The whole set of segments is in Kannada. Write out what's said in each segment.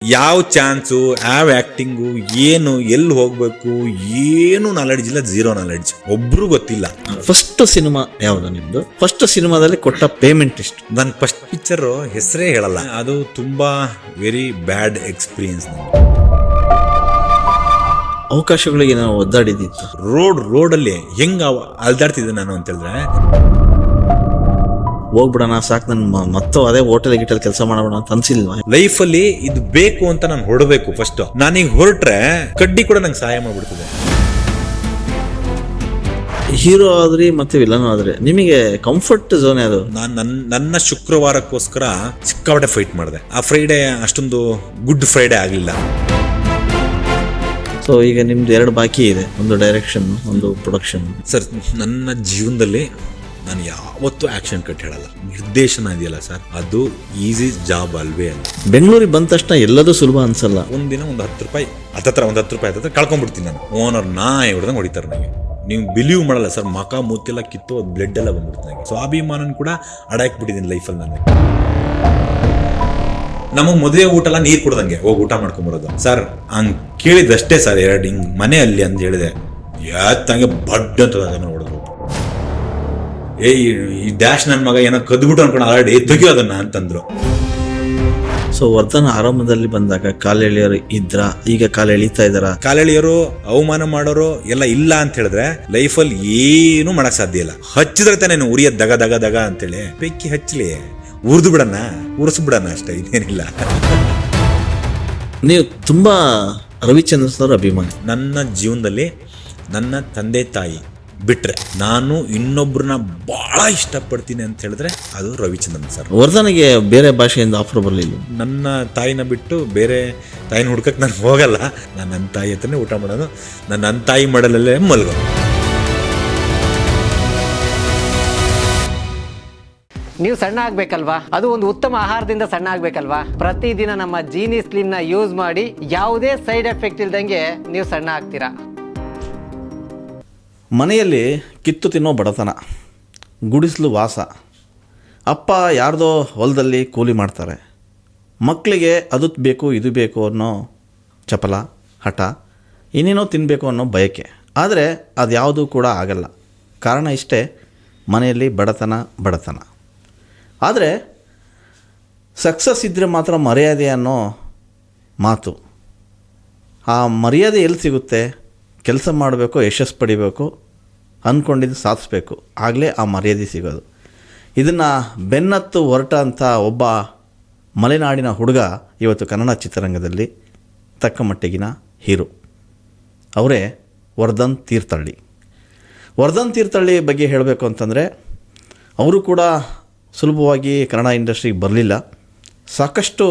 ಯಾವ ಚಾನ್ಸು, ಯಾವ ಆಕ್ಟಿಂಗು, ಏನು ಎಲ್ಲಿ ಹೋಗ್ಬೇಕು, ಏನು ನಾಲೆಡ್ಜ್ ಇಲ್ಲ, ಝೀರೋ ನಾಲೆಡ್ಜ್. ಒಬ್ರು ಗೊತ್ತಿಲ್ಲ. ಫಸ್ಟ್ ಸಿನಿಮಾ ಯಾವ್ದು ನಿಮ್ದು? ಫಸ್ಟ್ ಸಿನಿಮಾದಲ್ಲಿ ಕೊಟ್ಟ ಪೇಮೆಂಟ್ ಎಷ್ಟು? ನನ್ನ ಫಸ್ಟ್ ಪಿಕ್ಚರ್ ಹೆಸರೇ ಹೇಳಲ್ಲ. ಅದು ತುಂಬಾ ವೆರಿ ಬ್ಯಾಡ್ ಎಕ್ಸ್ಪೀರಿಯನ್ಸ್. ಅವಕಾಶಗಳಿಗೆ ನಾವು ಒದ್ದಾಡಿದ್ದಿತ್ತು. ರೋಡಲ್ಲಿ ಹೆಂಗ ಅಲ್ದಾಡ್ತಿದ್ದೆ ನಾನು ಅಂತ ಹೇಳಿದ್ರೆ, ಹೋಗ್ಬಿಡೋಣ ಸಾಕು, ನನ್ನ ಮತ್ತು ಅದೇ ಹೋಟೆಲ್ ಗಿಟಲ್ ಕೆಲಸ ಮಾಡೋಣ ಅಂತ ಅನ್ಸಿಲ್ವಾ? ಲೈಫಲ್ಲಿ ಇದು ಬೇಕು ಅಂತ ನಾನು ಹೊರಡಬೇಕು. ಫಸ್ಟ್ ನಾನೀಗ ಹೊರಟ್ರೆ ಕಡ್ಡಿ ಕೂಡ ನಂಗೆ ಸಹಾಯ ಮಾಡ್ಬಿಡ್ತದೆ. ಹೀರೋ ಆದ್ರಿ ಮತ್ತೆ ವಿಲನ್ ಆದ್ರೆ ನಿಮಗೆ ಕಂಫರ್ಟ್ ಝೋನ್ ಯಾವುದು? ನಾನು ನನ್ನ ಶುಕ್ರವಾರಕ್ಕೋಸ್ಕರ ಸಿಕ್ಕಾಪಟ್ಟೆ ಫೈಟ್ ಮಾಡಿದೆ. ಆ ಫ್ರೈಡೆ ಅಷ್ಟೊಂದು ಗುಡ್ ಫ್ರೈಡೆ ಆಗಲಿಲ್ಲ. ಸೊ ಈಗ ನಿಮ್ದು ಎರಡು ಬಾಕಿ ಇದೆ, ಒಂದು ಡೈರೆಕ್ಷನ್, ಒಂದು ಪ್ರೊಡಕ್ಷನ್. ಸರ್, ನನ್ನ ಜೀವನದಲ್ಲಿ ನಾನು ಯಾವತ್ತೂ ಆಕ್ಷನ್ ಕಟ್ ಹೇಳಲ್ಲ. ನಿರ್ದೇಶನ ಇದೆಯಲ್ಲ ಸರ್, ಅದು ಈಸಿ ಜಾಬ್ ಅಲ್ವೇ ಅಲ್ಲ. ಬೆಂಗಳೂರಿಗೆ ಬಂದ ತಕ್ಷಣ ಎಲ್ಲದೂ ಸುಲಭ ಅನ್ಸಲ್ಲ. ಒಂದಿನ ಒಂದು 10 ರೂಪಾಯಿ ಹತ್ತತ್ರ ಕಳ್ಕೊಂಡ್ಬಿಡ್ತೀನಿ ನಾನು. ಓನರ್ ನಾಯಿ ಹೊಡೆದಂಗೆ ಹೊಡಿತಾರೆ ನನಗೆ. ನೀವು ಬಿಲೀವ್ ಮಾಡಲ್ಲ ಸರ್, ಮಕ ಮೂತಿಲ್ಲ ಕಿತ್ತು ಬ್ಲಡ್ ಎಲ್ಲ ಬಂದ್ಬಿಡ್ತೀನಿ ನನಗೆ. ಸ್ವಾಭಿಮಾನನ ಕೂಡ ಅಡಾಕ್ಬಿಟ್ಟಿದ್ದೀನಿ ಲೈಫಲ್ಲಿ ನಾನು. ನಮಗೆ ಮದುವೆ ಊಟ ಎಲ್ಲ ನೀರು ಕುಡ್ದಂಗೆ ಹೋಗಿ ಊಟ ಮಾಡ್ಕೊಂಬರೋದು ಸರ್. ಹಂಗೆ ಕೇಳಿದಷ್ಟೇ ಸರ್, ಎರಡು ಹಿಂಗೆ ಮನೆ ಅಲ್ಲಿ ಅಂತ ಹೇಳಿದೆ, ಯಾತಂಗೆ ಬಡ್ ಅಂತ ಹೊಡೆದ್ರು. ಈ ಡ್ಯಾಶ್ ನನ್ನ ಮಗ ಏನೋ ಕದ್ಬಿಟ್ಟು ಅನ್ಕೊಂಡು ಆಲ್ರೆಡಿ ತೆಗಿಯೋ ಅದನ್ನ ಅಂತಂದ್ರು. ಸೊ ವರ್ಧನ್ ಆರಂಭದಲ್ಲಿ ಬಂದಾಗ ಕಾಲೆಳೆಯರು ಇದ್ರ, ಈಗ ಕಾಲು ಎಳಿತಾ ಇದಾರ? ಕಾಲೆಳೆಯರು, ಅವಮಾನ ಮಾಡೋರು ಎಲ್ಲ ಇಲ್ಲ ಅಂತ ಹೇಳಿದ್ರೆ ಲೈಫಲ್ಲಿ ಏನು ಮಾಡಕ್ ಸಾಧ್ಯ ಇಲ್ಲ. ಹಚ್ಚಿದ್ರೆ ತಾನೇ ಉರಿಯ ದಗ ದಗ ದಗ ಅಂತೇಳಿ ಬೆಕ್ಕಿ ಹಚ್ಚಲಿ, ಉರಿದು ಬಿಡಣ, ಉರಿಸ್ಬಿಡಣ ಅಷ್ಟೇ, ಇದೇನಿಲ್ಲ. ನೀವು ತುಂಬಾ ರವಿಚಂದ್ರನ್ ಸರ್ ಅಭಿಮಾನಿ. ನನ್ನ ಜೀವನದಲ್ಲಿ ನನ್ನ ತಂದೆ ತಾಯಿ ಬಿಟ್ರೆ ನಾನು ಇನ್ನೊಬ್ರನ್ನ ಬಹಳ ಇಷ್ಟಪಡ್ತೀನಿ ಅಂತ ಹೇಳಿದ್ರೆ ಅದು ರವಿಚಂದ್ರನ್ ಸರ್. ವರ್ಧನ್ಗೆ ಬೇರೆ ಭಾಷೆಯಿಂದ ಆಫರ್ ಬರಲಿಲ್ಲ. ನನ್ನ ತಾಯಿನ ಬಿಟ್ಟು ಬೇರೆ ತಾಯಿನ ಹುಡ್ಕಕ್ಕೆ ನಾನು ಹೋಗಲ್ಲ. ನಾನು ನನ್ನ ತಾಯಿ ಹತ್ರನೇ ಊಟ ಮಾಡೋದು, ನನ್ನ ತಾಯಿ ಮಾಡಲಲ್ಲೇ ಮಲ್ಗೋ. ನೀವು ಸಣ್ಣ ಆಗ್ಬೇಕಲ್ವಾ? ಅದು ಒಂದು ಉತ್ತಮ ಆಹಾರದಿಂದ ಸಣ್ಣ ಆಗ್ಬೇಕಲ್ವಾ? ಪ್ರತಿದಿನ ನಮ್ಮ ಜೀನಿ ಸ್ಲಿಮ್ ನ ಯೂಸ್ ಮಾಡಿ ಯಾವುದೇ ಸೈಡ್ ಎಫೆಕ್ಟ್ ಇಲ್ದಂಗೆ ನೀವು ಸಣ್ಣ ಆಗ್ತೀರಾ. ಮನೆಯಲ್ಲಿ ಕಿತ್ತು ತಿನ್ನೋ ಬಡತನ, ಗುಡಿಸಲು ವಾಸ, ಅಪ್ಪ ಯಾರ್ದೋ ಹೊಲದಲ್ಲಿ ಕೂಲಿ ಮಾಡ್ತಾರೆ, ಮಕ್ಕಳಿಗೆ ಅದು ಬೇಕು ಇದು ಬೇಕು ಅನ್ನೋ ಚಪಲ, ಹಠ, ಇನ್ನೇನೋ ತಿನ್ನಬೇಕು ಅನ್ನೋ ಬಯಕೆ. ಆದರೆ ಅದು ಯಾವುದೂ ಕೂಡ ಆಗಲ್ಲ. ಕಾರಣ ಇಷ್ಟೇ, ಮನೆಯಲ್ಲಿ ಬಡತನ. ಆದರೆ ಸಕ್ಸಸ್ ಇದ್ದರೆ ಮಾತ್ರ ಮರ್ಯಾದೆ ಅನ್ನೋ ಮಾತು. ಆ ಮರ್ಯಾದೆ ಎಲ್ಲಿ ಸಿಗುತ್ತೆ? ಕೆಲಸ ಮಾಡಬೇಕು, ಯಶಸ್ಸು ಪಡಿಬೇಕು, ಅಂದ್ಕೊಂಡಿದ್ದು ಸಾಧಿಸ್ಬೇಕು, ಆಗಲೇ ಆ ಮರ್ಯಾದೆ ಸಿಗೋದು. ಇದನ್ನು ಬೆನ್ನತ್ತು ಹೊರಟ ಅಂಥ ಒಬ್ಬ ಮಲೆನಾಡಿನ ಹುಡುಗ ಇವತ್ತು ಕನ್ನಡ ಚಿತ್ರರಂಗದಲ್ಲಿ ತಕ್ಕ ಮಟ್ಟಿಗಿನ ಹೀರೋ. ಅವರೇ ವರ್ಧನ್ ತೀರ್ಥಹಳ್ಳಿ. ವರ್ಧನ್ ತೀರ್ಥಹಳ್ಳಿ ಬಗ್ಗೆ ಹೇಳಬೇಕು ಅಂತಂದರೆ, ಅವರು ಕೂಡ ಸುಲಭವಾಗಿ ಕನ್ನಡ ಇಂಡಸ್ಟ್ರಿಗೆ ಬರಲಿಲ್ಲ. ಸಾಕಷ್ಟು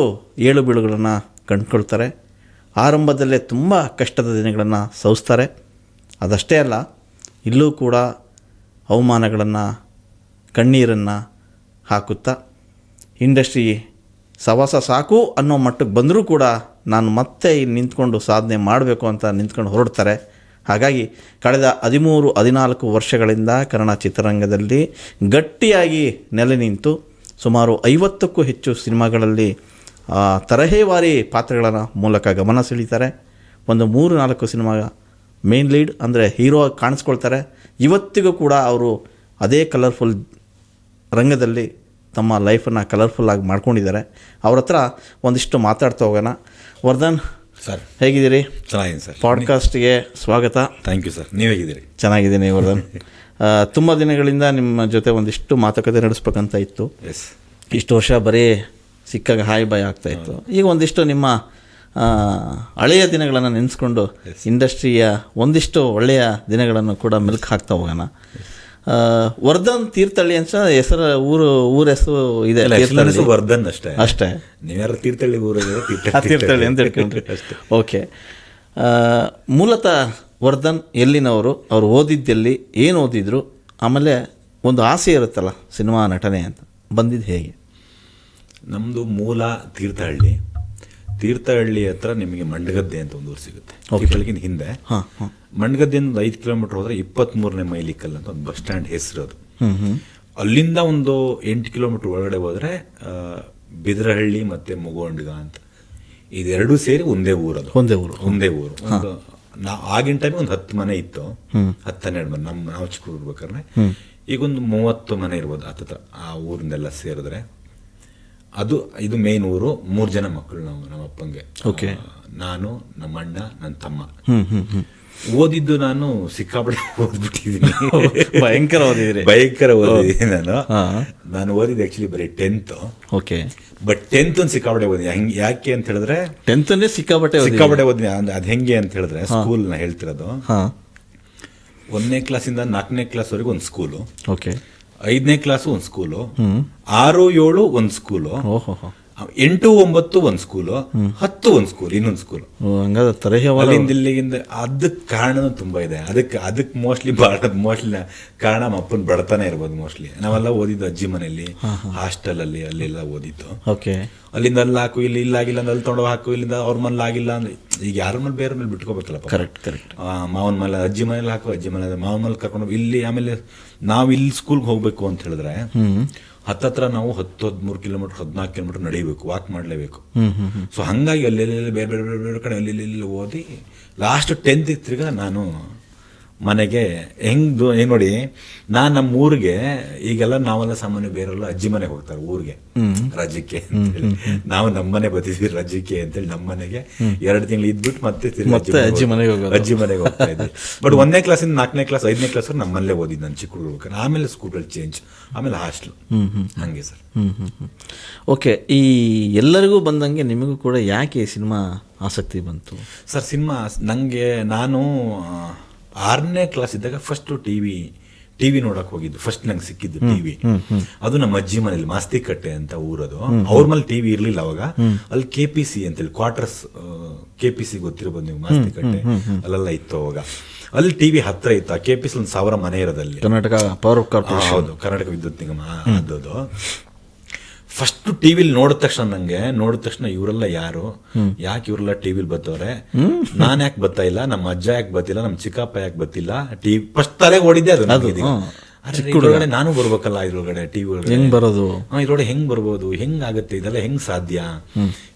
ಏಳು ಬೀಳುಗಳನ್ನು ಕಂಡುಕೊಳ್ತಾರೆ. ಆರಂಭದಲ್ಲೇ ತುಂಬ ಕಷ್ಟದ ದಿನಗಳನ್ನು ಸವಿಸ್ತಾರೆ. ಅದಷ್ಟೇ ಅಲ್ಲ, ಇಲ್ಲೂ ಕೂಡ ಅವಮಾನಗಳನ್ನು, ಕಣ್ಣೀರನ್ನು ಹಾಕುತ್ತಾ ಇಂಡಸ್ಟ್ರಿ ಸವಾಸ ಸಾಕು ಅನ್ನೋ ಮಟ್ಟಕ್ಕೆ ಬಂದರೂ ಕೂಡ ನಾನು ಮತ್ತೆ ಇಲ್ಲಿ ನಿಂತ್ಕೊಂಡು ಸಾಧನೆ ಮಾಡಬೇಕು ಅಂತ ನಿಂತ್ಕೊಂಡು ಹೊರಡ್ತಾರೆ. ಹಾಗಾಗಿ ಕಳೆದ 13-14 ವರ್ಷಗಳಿಂದ ಕನ್ನಡ ಚಿತ್ರರಂಗದಲ್ಲಿ ಗಟ್ಟಿಯಾಗಿ ನೆಲೆ ನಿಂತು ಸುಮಾರು 50ಕ್ಕೂ ಹೆಚ್ಚು ಸಿನಿಮಾಗಳಲ್ಲಿ ತರಹೇವಾರಿ ಪಾತ್ರಗಳ ಮೂಲಕ ಗಮನ ಸೆಳೀತಾರೆ. ಒಂದು 3-4 ಸಿನಿಮಾ ಮೇನ್ ಲೀಡ್ ಅಂದರೆ ಹೀರೋ ಆಗಿ ಕಾಣಿಸ್ಕೊಳ್ತಾರೆ. ಇವತ್ತಿಗೂ ಕೂಡ ಅವರು ಅದೇ ಕಲರ್ಫುಲ್ ರಂಗದಲ್ಲಿ ತಮ್ಮ ಲೈಫನ್ನು ಕಲರ್ಫುಲ್ಲಾಗಿ ಮಾಡ್ಕೊಂಡಿದ್ದಾರೆ. ಅವ್ರ ಹತ್ರ ಒಂದಿಷ್ಟು ಮಾತಾಡ್ತಾ ಹೋಗೋಣ. ವರ್ಧನ್ ಸರ್, ಹೇಗಿದ್ದೀರಿ? ಚೆನ್ನಾಗಿದೆ ಸರ್. ಪಾಡ್ಕಾಸ್ಟ್ಗೆ ಸ್ವಾಗತ. Thank you sir. ನೀವು ಹೇಗಿದ್ದೀರಿ? ಚೆನ್ನಾಗಿದ್ದೀನಿ ವರ್ಧನ್. ತುಂಬ ದಿನಗಳಿಂದ ನಿಮ್ಮ ಜೊತೆ ಒಂದಿಷ್ಟು ಮಾತುಕತೆ ನಡೆಸ್ಬೇಕಂತ ಇತ್ತು. ಇಷ್ಟು ವರ್ಷ ಬರೀ ಸಿಕ್ಕಾಗ ಹಾಯ್ ಬಾಯ್ ಆಗ್ತಾಯಿತ್ತು. ಈಗ ಒಂದಿಷ್ಟು ನಿಮ್ಮ ಹಳೆಯ ದಿನಗಳನ್ನು ನೆನೆಸ್ಕೊಂಡು ಇಂಡಸ್ಟ್ರಿಯ ಒಂದಿಷ್ಟು ಒಳ್ಳೆಯ ದಿನಗಳನ್ನು ಕೂಡ ಮೆಲುಕು ಹಾಕ್ತಾ ಹೋಗೋಣ. ವರ್ಧನ್ ತೀರ್ಥಹಳ್ಳಿ ಅಂತ ಹೆಸರು, ಊರ ಹೆಸರು ಇದೆ, ವರ್ಧನ್ ಅಷ್ಟೇ. ನೀವ್ಯಾರು ತೀರ್ಥಹಳ್ಳಿ ತೀರ್ಥಹಳ್ಳಿ ಅಂತ ಹೇಳ್ಕೊಂಡ್ರಿ? ಓಕೆ. ಮೂಲತಃ ವರ್ಧನ್ ಎಲ್ಲಿನವರು? ಅವ್ರು ಓದಿದ್ದೆಲ್ಲಿ? ಏನು ಓದಿದ್ರು? ಆಮೇಲೆ ಒಂದು ಆಸೆ ಇರುತ್ತಲ್ಲ ಸಿನಿಮಾ ನಟನೆ ಅಂತ, ಬಂದಿದ್ದು ಹೇಗೆ? ನಮ್ಮದು ಮೂಲ ತೀರ್ಥಹಳ್ಳಿ ಹತ್ರ ನಿಮಗೆ ಮಂಡಗದ್ದೆ ಅಂತ ಒಂದು ಊರು ಸಿಗುತ್ತೆ. ತೀರ್ಥಹಳ್ಳಿಗಿಂತ ಹಿಂದೆ ಮಂಡಗದ್ದೆಯಿಂದ 5 ಕಿಲೋಮೀಟರ್ ಹೋದರೆ 23ನೇ ಮೈಲಿಕಲ್ ಅಂತ ಒಂದು ಬಸ್ ಸ್ಟ್ಯಾಂಡ್ ಹೆಸರು ಅದು. ಅಲ್ಲಿಂದ ಒಂದು 8 ಕಿಲೋಮೀಟರ್ ಒಳಗಡೆ ಹೋದರೆ ಬಿದರಹಳ್ಳಿ ಮತ್ತು ಮುಗೋಂಡ್ಗ ಅಂತ ಇದೆರಡೂ ಸೇರಿ ಒಂದೇ ಊರದು. ಒಂದೇ ಊರು. ಒಂದು ಆಗಿನ ಟೈಮ್ ಒಂದು 10 ಮನೆ ಇತ್ತು, 10-12 ಮನೆ. ನಾವು ಚಿಕ್ಕ ಇರ್ಬೇಕಾದ್ರೆ ಈಗೊಂದು 30 ಮನೆ ಇರ್ಬೋದು ಹತ್ತತ್ರ ಆ ಊರಿಂದೆಲ್ಲ ಸೇರಿದ್ರೆ. ಇದು ಮೇನ್ ಊರು. 3 ಜನ ಮಕ್ಕಳು ನಾವು, ನಮ್ಮ ಅಪ್ಪಂಗೆ. ನಾನು, ನಮ್ಮ ಅಣ್ಣ, ನನ್ನ ತಮ್ಮ. ಓದಿದ್ದು ನಾನು ಸಿಕ್ಕಾಪಟ್ಟೆ ಓದ್ಬಿಟ್ಟಿದ್ದೀನಿ. ಭಯಂಕರ ಓದಿದ್ರಿ? ಭಯಂಕರ ಓದಿದ್ದೀನಿ ನಾನು ಓದಿದ್ದು ಆಕ್ಚುಲಿ ಬರೀ 10th. ಬಟ್ 10th ಒಂದು ಸಿಕ್ಕಾಪಟ್ಟೆ ಓದಿ. ಯಾಕೆ ಅಂತ ಹೇಳಿದ್ರೆ 10th ಸಿಕ್ಕಾಪಟ್ಟೆ ಓದಿನಿ. ಅದ್ ಹೆಂಗೆ ಅಂತ ಹೇಳಿದ್ರೆ ಸ್ಕೂಲ್ ನ ಹೇಳ್ತಿರೋದು, 1ನೇ ಕ್ಲಾಸಿಂದ 4ನೇ ಕ್ಲಾಸ್ ವರೆಗೂ ಒಂದು ಸ್ಕೂಲು, 5ನೇ ಕ್ಲಾಸ್ ಒಂದು ಸ್ಕೂಲು, 6, 7 ಒಂದು ಸ್ಕೂಲು, 8, 9 ಒಂದು ಸ್ಕೂಲು, 10 ಒಂದು ಸ್ಕೂಲ್, ಇನ್ನೊಂದು ಸ್ಕೂಲ್. ಅಲ್ಲಿಂದ ಇಲ್ಲಿಗಿಂದ. ಅದಕ್ಕೆ ಕಾರಣನೂ ತುಂಬಾ ಇದೆ. ಅದಕ್ಕೆ ಮೋಸ್ಟ್ಲಿ ಕಾರಣ ನಮ್ಮ ಅಪ್ಪನ ಬಡತನ ಇರ್ಬೋದು ಮೋಸ್ಟ್ಲಿ. ನಾವೆಲ್ಲ ಓದಿದ್ದು ಅಜ್ಜಿ ಮನೆಯಲ್ಲಿ, ಹಾಸ್ಟೆಲ್ ಅಲ್ಲಿ, ಅಲ್ಲೆಲ್ಲ ಓದಿತ್ತು. ಅಲ್ಲಿಂದ ಅಲ್ಲಿ ಹಾಕು, ಇಲ್ಲಿ ಇಲ್ಲಾಗಿಲ್ಲ ಅಂದ್ರೆ ಅಲ್ಲಿ ತೊಗೊಂಡು ಹಾಕು, ಇಲ್ಲಿಂದ ಅವ್ರ ಮನೇಲಿ ಆಗಿಲ್ಲ ಅಂದ್ರೆ ಈಗ ಯಾರ ಮೇಲೆ ಬೇರೆ ಮೇಲೆ ಬಿಟ್ಕೋಬೇಕಲ್ಲಪ್ಪ. ಕರೆಕ್ಟ್. ಮಾವನ ಮೇಲೆ, ಅಜ್ಜಿ ಮನೇಲಿ ಹಾಕು, ಅಜ್ಜಿ ಮನೆ ಮಾವನ ಮೇಲೆ ಕರ್ಕೊಂಡು ಇಲ್ಲಿ. ಆಮೇಲೆ ನಾವು ಇಲ್ಲಿ ಸ್ಕೂಲ್ಗೆ ಹೋಗ್ಬೇಕು ಅಂತ ಹೇಳಿದ್ರೆ ಹತ್ತತ್ರ ನಾವು 10-13 ಕಿಲೋಮೀಟರ್, 14 ಕಿಲೋಮೀಟರ್ ನಡೀಬೇಕು, ವಾಕ್ ಮಾಡಲೇಬೇಕು. ಸೊ ಹಂಗಾಗಿ ಅಲ್ಲೆಲ್ಲ ಬೇರೆ ಬೇರೆ ಕಡೆ ಅಲ್ಲಿ ಓದಿ ಲಾಸ್ಟ್ 10th ತಿರ್ಗಾ ನಾನು ಮನೆಗೆ ಹೆಂಗ್ ನೋಡಿ, ನಾನು ನಮ್ಮ ಊರಿಗೆ ಈಗೆಲ್ಲ ನಾವೆಲ್ಲ ಸಾಮಾನ್ಯ ಬೇರೆಲ್ಲ ಅಜ್ಜಿ ಮನೆಗೆ ಹೋಗ್ತಾರೆ ಊರಿಗೆ ರಜಕ್ಕೆ ಅಂತೇಳಿ. ನಾವು ನಮ್ಮನೆ ಬರ್ತಿದ್ವಿ ರಜಕ್ಕೆ ಅಂತೇಳಿ. ನಮ್ಮ ಮನೆಗೆ 2 ತಿಂಗಳು ಇದ್ಬಿಟ್ಟು ಮತ್ತೆ ಅಜ್ಜಿ ಮನೆಗೆ ಹೋಗ್ತಾ ಇದ್ವಿ. ಬಟ್ 1ನೇ ಕ್ಲಾಸಿಂದ 4ನೇ ಕ್ಲಾಸ್, 5ನೇ ಕ್ಲಾಸ್ ನಮ್ಮಲ್ಲೇ ಓದಿದ್ದು ನಾನು ಚಿಕ್ಕ ಹುಡುಗ. ಆಮೇಲೆ ಸ್ಕೂಲಲ್ಲಿ ಚೇಂಜ್, ಆಮೇಲೆ ಹಾಸ್ಟೆಲ್, ಹಂಗೆ ಸರ್. ಓಕೆ. ಈ ಎಲ್ಲರಿಗೂ ಬಂದಂಗೆ ನಿಮಗೂ ಕೂಡ ಯಾಕೆ ಸಿನಿಮಾ ಆಸಕ್ತಿ ಬಂತು ಸರ್? ಸಿನಿಮಾ ನನಗೆ, ನಾನು 6ನೇ ಕ್ಲಾಸ್ ಇದ್ದಾಗ ಫಸ್ಟ್ ಟಿವಿ ನೋಡಕ್ ಹೋಗಿದ್ದು. ಫಸ್ಟ್ ನಂಗೆ ಸಿಕ್ಕಿದ್ದು ಟಿವಿ. ಅದು ನಮ್ಮ ಅಜ್ಜಿ ಮನೇಲಿ ಮಾಸ್ತಿಕಟ್ಟೆ ಅಂತ ಊರದು. ಅವ್ರ ಮೇಲೆ ಟಿವಿ ಇರ್ಲಿಲ್ಲ ಅವಾಗ. ಅಲ್ಲಿ KPC ಅಂತೇಳಿ ಕ್ವಾರ್ಟರ್ಸ್, KPC ಗೊತ್ತಿರ್ಬೋದು ನೀವು, ಮಾಸ್ತಿಕಟ್ಟೆ ಅಲ್ಲೆಲ್ಲ ಇತ್ತು ಅವಾಗ. ಅಲ್ಲಿ ಟಿವಿ ಹತ್ರ ಇತ್ತು. ಆ KPC 1000 ಮನೆ ಇರೋದಲ್ಲಿ, ಕರ್ನಾಟಕ ಪವರ್ ಕಾರ್ಪೊರೇಷನ್. ಹೌದು, ಕರ್ನಾಟಕ ವಿದ್ಯುತ್ ನಿಗಮ ಅದು. ಫಸ್ಟ್ ಟಿವಿಲಿ ನೋಡಿದ ತಕ್ಷಣ ಇವರೆಲ್ಲ ಯಾರು, ಯಾಕೆ ಇವರೆಲ್ಲ ಟಿವಿಲಿ ಬರ್ತವ್ರೆ, ನಾನ್ ಯಾಕೆ ಬರ್ತಾ ಇಲ್ಲ, ನಮ್ಮ ಅಜ್ಜ ಯಾಕೆ ಬರ್ತಿಲ್ಲ, ನಮ್ಮ ಚಿಕ್ಕಪ್ಪ ಯಾಕೆ ಬರ್ತಿಲ್ಲ, ಟಿವಿ ಫಸ್ಟ್ ತಲೆಗೆ ಓಡಿದ್ದೆ ಅದು. ಇದ್ರೊಳಗಡೆ ನಾನು ಬರ್ಬೇಕಲ್ಲ, ಇದ್ರೊಳಗಡೆ ಟಿವಿ ಒಳಗಡೆ ಹೆಂಗ್ ಬರೋದು, ಇದ್ರೊಳಗೆ ಹೆಂಗ್ ಬರ್ಬೋದು, ಹೆಂಗ್ ಆಗುತ್ತೆ, ಇದೆಲ್ಲ ಹೆಂಗ್ ಸಾಧ್ಯ,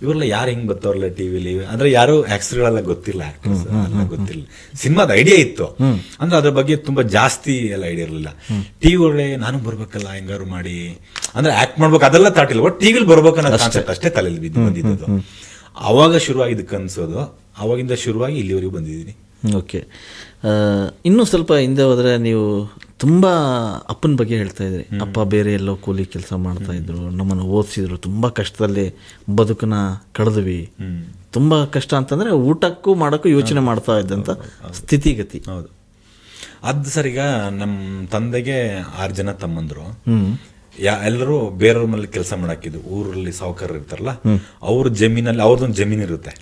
ಇವರೆಲ್ಲ ಯಾರು ಹೆಂಗ್ ಬರ್ತಾವ್ರಲ್ಲ ಟಿವಿಲಿ. ಅಂದ್ರೆ ಯಾರು ಆಕ್ಟರ್ಗಳೆಲ್ಲ ಗೊತ್ತಿಲ್ಲ, ಆಕ್ಟರ್ಸ್ ಎಲ್ಲ ಗೊತ್ತಿಲ್ಲ. ಸಿನಿಮಾದ ಐಡಿಯಾ ಇತ್ತು, ಅಂದ್ರೆ ಅದ್ರ ಬಗ್ಗೆ ತುಂಬಾ ಜಾಸ್ತಿ ಎಲ್ಲ ಐಡಿಯಾ ಇರಲಿಲ್ಲ. ಟಿವಿ ಒಳಗಡೆ ನಾನು ಬರ್ಬೇಕಲ್ಲ ಹೆಂಗಾರು ಮಾಡಿ, ಅಂದ್ರೆ ಆಕ್ಟ್ ಮಾಡ್ಬೇಕು ಅದೆಲ್ಲ ತಾಟಿಲ್ಲ. ಬಟ್ ಟಿವಿಲಿ ಬರ್ಬೇಕನ್ನೋ ಕಾನ್ಸೆಪ್ಟ್ ಅಷ್ಟೇ ತಲೆಯಲ್ಲಿ ಬಂದಿದ್ದು. ಅವಾಗ ಶುರುವಾಗಿದ್ದು ಕನ್ಸೋದು. ಅವಾಗಿಂದ ಶುರುವಾಗಿ ಇಲ್ಲಿವರೆಗೂ ಬಂದಿದ್ದೀನಿ. ಓಕೆ. ಇನ್ನೂ ಸ್ವಲ್ಪ ಹಿಂದೆ ಹೋದರೆ ನೀವು ತುಂಬ ಅಪ್ಪನ ಬಗ್ಗೆ ಹೇಳ್ತಾ ಇದ್ರಿ. ಅಪ್ಪ ಬೇರೆ ಎಲ್ಲೋ ಕೂಲಿ ಕೆಲಸ ಮಾಡ್ತಾ ಇದ್ರು, ನಮ್ಮನ್ನು ಓದಿಸಿದ್ರು, ತುಂಬ ಕಷ್ಟದಲ್ಲಿ ಬದುಕನ್ನ ಕಳೆದ್ವಿ. ತುಂಬ ಕಷ್ಟ ಅಂತಂದರೆ ಊಟಕ್ಕೂ ಮಾಡೋಕ್ಕೂ ಯೋಚನೆ ಮಾಡ್ತಾ ಇದ್ದಂಥ ಸ್ಥಿತಿಗತಿ. ಹೌದು. ಅದು ಸರ್, ಈಗ ನಮ್ಮ ತಂದೆಗೆ 6 ಜನ ತಮ್ಮಂದ್ರು. ಎಲ್ಲರೂ ಬೇರೆಯವ್ರ ಮೇಲೆ ಕೆಲಸ ಮಾಡಾಕಿದ್ದು. ಊರಲ್ಲಿ ಸಾಹುಕಾರರು ಇರ್ತಾರಲ್ಲ, ಅವ್ರ ಜಮೀನಲ್ಲಿ, ಅವ್ರದೊಂದು ಜಮೀನು ಇರುತ್ತೆ.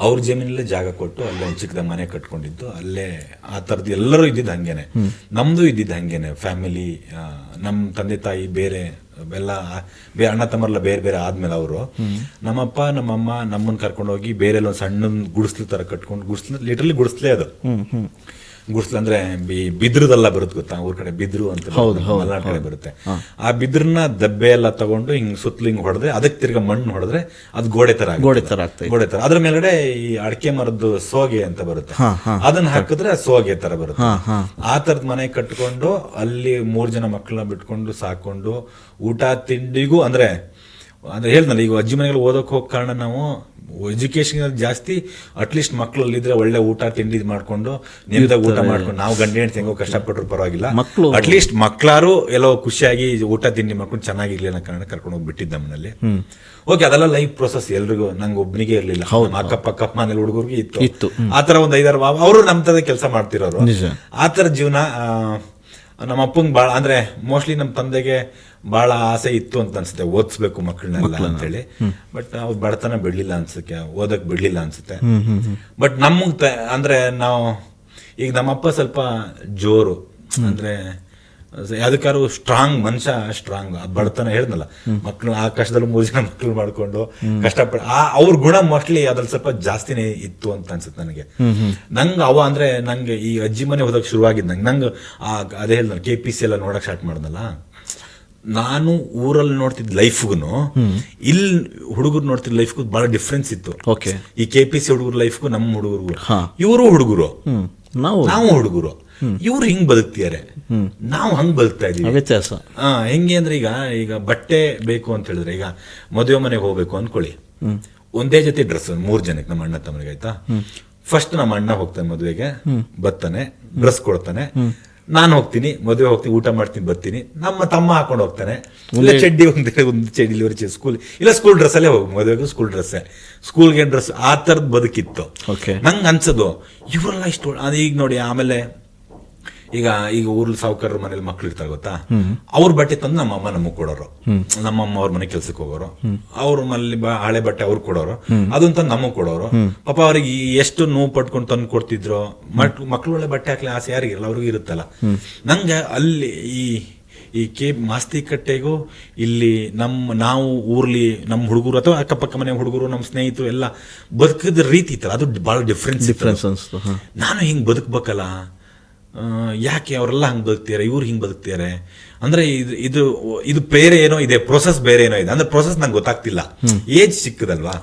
ಅವ್ರ ಜಮೀನಲ್ಲೇ ಜಾಗ ಕೊಟ್ಟು ಅಲ್ಲೇ ಒಂದು ಚಿಕ್ಕದ ಮನೆ ಕಟ್ಕೊಂಡಿದ್ದು. ಅಲ್ಲೇ ಆ ಥರದ್ದು ಎಲ್ಲರೂ ಇದ್ದಿದ್ದು ಹಂಗೇನೆ. ನಮ್ದು ಇದ್ದಿದ್ದು ಹಂಗೇನೆ. ಫ್ಯಾಮಿಲಿ, ನಮ್ಮ ತಂದೆ ತಾಯಿ ಬೇರೆ ಎಲ್ಲ ಅಣ್ಣ ತಮ್ಮರೆಲ್ಲ ಬೇರೆ ಬೇರೆ ಆದ್ಮೇಲೆ ಅವರು, ನಮ್ಮಪ್ಪ ನಮ್ಮಮ್ಮ ನಮ್ಮನ್ನ ಕರ್ಕೊಂಡು ಹೋಗಿ ಬೇರೆ ಒಂದು ಸಣ್ಣ ಗುಡಿಸ್ಲು ತರ ಕಟ್ಕೊಂಡು, ಗುಡಿಸ್ಲು ಲಿಟರಲಿ ಗುಡಿಸ್ಲೇ ಅದು. ಗುಡಿಸ್ಲು ಅಂದ್ರೆ ಬಿದ್ರದೆಲ್ಲ ಬರುತ್ತೆ ಗೊತ್ತಾ, ಊರ್ ಕಡೆ ಬಿದ್ರು ಅಂತ ಮಲೆನಾಡು ಕಡೆ ಬರುತ್ತೆ. ಆ ಬಿದ್ರನ್ನ ದಬ್ಬೆ ಎಲ್ಲ ತಗೊಂಡು ಹಿಂಗ್ ಸುತ್ತಲೂ ಹಿಂಗ್ ಹೊಡೆದ್ರೆ, ಅದಕ್ಕೆ ತಿರ್ಗಾ ಮಣ್ಣು ಹೊಡೆದ್ರೆ ಅದು ಗೋಡೆ ತರ ಅದ್ರ ಮೇಲ್ಗಡೆ ಈ ಅಡಿಕೆ ಮರದ್ದು ಸೋಗೆ ಅಂತ ಬರುತ್ತೆ, ಅದನ್ನ ಹಾಕಿದ್ರೆ ಸೋಗೆ ತರ ಬರುತ್ತೆ. ಆ ತರದ ಮನೆ ಕಟ್ಕೊಂಡು ಅಲ್ಲಿ 3 ಜನ ಮಕ್ಕಳನ್ನ ಬಿಟ್ಕೊಂಡು ಸಾಕೊಂಡು, ಊಟ ತಿಂಡಿಗೂ ಅಂದ್ರೆ ಹೇಳ್ದಲ್ಲ, ಈಗ ಅಜ್ಜಿ ಮನೆಗಳು ಓದೋಕ್ ಹೋಗೋ ಕಾರಣ ನಾವು ಎಜುಕೇಶನ್ ಜಾಸ್ತಿ, ಅಟ್ಲೀಸ್ಟ್ ಮಕ್ಕಳಲ್ಲಿದ್ರೆ ಒಳ್ಳೆ ಊಟ ತಿಂಡಿ ಮಾಡ್ಕೊಂಡು ನಿಮ್ದಾಗ ಊಟ ಮಾಡ್ಕೊಂಡು, ನಾವು ಗಂಡ ಹೆಂಡತಿ ಹೆಂಗೋ ಕಷ್ಟಪಟ್ಟರು ಪರವಾಗಿಲ್ಲ, ಅಟ್ಲೀಸ್ಟ್ ಮಕ್ಕಳಾರು ಎಲ್ಲೋ ಖುಷಿಯಾಗಿ ಊಟ ತಿಂಡಿ ಮಾಡ್ಕೊಂಡು ಚೆನ್ನಾಗಿರ್ಲಿ ಅನ್ನೋ ಕಾರಣ ಕರ್ಕೊಂಡು ಹೋಗಿ ಬಿಟ್ಟಿದ್ದ ನಮ್ಮನಲ್ಲಿ. ಓಕೆ, ಅದೆಲ್ಲ ಲೈಫ್ ಪ್ರೊಸೆಸ್ ಎಲ್ರಿಗೂ, ನಂಗೆ ಒಬ್ಬನಿಗೆ ಇರ್ಲಿಲ್ಲ, ಅಕ್ಕಪಕ್ಕ ಮನೇಲಿ ಹುಡುಗರಿಗೆ ಇತ್ತು. ಆತರ ಒಂದು 5-6 ಅವರು ನಮ್ಮ ತರ ಕೆಲಸ ಮಾಡ್ತಿರೋರು. ಆತರ ಜೀವನ ನಮ್ಮ ಅಪ್ಪಂಗೆ ಭಾಳ, ಅಂದ್ರೆ ಮೋಸ್ಟ್ಲಿ ನಮ್ಮ ತಂದೆಗೆ ಬಹಳ ಆಸೆ ಇತ್ತು ಅಂತ ಅನ್ಸುತ್ತೆ, ಓದಿಸ್ಬೇಕು ಮಕ್ಕಳನ್ನೆಲ್ಲ ಅಂತೇಳಿ. ಬಟ್ ಅವ್ರು ಬಡತನ ಬಿಡ್ಲಿಲ್ಲ ಅನ್ಸುತ್ತೆ, ಓದಕ್ ಬಿಡ್ಲಿಲ್ಲ ಅನ್ಸುತ್ತೆ. ಬಟ್ ನಮಗ್ ಅಂದ್ರೆ ನಾವು ಈಗ ನಮ್ಮಪ್ಪ ಸ್ವಲ್ಪ ಜೋರು, ಅಂದ್ರೆ ಯಾವ್ದಕ್ಕಾರು ಸ್ಟ್ರಾಂಗ್ ಮನುಷ್ಯ, ಸ್ಟ್ರಾಂಗ್. ಬಡತನ ಹೇಳ್ದಲ್ಲ, ಮಕ್ಕಳು ಆ ಕಷ್ಟದಲ್ಲಿ 3 ಜನ ಮಕ್ಕಳು ಮಾಡ್ಕೊಂಡು ಕಷ್ಟಪಡ, ಅವ್ರ ಗುಣ ಮೋಸ್ಟ್ಲಿ ಅದ್ರಲ್ಲಿ ಸ್ವಲ್ಪ ಜಾಸ್ತಿನೇ ಇತ್ತು ಅಂತ ಅನ್ಸುತ್ತೆ ನನಗೆ. ನಂಗೆ ಅಂದ್ರೆ ನಂಗೆ ಈ ಅಜ್ಜಿ ಮನೆ ಹೋದಕ್ಕೆ ಶುರುವಾಗಿದ್ದ ನಂಗೆ ಅದೇ ಹೇಳ್ದ KPC ಎಲ್ಲ ನೋಡಕ್ ಸ್ಟಾರ್ಟ್ ಮಾಡ್ದಲ್ಲ, ನಾನು ಊರಲ್ಲಿ ನೋಡ್ತಿದ್ದ ಲೈಫ್ಗೂ ಇಲ್ಲಿ ಹುಡುಗರು ನೋಡ್ತಿದ್ದ ಲೈಫ್ಗೂ ಬಹಳ ಡಿಫ್ರೆನ್ಸ್ ಇತ್ತು. ಓಕೆ. ಈ KPC ಹುಡುಗರ ಲೈಫ್ಗೂ ನಮ್ಮ ಹುಡುಗರು, ಹಾ. ಇವರು ಹುಡುಗರು, ನಾವು ಹುಡುಗರು, ಇವ್ರು ಹಿಂಗ್ ಬದುಕ್ತಿದ್ದಾರೆ, ನಾವು ಹಂಗ್ ಬದುಕ್ತಾ ಇದೀವಿ. ವ್ಯತ್ಯಾಸ ಹೆಂಗೆ ಅಂದ್ರೆ ಈಗ ಬಟ್ಟೆ ಬೇಕು ಅಂತ ಹೇಳಿದ್ರೆ, ಈಗ ಮದುವೆ ಮನೆಗೆ ಹೋಗ್ಬೇಕು ಅನ್ಕೊಳ್ಳಿ, ಒಂದೇ ಜೊತೆ ಡ್ರೆಸ್ 3 ಜನಕ್ಕೆ, ನಮ್ಮ ಅಣ್ಣ ತಮ್ಮನಿಗೆ ಆಯ್ತಾ. ಫಸ್ಟ್ ನಮ್ಮ ಅಣ್ಣ ಹೋಗ್ತಾನೆ ಮದುವೆಗೆ, ಬರ್ತಾನೆ, ಡ್ರೆಸ್ ಕೊಡ್ತಾನೆ. ನಾನು ಹೋಗ್ತೀನಿ ಮದುವೆ, ಹೋಗ್ತೀನಿ, ಊಟ ಮಾಡ್ತೀನಿ, ಬರ್ತೀನಿ. ನಮ್ಮ ತಮ್ಮ ಹಾಕೊಂಡು ಹೋಗ್ತಾನೆ, ಇಲ್ಲ ಚಡ್ಡಿ, ಒಂದು ಚಡ್ಡಿ, ಸ್ಕೂಲ್ ಇಲ್ಲ ಸ್ಕೂಲ್ ಡ್ರೆಸ್ ಅಲ್ಲೇ ಹೋಗಿ ಮದುವೆಗೂ ಸ್ಕೂಲ್ ಡ್ರೆಸ್, ಸ್ಕೂಲ್ಗೆ ಡ್ರೆಸ್, ಆ ತರದ್ ಬದುಕಿತ್ತು. ನಂಗೆ ಅನ್ಸೋದು ಇವರೆಲ್ಲ ಇಷ್ಟು. ಈಗ ನೋಡಿ, ಆಮೇಲೆ ಈಗ ಊರ್ಲಿ ಸಾವುಕಾರರ ಮನೇಲಿ ಮಕ್ಳು ಇರ್ತಾರೆ ಗೊತ್ತಾ, ಅವ್ರ ಬಟ್ಟೆ ತಂದು ನಮ್ಮಮ್ಮ ನಮಗ್ ಕೊಡೋರು, ನಮ್ಮಮ್ಮ ಅವ್ರ ಮನೆ ಕೆಲ್ಸಕ್ಕೆ ಹೋಗೋರು, ಅವ್ರ ಮನೇಲಿ ಹಳೆ ಬಟ್ಟೆ ಅವ್ರು ಕೊಡೋರು, ಅದನ್ನ ತಂದು ನಮಗ್ ಕೊಡೋರು. ಪಾಪ ಅವ್ರಿಗೆ ಎಷ್ಟು ನೋವು ಪಟ್ಕೊಂಡು ತಂದು ಕೊಡ್ತಿದ್ರು. ಮಕ್ಳು ಒಳ್ಳೆ ಬಟ್ಟೆ ಹಾಕ್ಲಿ ಆಸೆ ಯಾರಿಗಿರಲ್ಲ, ಅವ್ರಿಗೂ ಇರುತ್ತಲ್ಲ. ನಂಗೆ ಅಲ್ಲಿ ಈ ಮಾಸ್ತಿಕಟ್ಟೆಗೂ ಇಲ್ಲಿ ನಾವು ಊರ್ಲಿ ನಮ್ಮ ಹುಡುಗರು ಅಥವಾ ಅಕ್ಕಪಕ್ಕ ಮನೆ ಹುಡುಗರು, ನಮ್ಮ ಸ್ನೇಹಿತರು ಎಲ್ಲ ಬದುಕಿದ ರೀತಿ ಇತ್ತಲ್ಲ, ಅದು ಬಹಳ ಡಿಫ್ರೆನ್ಸ್ ಅನ್ಸ್ತು. ನಾನು ಹಿಂಗ್ ಬದುಕ್ಬೇಕಲ್ಲ, ಯಾಕೆ ಅವರೆಲ್ಲ ಹಂಗೆ ಬದುಕ್ತಿದ್ದಾರೆ, ಇವ್ರು ಹಿಂಗೆ ಬದುಕ್ತಿದ್ದಾರೆ ಅಂದ್ರೆ ಇದು ಬೇರೆ ಏನೋ ಇದೆ, ಪ್ರೊಸೆಸ್ ಬೇರೆ ಏನೋ ಇದೆ. ಅಂದ್ರೆ ಪ್ರೊಸೆಸ್ ನಂಗೆ ಗೊತ್ತಾಗ್ತಿಲ್ಲ, ಏಜ್ ಸಿಕ್ಕದಲ್ವಾ,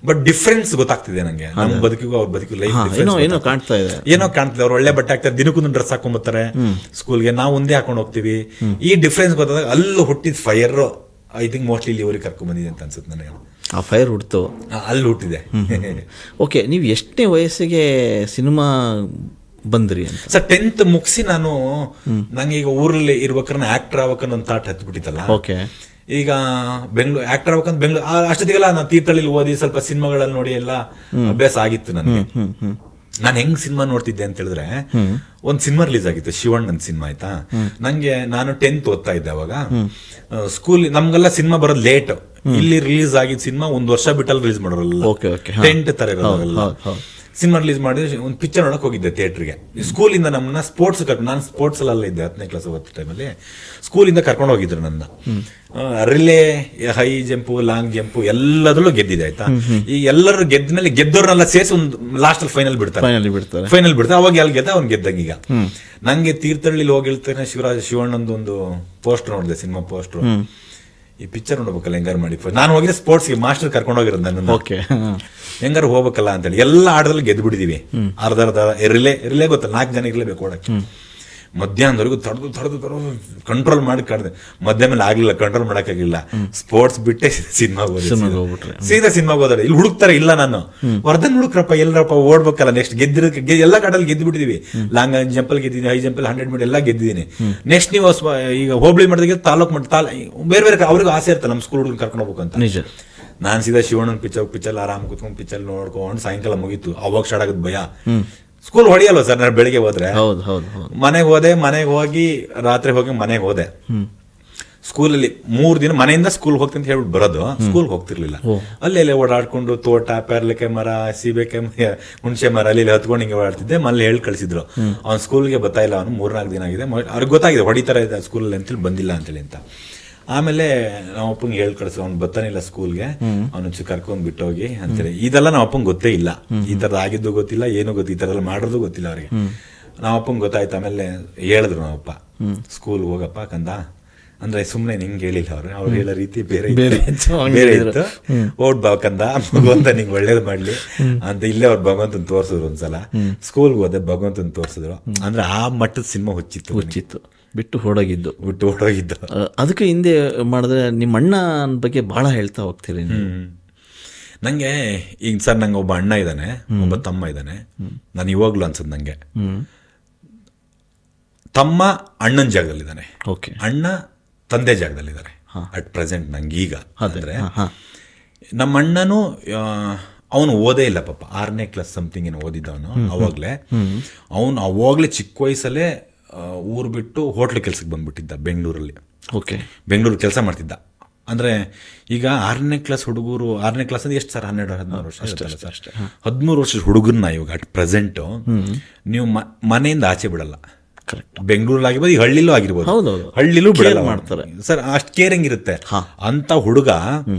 ಬಟ್ ಡಿಫ್ರೆನ್ಸ್ ಗೊತ್ತಾಗ್ತಿದೆ ನಂಗೆ. ನಮ್ಮ ಬದುಕಿಗೂ ಅವ್ರ ಬದುಕಿಗೂ ಲೈಫ್ ಏನೋ ಕಾಣ್ತಿದೆ. ಅವ್ರು ಒಳ್ಳೆ ಬಟ್ಟೆ ಹಾಕ್ತಾರೆ, ದಿನಕ್ಕೊಂದು ಡ್ರೆಸ್ ಹಾಕೊಂಡ್ಬರ್ತಾರೆ ಸ್ಕೂಲ್ಗೆ, ನಾವು ಒಂದೇ ಹಾಕೊಂಡು ಹೋಗ್ತೀವಿ. ಈ ಡಿಫ್ರೆನ್ಸ್ ಗೊತ್ತಾದಾಗ ಅಲ್ಲಿ ಹುಟ್ಟಿದ ಫೈರ್ ಐ ಥಿಂಕ್ ಮೋಸ್ಟ್ಲಿ ಇಲ್ಲಿ ಊರಿಗೆ ಕರ್ಕೊಂಡ್ ಬಂದಿದೆ ಅಂತ ಅನ್ಸುತ್ತೆ ನನಗೆ. ಆ ಫೈರ್ ಹುಟ್ಟಿತು, ಅಲ್ಲಿ ಹುಟ್ಟಿದೆ. ಓಕೆ, ನೀವು ಎಷ್ಟನೇ ವಯಸ್ಸಿಗೆ ಸಿನಿಮಾ ಬಂದ್ರಿ ಅಂತ? ಸರ್ 10th ಮುಗಿಸಿ ನಾನು, ನಂಗೆ ಈಗ ಊರಲ್ಲಿ ಇರ್ಬೇಕಾದ್ರೆ ಆಕ್ಟರ್ ಆಗ್ಬೇಕನ್ನೋ ಒಂದು ಥಾಟ್ ಹತ್ಬಿಟ್ಟಿತ್ತಲ್ಲ. ಓಕೆ. ಈಗ ಬೆಂಗಳೂರು ಆಕ್ಟರ್ ಆಗ್ಬೇಕಂತ ಬೆಂಗಳೂರು ಅಷ್ಟೊತ್ತಿಗೆಲ್ಲ ನಾನು ತೀರ್ಥಹಳ್ಳಿಲಿ ಓದಿ ಸ್ವಲ್ಪ ಸಿನಿಮಾಗಳಲ್ಲಿ ನೋಡಿ ಎಲ್ಲ ಅಭ್ಯಾಸ ಆಗಿತ್ತು ನನಗೆ. ನಾನು ಹೆಂಗ್ ಸಿನಿಮಾ ನೋಡ್ತಿದ್ದೆ ಅಂತ ಹೇಳಿದ್ರೆ, ಒಂದ್ ಸಿನಿಮಾ ರಿಲೀಸ್ ಆಗಿತ್ತು, ಶಿವಣ್ಣನ್ ಸಿನಿಮಾ ಆಯ್ತಾ. ನಾನು 10th ಓದ್ತಾ ಇದ್ದೆ ಅವಾಗ. ಸ್ಕೂಲ್ ನಮ್ಗೆಲ್ಲ ಸಿನಿಮಾ ಬರೋದು ಲೇಟ್. ಇಲ್ಲಿ ರಿಲೀಸ್ ಆಗಿದ್ದ ಸಿನಿಮಾ 1 ವರ್ಷ ಬಿಟ್ಟಲ್ಲಿ ರಿಲೀಸ್ ಮಾಡೋರಲ್ಲ, 10th ತರ ಇರೋಲ್ಲ. ಸಿನಿಮಾ ರಿಲೀಸ್ ಮಾಡಿ ಒಂದು ಪಿಕ್ಚರ್ ನೋಡಕ್ ಹೋಗಿದ್ದೆ ಥಿಯೇಟರ್ಗೆ. ಸ್ಕೂಲಿಂದ ನಮ್ಮನ್ನ ಸ್ಪೋರ್ಟ್ಸ್ ನಾನು ಸ್ಪೋರ್ಟ್ಸ್ ಅಲ್ಲ ಇದ್ದೆ, 10ನೇ ಕ್ಲಾಸ್ ಓದ್ತ ಟೈಮಲ್ಲಿ. ಸ್ಕೂಲಿಂದ ಕರ್ಕೊಂಡು ಹೋಗಿದ್ರು ನನ್ನ. Relay, high jump, long jump ಎಲ್ಲದರಲ್ಲೂ ಗೆದ್ದಿದೆ ಆಯ್ತಾ. ಈ ಎಲ್ಲರೂ ಗೆದ್ಮೇಲೆ ಗೆದ್ದವ್ರನ್ನೆಲ್ಲ ಸೇರಿಸಿ ಒಂದು ಲಾಸ್ಟ್ ಅಲ್ಲಿ ಫೈನಲ್ ಬಿಡ್ತಾರೆ. ಅವಾಗ ಎಲ್ಲಿ ಗೆದ್ದ ಅವ್ನು ಗೆದ್ದಂಗ. ಈಗ ನಂಗೆ ತೀರ್ಥಹಳ್ಳಿಲಿ ಹೋಗಿ ಹೇಳ್ತೇನೆ, ಶಿವಣ್ಣಂದು ಒಂದು ಪೋಸ್ಟರ್ ನೋಡಿದೆ, ಸಿನಿಮಾ ಪೋಸ್ಟರ್. ಈ ಪಿಕ್ಚರ್ ನೋಡ್ಬೇಕಲ್ಲ ಹೆಂಗಾರು ಮಾಡಿ. ನಾನು ಹೋಗಿದ್ರೆ ಸ್ಪೋರ್ಟ್ಸ್ಗೆ ಮಾಸ್ಟರ್ ಕರ್ಕೊಂಡು ಹೋಗಿರೋದು ನನ್ನ, ಹೆಂಗಾರು ಹೋಗ್ಬೇಕಲ್ಲ ಅಂತೇಳಿ. ಎಲ್ಲ ಆಟದಲ್ಲಿ ಗೆದ್ದು ಬಿಟ್ಟಿದೀವಿ. ಅರ್ಧ ರಿಲೇ ಗೊತ್ತಲ್ಲ, 4 ಜನ ಇರ್ಲೇಬೇಕು ಓಡಕ್ಕೆ. ಮಧ್ಯಾಹ್ನದವರೆಗೂ ತಡೆದು ಕಂಟ್ರೋಲ್ ಮಾಡಿ ಕಾಡ್ದೆ. ಮಧ್ಯಾಹ್ನ ಆಗ್ಲಿಲ್ಲ, ಕಂಟ್ರೋಲ್ ಮಾಡಕ್ಕಾಗಿಲ್ಲ. ಸ್ಪೋರ್ಟ್ಸ್ ಬಿಟ್ಟೆ ಸೀದಾ ಸಿನಿಮಾಗೆ ಹೋದ್ರೆ ಇಲ್ಲಿ ಹುಡುಕ್ತಾರೆ. ಇಲ್ಲ ನಾನು ವರ್ಧನ್ ಹುಡುಕ್ರಪ್ಪ, ಎಲ್ಲರಪ್ಪ ಓಡ್ಬೇಕಲ್ಲ. ನೆಕ್ಸ್ಟ್ ಎಲ್ಲ ಕಾಡಲ್ಲಿ ಗೆದ್ದು ಬಿಟ್ಟಿದೀವಿ. ಲಾಂಗ್ ಜಂಪಲ್ ಗೆದ್ದಿದ್ದೀನಿ, ಹೈ ಜಂಪಲ್ 100 ಮೀಟರ್ ಎಲ್ಲ ಗೆದ್ದಿದ್ದೀನಿ. ನೆಕ್ಸ್ಟ್ ನೀವು ಈಗ ಹೋಬಳಿ ಮಾಡಿದಾಗ ತಾಲೂಕ್ ಬೇರೆ ಅವ್ರಿಗೂ ಆಸೆ ಇರ್ತಲ್ಲ ನಮ್ಮ ಸ್ಕೂಲ್ ಹುಡುಗರು ಕರ್ಕೊಂಡು ಹೋಗ್ಬೇಕು ಅಂತ. ನಾನ್ ಸೀದಾ ಶಿವಣ್ಣನ್ ಪಿಕ್ಚರ್ ಆರಾಮ್ ಕುತ್ಕೊಂಡು ಪಿಕ್ಚರ್ ನೋಡ್ಕೊಂಡು ಸಾಯಂಕಾಲ ಮುಗೀತು. ಅವಾಗ ಸ್ಟಾರ್ಟ್ ಆಗೋದು ಭಯ. ಸ್ಕೂಲ್ ಹೊಡಿಯಲ್ವ ಸರ್, ನಾನು ಬೆಳಿಗ್ಗೆ ಹೋದ್ರೆ ಮನೆಗೆ ಹೋಗಿ ರಾತ್ರಿ ಹೋಗಿ ಮನೆಗೆ ಹೋದೆ. ಸ್ಕೂಲಲ್ಲಿ 3 ದಿನ ಮನೆಯಿಂದ ಸ್ಕೂಲ್ ಹೋಗ್ತೀನಿ ಅಂತ ಹೇಳ್ಬಿಟ್ಟು ಬರೋದು. ಸ್ಕೂಲ್ ಹೋಗ್ತಿರ್ಲಿಲ್ಲ. ಅಲ್ಲೆಲ್ಲ ಓಡಾಡ್ಕೊಂಡು ತೋಟ, ಪೇರ್ಲೆಕಾಯಿ ಮರ, ಸೀಬೆಕಾಯಿ, ಹುಣಸೆ ಮರ ಅಲ್ಲಿ ಹತ್ಕೊಂಡು ಹಿಂಗೆ ಓಡಾಡ್ತಿದ್ದೆ. ಮನೇಲಿ ಹೇಳಿ ಕಳಿಸಿದ್ರು, ಅವ್ನು ಸ್ಕೂಲ್ಗೆ ಬರ್ತಾ ಇಲ್ಲ, ಅವನು 3-4 ದಿನ ಆಗಿದೆ, ಅವ್ರಿಗೆ ಗೊತ್ತಾಗಿದೆ ಹೊಡಿತಾರೆ ಸ್ಕೂಲಲ್ಲಿ ಅಂತೇಳಿ ಬಂದಿಲ್ಲ ಅಂತೇಳಿ ಅಂತ. ಆಮೇಲೆ ನಮ್ಮ ಅಪ್ಪಂಗೆ ಹೇಳಿ ಕಳಿಸು, ಅವ್ನು ಬರ್ತಾನಿಲ್ಲ ಸ್ಕೂಲ್ಗೆ, ಅವನು ಕರ್ಕೊಂಡ್ ಬಿಟ್ಟೋಗಿ ಅಂತೇಳಿ. ಇದೆಲ್ಲ ನಮ್ಮ ಅಪ್ಪಂಗೆ ಗೊತ್ತೇ ಇಲ್ಲ, ಈ ತರದ್ ಆಗಿದ್ದು ಗೊತ್ತಿಲ್ಲ, ಏನು ಗೊತ್ತಿಲ್ಲ, ಈ ತರ ಎಲ್ಲ ಮಾಡೋದು ಗೊತ್ತಿಲ್ಲ ಅವ್ರಿಗೆ. ನಮ್ಮ ಅಪ್ಪಂಗೆ ಗೊತ್ತಾಯ್ತು. ಆಮೇಲೆ ಹೇಳಿದ್ರು ನಮ್ಮಪ್ಪ, ಸ್ಕೂಲ್ ಹೋಗಪ್ಪ ಕಂದ ಅಂದ್ರೆ. ಸುಮ್ನೆ ನಿಂಗೆ ಹೇಳಿಲ್ಲ ಅವ್ರು ಹೇಳೋ ರೀತಿ ಬೇರೆ ಇತ್ತು. ಓಡ್ ಬಾ ಕಂದ, ಭಗವಂತ ನಿಂಗೆ ಒಳ್ಳೇದು ಮಾಡ್ಲಿ ಅಂತ ಇಲ್ಲೇ ಅವ್ರು ಭಗವಂತನ ತೋರ್ಸಿದ್ರು. ಒಂದ್ಸಲ ಸ್ಕೂಲ್ಗೆ ಹೋದೆ, ಭಗವಂತನ ತೋರ್ಸಿದ್ರು. ಅಂದ್ರೆ ಆ ಮಟ್ಟದ ಸಿನಿಮಾ ಹುಚ್ಚಿತ್ತು. ಬಿಟ್ಟು ಹೊಡೋಗಿದ್ದು. ಅದಕ್ಕೆ ಹಿಂದೆ ಮಾಡಿದ್ರೆ ನಿಮ್ಮ ಅಣ್ಣನ ಬಗ್ಗೆ ಬಹಳ ಹೇಳ್ತಾ ಹೋಗ್ತೀರಿ. ನಂಗೆ ಈಗ ಸರ್, ನಂಗೆ ಒಬ್ಬ ಅಣ್ಣ ಇದ್ದಾನೆ, ಒಬ್ಬ ತಮ್ಮ ಇದ್ದಾನೆ. ನಾನು ಇವಾಗ್ಲೂ ಅನ್ಸದ್ ನಂಗೆ, ತಮ್ಮ ಅಣ್ಣನ ಜಾಗದಲ್ಲಿದ್ದಾನೆ, ಅಣ್ಣ ತಂದೆ ಜಾಗದಲ್ಲಿದ್ದಾರೆ ಅಟ್ ಪ್ರೆಸೆಂಟ್. ನಂಗೆ ಈಗ ಅಂದ್ರೆ ನಮ್ಮ ಅಣ್ಣನು ಅವನು ಓದೇ ಇಲ್ಲ ಪಾಪ, 6ನೇ ಕ್ಲಾಸ್ ಸಮಥಿಂಗ್ ಏನು ಓದಿದ್ದವನು. ಅವಾಗ್ಲೇ ಚಿಕ್ಕ ವಯಸ್ಸಲ್ಲೇ ಊರು ಬಿಟ್ಟು ಹೋಟ್ಲ್ ಕೆಲ್ಸಕ್ಕೆ ಬಂದ್ಬಿಟ್ಟಿದ್ದ ಬೆಂಗಳೂರಲ್ಲಿ. ಬೆಂಗಳೂರು ಕೆಲಸ ಮಾಡ್ತಿದ್ದ. ಅಂದ್ರೆ ಈಗ 6ನೇ ಕ್ಲಾಸ್ ಹುಡುಗರು, 6ನೇ ಕ್ಲಾಸ್ ಅಂದ್ರೆ ಎಷ್ಟು ಸರ್, 12-13 ವರ್ಷ ಅಷ್ಟೇ. 13 ವರ್ಷದ ಹುಡುಗರನ್ನ ಇವಾಗ ಅಟ್ ಪ್ರೆಸೆಂಟ್ ನೀವು ಮನೆಯಿಂದ ಆಚೆ ಬಿಡಲ್ಲ. ಬೆಂಗಳೂರಲ್ಲಿ ಆಗಿರ್ಬೋದು, ಈಗ ಹಳ್ಳಿಲೂ ಆಗಿರ್ಬೋದು, ಹಳ್ಳಿಲೂ ಬಿಡಲ್ಲ ಮಾಡ್ತಾರೆ ಸರ್. ಅಷ್ಟು ಕೇರಿಂಗ್ ಇರುತ್ತೆ. ಅಂತ ಹುಡುಗ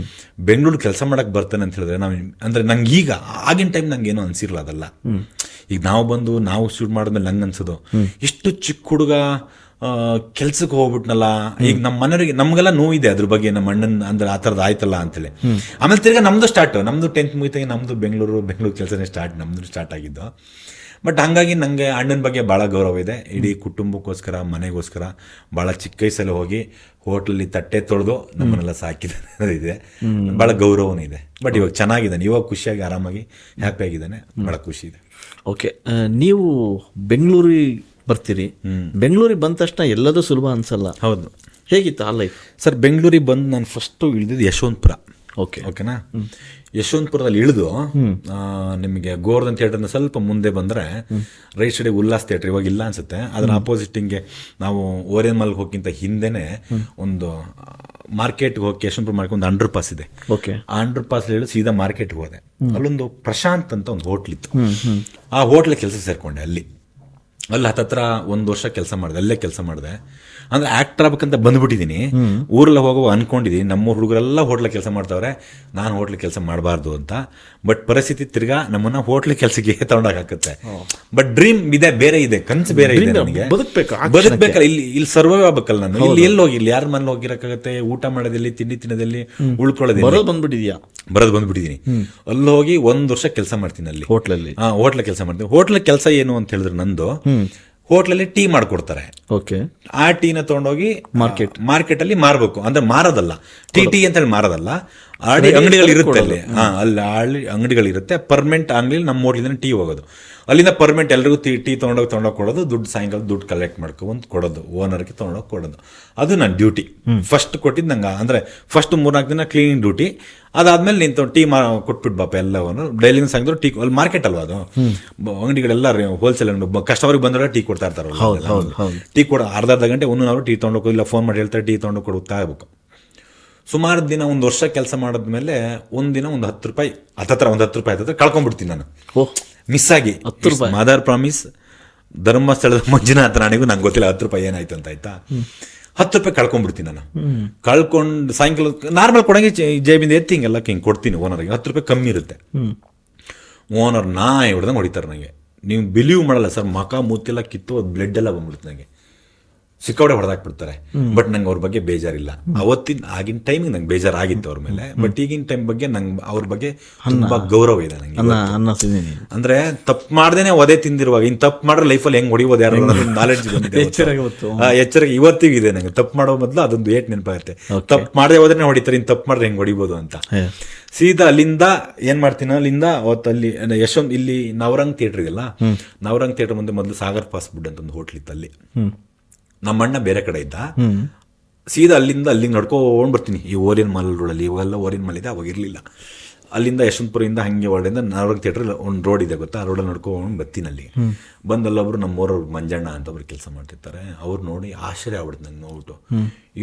ಬೆಂಗಳೂರು ಕೆಲಸ ಮಾಡಕ್ ಬರ್ತಾನೆ ಅಂತ ಹೇಳಿದ್ರೆ ನಾವ್, ಅಂದ್ರೆ ನಂಗೆ ಈಗ ಆಗಿನ ಟೈಮ್ ನಂಗೆ ಏನೋ ಅನ್ಸಿರ್ಲ ಅದಲ್ಲ. ಈಗ ನಾವು ಶೂಟ್ ಮಾಡಿದ್ಮೇಲೆ ನಂಗೆ ಅನ್ಸೋದು, ಇಷ್ಟು ಚಿಕ್ಕ ಹುಡುಗ ಕೆಲ್ಸಕ್ಕೆ ಹೋಗ್ಬಿಟ್ನಲ್ಲ, ಈಗ ನಮ್ಮ ಮನೆಯವರಿಗೆ ನಮ್ಗೆಲ್ಲ ನೋವಿದೆ ಅದ್ರ ಬಗ್ಗೆ, ನಮ್ಮ ಅಣ್ಣನ ಅಂದ್ರೆ ಆ ಥರದ್ದು ಆಯ್ತಲ್ಲ ಅಂತೇಳಿ. ಆಮೇಲೆ ತಿರ್ಗಾ ನಮ್ದು ಸ್ಟಾರ್ಟ್, ನಮ್ದು 10th ಮುಗಿತಾಗ ನಮ್ದು ಬೆಂಗಳೂರು ಕೆಲಸನೇ ನಮ್ದು ಸ್ಟಾರ್ಟ್ ಆಗಿದ್ದು. ಬಟ್ ಹಂಗಾಗಿ ನನಗೆ ಅಣ್ಣನ ಬಗ್ಗೆ ಭಾಳ ಗೌರವ ಇದೆ. ಇಡೀ ಕುಟುಂಬಕ್ಕೋಸ್ಕರ, ಮನೆಗೋಸ್ಕರ ಭಾಳ ಚಿಕ್ಕ ವಯಸ್ಸಲ್ಲಿ ಹೋಗಿ ಹೋಟ್ಲಲ್ಲಿ ತಟ್ಟೆ ತೊಳೆದು ನಮ್ಮನ್ನೆಲ್ಲ ಸಾಕಿದ್ದಾನೆ ಇದೆ. ಭಾಳ ಗೌರವನೂ ಇದೆ. ಬಟ್ ಇವಾಗ ಚೆನ್ನಾಗಿದ್ದಾನೆ, ಇವಾಗ ಖುಷಿಯಾಗಿ ಆರಾಮಾಗಿ ಹ್ಯಾಪಿ ಆಗಿದ್ದಾನೆ, ಭಾಳ ಖುಷಿ ಇದೆ. ಓಕೆ, ನೀವು ಬೆಂಗಳೂರಿಗೆ ಬರ್ತೀರಿ. ಬೆಂಗಳೂರಿಗೆ ಬಂದ ತಕ್ಷಣ ಎಲ್ಲದೂ ಸುಲಭ ಅನ್ಸಲ್ಲ. ಹೌದು. ಹೇಗಿತ್ತು ಆ ಲೈಫ್? ಸರ್, ಬೆಂಗಳೂರಿಗೆ ಬಂದು ನಾನು ಫಸ್ಟು ಇಳಿದಿದ್ದು ಯಶವಂತಪುರ. ಓಕೆನಾ? ಯಶವಂತಪುರದಲ್ಲಿ ಇಳಿದು ನಿಮಗೆ ಗೋವರ್ಧನ್ ಥಿಯೇಟರ್ನ ಸ್ವಲ್ಪ ಮುಂದೆ ಬಂದರೆ ರೈಟ್ ಸೈಡಿಗೆ ಉಲ್ಲಾಸ್ ಥಿಯೇಟರ್, ಇವಾಗ ಇಲ್ಲ ಅನ್ಸುತ್ತೆ, ಅದರ ಆಪೋಸಿಟ್ ಹಿಂಗೆ ನಾವು ಓರಿಯನ್ ಮಾಲ್ಗೆ ಹೋಗಿಂತ ಹಿಂದೆನೆ ಒಂದು ಮಾರ್ಕೆಟ್ಗೆ ಹೋಗಿ ಯಶವಂತಪುರ ಮಾರ್ಕೆಟ್ ಒಂದು ಅಂಡರ್ ಪಾಸ್ ಇದೆ. ಓಕೆ, ಆ ಅಂಡರ್ ಪಾಸ್ ಹೇಳಿ ಸೀದಾ ಮಾರ್ಕೆಟ್ಗೆ ಹೋದೆ. ಅಲ್ಲೊಂದು ಪ್ರಶಾಂತ್ ಅಂತ ಒಂದು ಹೋಟ್ಲಿತ್ತು. ಆ ಹೋಟ್ಲಿಗೆ ಕೆಲಸ ಸೇರ್ಕೊಂಡೆ. ಅಲ್ಲಿ ಹತ್ತತ್ರ 1 ವರ್ಷ ಕೆಲಸ ಮಾಡಿದೆ, ಅಲ್ಲೇ ಕೆಲಸ ಮಾಡಿದೆ. ಅಂದ್ರೆ ಆಕ್ಟರ್ ಆಗ್ಬೇಕಂತ ಬಂದ್ಬಿಟ್ಟಿದ್ದೀನಿ. ಊರಲ್ಲಿ ಹೋಗೋ ಅನ್ಕೊಂಡಿದ್ದೀನಿ, ನಮ್ಮ ಹುಡುಗರೆಲ್ಲ ಹೋಟ್ಲ ಕೆಲಸ ಮಾಡ್ತಾವ್ರೆ, ನಾನು ಹೋಟ್ಲ ಕೆಲಸ ಮಾಡಬಾರ್ದು ಅಂತ. ಬಟ್ ಪರಿಸ್ಥಿತಿ ತಿರ್ಗಾ ನಮ್ಮನ್ನ ಹೋಟ್ಲ ಕೆಲಸಕ್ಕೆ ತಗೊಂಡಾಗುತ್ತೆ. ಬಟ್ ಡ್ರೀಮ್ ಇದೆ, ಬೇರೆ ಇದೆ, ಕನ್ಸು ಬೇರೆ ಇದೆ ನನಗೆ. ಬದುಕ್ಬೇಕಲ್ಲ, ಇಲ್ಲಿ ಸರ್ವೈವ್ ಆಗ್ಬೇಕಲ್ಲ ನಾನು. ಇಲ್ಲಿ ಎಲ್ಲಿ ಹೋಗಿ, ಇಲ್ಲಿ ಯಾರ ಮನೇಲಿ ಹೋಗಿರಕ್ಕಾಗತ್ತೆ? ಊಟ ಮಾಡೋದಲ್ಲಿ, ತಿಂಡಿ ತಿನ್ನೋದಲ್ಲಿ, ಉಳ್ಕೊಳ್ಳೋದಿಲ್ಲ. ಬರೋದು ಬಂದ್ಬಿಟ್ಟಿದ್ದೀನಿ. ಅಲ್ಲಿ ಹೋಗಿ 1 ವರ್ಷ ಕೆಲಸ ಮಾಡ್ತೀನಿ ಅಲ್ಲಿ ಹೋಟ್ಲಲ್ಲಿ. ಹೋಟ್ಲ ಕೆಲಸ ಮಾಡ್ತೀನಿ. ಹೋಟ್ಲ ಕೆಲಸ ಏನು ಅಂತ ಹೇಳಿದ್ರೆ ನಂದು, ಹೋಟ್ಲಲ್ಲಿ ಟೀ ಮಾಡ್ಕೊಡ್ತಾರೆ. ಓಕೆ, ಆ ಟೀನ ತಗೊಂಡೋಗಿ ಮಾರ್ಕೆಟ್ ಅಲ್ಲಿ ಮಾರ್ಬೇಕು. ಅಂದ್ರೆ ಮಾರೋದಲ್ಲ, ಟೀ ಅಂತ ಹೇಳಿ ಮಾರೋದಲ್ಲ, ಅಂಗಡಿಗಳಿರುತ್ತೆ ಅಲ್ಲಿ ಅಂಗಡಿಗಳಿರುತ್ತೆ. ಪರ್ಮನೆಂಟ್ ಅಂಗಡಿಲಿ ನಮ್ಮ ಹೋಟ್ಲಿಂದ ಟೀ ಹೋಗೋದು, ಅಲ್ಲಿಂದ ಪರ್ಮನೆಂಟ್ ಎಲ್ರಿಗೂ ಟೀ ತೊಗೊಂಡೋಗಿ ಕೊಡೋದು, ಸಾಯಂಕಾಲ ದುಡ್ಡು ಕಲೆಕ್ಟ್ ಮಾಡ್ಕೊಂಡು ಕೊಡೋದು, ಓನರ್ಗೆ ತೊಗೊಂಡೋಗಿ ಕೊಡೋದು. ಅದು ನನ್ನ ಡ್ಯೂಟಿ. ಫಸ್ಟ್ ಕೊಟ್ಟಿದ್ದು ನಂಗೆ, ಅಂದ್ರೆ ಫಸ್ಟ್ 3-4 ದಿನ ಕ್ಲೀನಿಂಗ್ ಡ್ಯೂಟಿ. ಅದಾದ್ಮೇಲೆ ನಿಂತು ಟೀ ಕೊಟ್ಬಿಟ್ಟು ಬಾಪ ಎಲ್ಲವನ್ನು ಡೈಲಿ ಸಾಯಂಕಾಲ ಟೀ. ಅಲ್ಲಿ ಮಾರ್ಕೆಟ್ ಅಲ್ವಾ ಅದು, ಅಂಗಡಿಗಳೆಲ್ಲ ಹೋಲ್ಸೇಲ್ ಅಂಗಡಿ, ಕಸ್ಟಮರ್ಗೆ ಬಂದ್ರೆ ಟೀ ಕೊಡ್ತಾ ಇರ್ತಾರಲ್ಲ, ಟೀ ಕೊಡ ಅರ್ಧ ಗಂಟೆ 1 ಅವರ್ ಟೀ ತೊಗೊಂಡೋಗಿ, ಇಲ್ಲ ಫೋನ್ ಮಾಡಿ ಹೇಳ್ತಾರೆ ಟೀ ತೊಗೊಂಡು ಕೊಡ್ತಾ ಇರ್ಬೇಕು. ಸುಮಾರು ದಿನ 1 ವರ್ಷ ಕೆಲಸ ಮಾಡಿದ್ಮೇಲೆ ಒಂದಿನ ಒಂದು 10 ರೂಪಾಯಿ ಹತ್ತತ್ರ ಕಳ್ಕೊಂಡ್ಬಿಡ್ತೀನಿ ನಾನು, ಮಿಸ್ ಆಗಿ. ಮದರ್ ಪ್ರಾಮಿಸ್, ಧರ್ಮಸ್ಥಳದ ಮಂಜುನಾಥ ರಾಣಿಗೂ ನಂಗೆ ಗೊತ್ತಿಲ್ಲ 10 ರೂಪಾಯಿ ಏನಾಯ್ತು ಅಂತ. ಆಯ್ತಾ, 10 ರೂಪಾಯಿ ಕಳ್ಕೊಂಡ್ಬಿಡ್ತೀನಿ ನಾನು. ಕಳ್ಕೊಂಡು ಸಾಯಂಕಾಲ ನಾರ್ಮಲ್ ಕೊಡಂಗೆ ಜೇಬಿಂದ ಎತ್ತಿ ಹಿಂಗೆಲ್ಲ ಹಿಂಗೆ ಕೊಡ್ತೀನಿ ಓನರ್ಗೆ. 10 ರೂಪಾಯಿ ಕಮ್ಮಿ ಇರುತ್ತೆ. ಓನರ್ ಹೊಡೆದಂಗೆ ಹೊಡಿತಾರೆ ನನಗೆ. ನೀವು ಬಿಲೀವ್ ಮಾಡಲ್ಲ ಸರ್, ಮಕ ಮೂತಿಲ್ಲ ಕಿತ್ತು, ಅದು ಬ್ಲಡ್ ಎಲ್ಲ ಬಂದ್ಬಿಡುತ್ತೆ ನನಗೆ, ಸಿಕ್ಕಾವಡೆ ಹೊಡೆದಾಕ್ಬಿಡ್ತಾರೆ. ಬಟ್ ನಂಗೆ ಅವ್ರ ಬಗ್ಗೆ ಬೇಜಾರಿಲ್ಲ. ಆಗಿನ ಟೈಮಿಗೆ ನಂಗೆ ಬೇಜಾರಾಗಿತ್ತು ಅವ್ರ ಮೇಲೆ. ಬಟ್ ಈಗಿನ ಟೈಮ್ ಬಗ್ಗೆ ನಂಗೆ ಅವ್ರ ಬಗ್ಗೆ ತುಂಬಾ ಗೌರವ ಇದೆ ನಂಗೆ. ಅಂದ್ರೆ ತಪ್ಪು ಮಾಡ್ದೇನೆ ಒದೆ ತಿಂದಿರುವಾಗ, ಇನ್ ತಪ್ಪು ಮಾಡ್ರೆ ಲೈಫಲ್ಲಿ ಹೆಂಗ್ ಹೊಡಿಬೋದು ಯಾರು ನಾಲೆಡ್ಜ್ ಬಂದಿದೆ, ಎಚ್ಚರಿಕೆ ಇವತ್ತಿಗೂ ಇದೆ ನಂಗೆ. ತಪ್ಪು ಮಾಡೋ ಮೊದಲು ಅದೊಂದು ಏಟ್ ನೆನಪಾಗುತ್ತೆ. ತಪ್ಪು ಮಾಡದೆ ಹೋದ್ರೆ ಹೊಡಿತಾರೆ, ಇನ್ ತಪ್ಪು ಮಾಡ್ರೆ ಹೆಂಗ್ ಹೊಡಿಬೋದು ಅಂತ. ಸೀದಾ ಅಲ್ಲಿಂದ ಏನ್ ಮಾಡ್ತೀನಿ, ಅಲ್ಲಿಂದ ಅವತ್ತಲ್ಲಿ ಯಶವಂತ್, ಇಲ್ಲಿ ನವರಂಗ್ ಥಿಯೇಟರ್ ಇದೆಯಲ್ಲ, ನವರಂಗ್ ಥಿಯೇಟರ್ ಮುಂದೆ ಮೊದಲು ಸಾಗರ್ ಫಾಸ್ಟ್ ಫುಡ್ ಅಂತ ಒಂದು ಹೋಟ್ಲ್ ಇತ್ತು. ಅಲ್ಲಿ ನಮ್ಮ ಅಣ್ಣ ಬೇರೆ ಕಡೆ ಇದ್ದ. ಸೀದಾ ಅಲ್ಲಿಂದ ನಡ್ಕೊಂಡು ಬರ್ತೀನಿ. ಈ ಓರಿಯನ್ ಮಾಲ್ ರೋಡಲ್ಲಿ, ಇವಾಗೆಲ್ಲ ಓರಿಯನ್ ಮಾಲ್ ಇದೆ, ಅವಾಗ ಇರಲಿಲ್ಲ. ಅಲ್ಲಿಂದ ಯಶವಂತಪುರದಿಂದ ಹಂಗೆ ಹೊರಡಿಂದ ನವರಂಗ್ ಥಿಯೇಟರ್ ಒಂದು ರೋಡ್ ಇದೆ ಗೊತ್ತಾ, ಆ ರೋಡಲ್ಲಿ ನಡ್ಕೊಂಡು ಬರ್ತೀನಿ. ಅಲ್ಲಿ ಬಂದಲ್ಲೊಬ್ರು ನಮ್ಮೂರವ್ರು ಮಂಜಣ್ಣ ಅಂತ ಒಬ್ರು ಕೆಲಸ ಮಾಡ್ತಿರ್ತಾರೆ. ಅವ್ರು ನೋಡಿ ಆಶ್ಚರ್ಯ ಆಗ್ಬಿಡುತ್ತೆ ನಂಗೆ ನೋಡ್ಬಿಟ್ಟು,